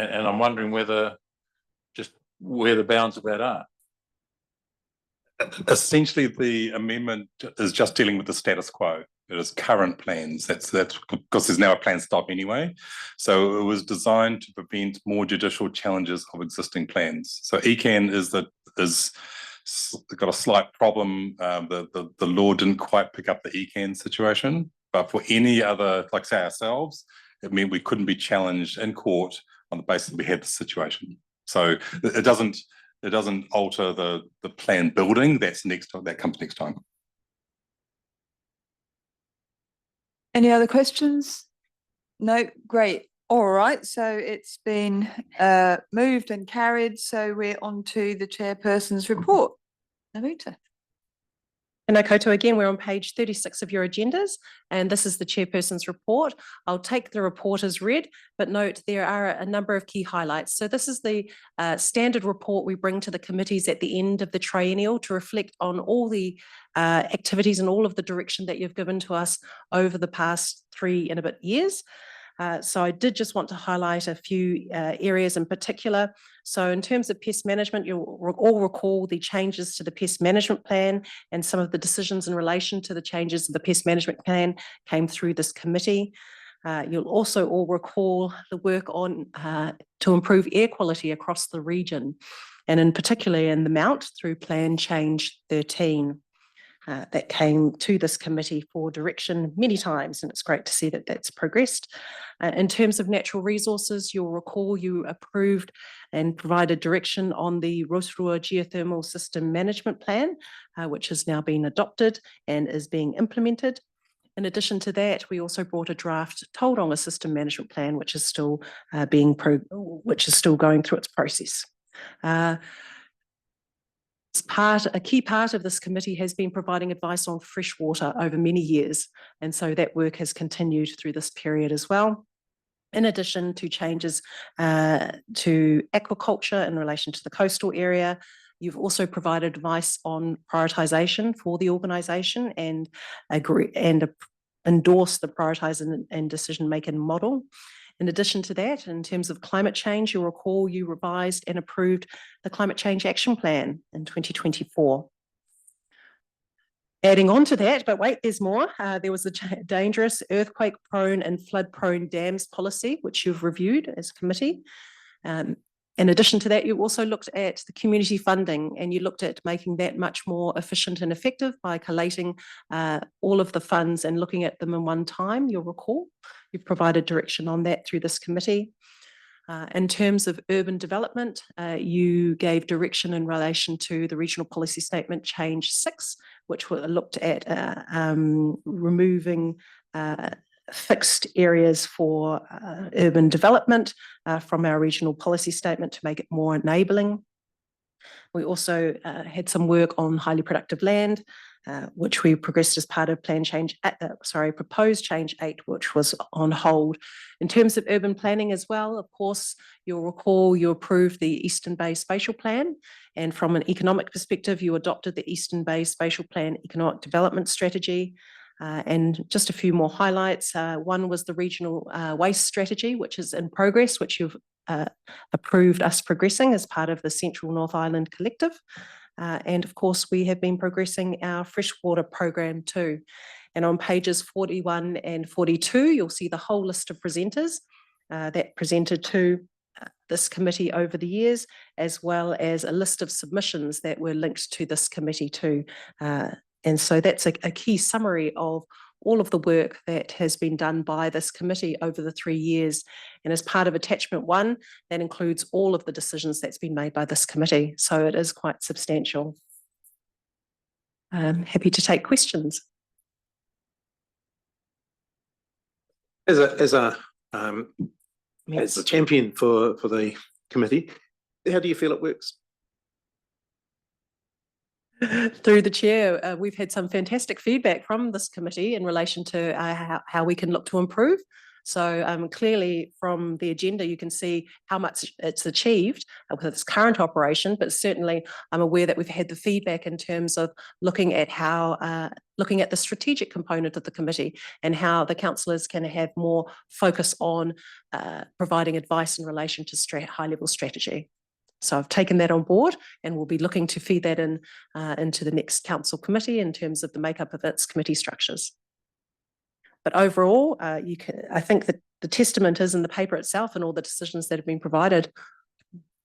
And I'm wondering where the bounds of that are. Essentially, the amendment is just dealing with the status quo. It is current plans. That's because there's now a plan stop anyway. So it was designed to prevent more judicial challenges of existing plans. So ECAN is got a slight problem. The law didn't quite pick up the ECAN situation, But for any other, like say ourselves, it meant we couldn't be challenged in court on the basis that we had the situation. So it doesn't alter the plan building. That comes next time. Any other questions? No, great. All right, so it's been moved and carried, so we're on to the chairperson's report. Namita. Tēnā koutou again, we're on page 36 of your agendas, and this is the chairperson's report. I'll take the report as read, but note there are a number of key highlights. So this is the standard report we bring to the committees at the end of the triennial to reflect on all the activities and all of the direction that you've given to us over the past 3 and a bit years. So I did just want to highlight a few areas in particular. So in terms of pest management, you'll all recall the changes to the pest management plan, and some of the decisions in relation to the changes to the pest management plan came through this committee. You'll also all recall the work on to improve air quality across the region, and in particular in the Mount through Plan Change 13. That came to this committee for direction many times, and it's great to see that that's progressed. In terms of natural resources, you'll recall you approved and provided direction on the Rotorua Geothermal System Management Plan, which has now been adopted and is being implemented. In addition to that, we also brought a draft Tauranga System Management Plan, which is still going through its process. A key part of this committee has been providing advice on fresh water over many years, and so that work has continued through this period as well. In addition to changes to aquaculture in relation to the coastal area, you've also provided advice on prioritisation for the organisation and endorsed the prioritising and decision-making model. In addition to that, in terms of climate change, you'll recall you revised and approved the Climate Change Action Plan in 2024. Adding on to that, but wait, there's more. There was a dangerous, earthquake-prone and flood-prone dams policy, which you've reviewed as a committee. In addition to that, you also looked at the community funding, and you looked at making that much more efficient and effective by collating all of the funds and looking at them in one time, you'll recall. You've provided direction on that through this committee. In terms of urban development, you gave direction in relation to the Regional Policy Statement Change 6, which looked at removing fixed areas for urban development from our regional policy statement to make it more enabling. We also had some work on highly productive land, which we progressed as part of proposed change 8, which was on hold. In terms of urban planning as well, of course, you'll recall you approved the Eastern Bay Spatial Plan, and from an economic perspective, you adopted the Eastern Bay Spatial Plan Economic Development Strategy. And just a few more highlights. One was the Regional Waste Strategy, which is in progress, which you've approved us progressing as part of the Central North Island Collective. And of course, we have been progressing our freshwater program too. And on pages 41 and 42, you'll see the whole list of presenters that presented to this committee over the years, as well as a list of submissions that were linked to this committee too. And so that's a key summary of all of the work that has been done by this committee over the 3 years. And as part of attachment 1, that includes all of the decisions that's been made by this committee. So it is quite substantial. I'm happy to take questions. As a champion for the committee, how do you feel it works? Through the chair, we've had some fantastic feedback from this committee in relation to how we can look to improve. So clearly from the agenda, you can see how much it's achieved with its current operation, but certainly I'm aware that we've had the feedback in terms of looking at the strategic component of the committee and how the councillors can have more focus on providing advice in relation to high-level strategy. So I've taken that on board, and we'll be looking to feed that in into the next council committee in terms of the makeup of its committee structures. But overall, I think that the testament is in the paper itself and all the decisions that have been provided.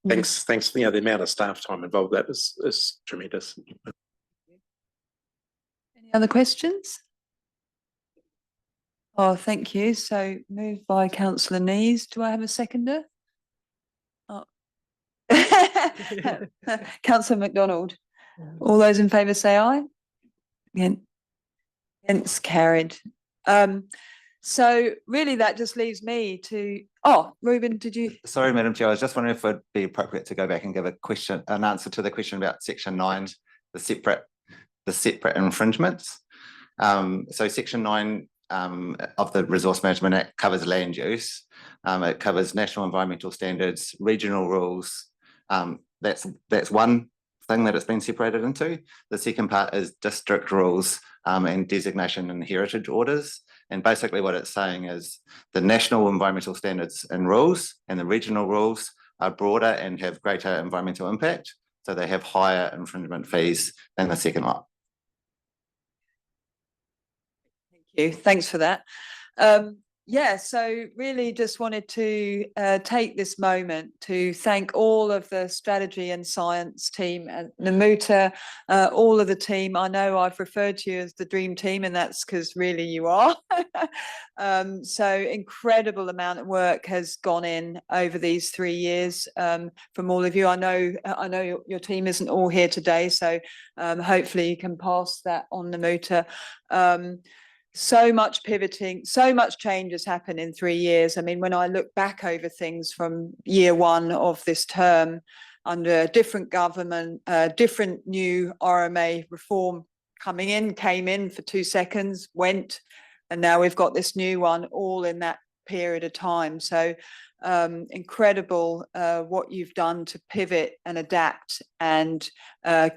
Thanks. The amount of staff time involved that is tremendous. Any other questions? Oh, thank you. So moved by councillor Nees. Do I have a seconder? Oh. Councillor MacDonald. All those in favour say aye. Against carried. So really that just leaves me to, Ruben, did you? Sorry, Madam Chair, I was just wondering if it'd be appropriate to go back and give an answer to the question about section 9, the separate infringements. So section 9 of the Resource Management Act covers land use. It covers national environmental standards, regional rules. That's one thing that it's been separated into. The second part is district rules and designation and heritage orders. And basically what it's saying is the national environmental standards and rules and the regional rules are broader and have greater environmental impact. So they have higher infringement fees than the second lot. Thank you. Thanks for that. Yeah, so really just wanted to take this moment to thank all of the strategy and science team and Namuta, all of the team. I know I've referred to you as the dream team, and that's because really you are. So incredible amount of work has gone in over these 3 years from all of you. I know your team isn't all here today, so hopefully you can pass that on, Namuta. So much pivoting, so much change has happened in 3 years. I mean, when I look back over things from year 1 of this term, under a different government, different new RMA reform came in for 2 seconds, went, and now we've got this new one all in that period of time. So incredible what you've done to pivot and adapt and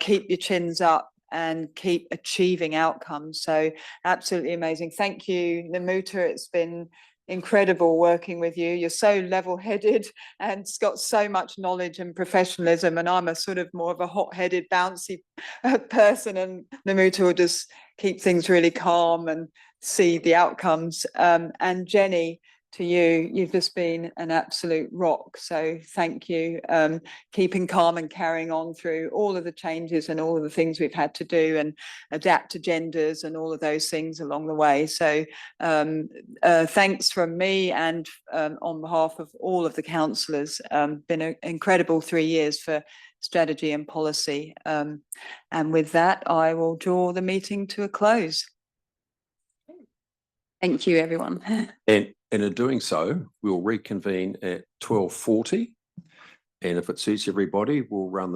keep your chins up and keep achieving outcomes. So absolutely amazing. Thank you, Namuta. It's been incredible working with you. You're so level-headed and it's got so much knowledge and professionalism, and I'm a sort of more of a hot-headed, bouncy person, and Namuta will just keep things really calm and see the outcomes. And Jenny, to you, you've just been an absolute rock. So thank you. Keeping calm and carrying on through all of the changes and all of the things we've had to do and adapt agendas and all of those things along the way. So thanks from me and on behalf of all of the councillors. Been an incredible 3 years for strategy and policy. And with that, I will draw the meeting to a close. Thank you, everyone. And in doing so, we'll reconvene at 12:40. And if it suits everybody, we'll run the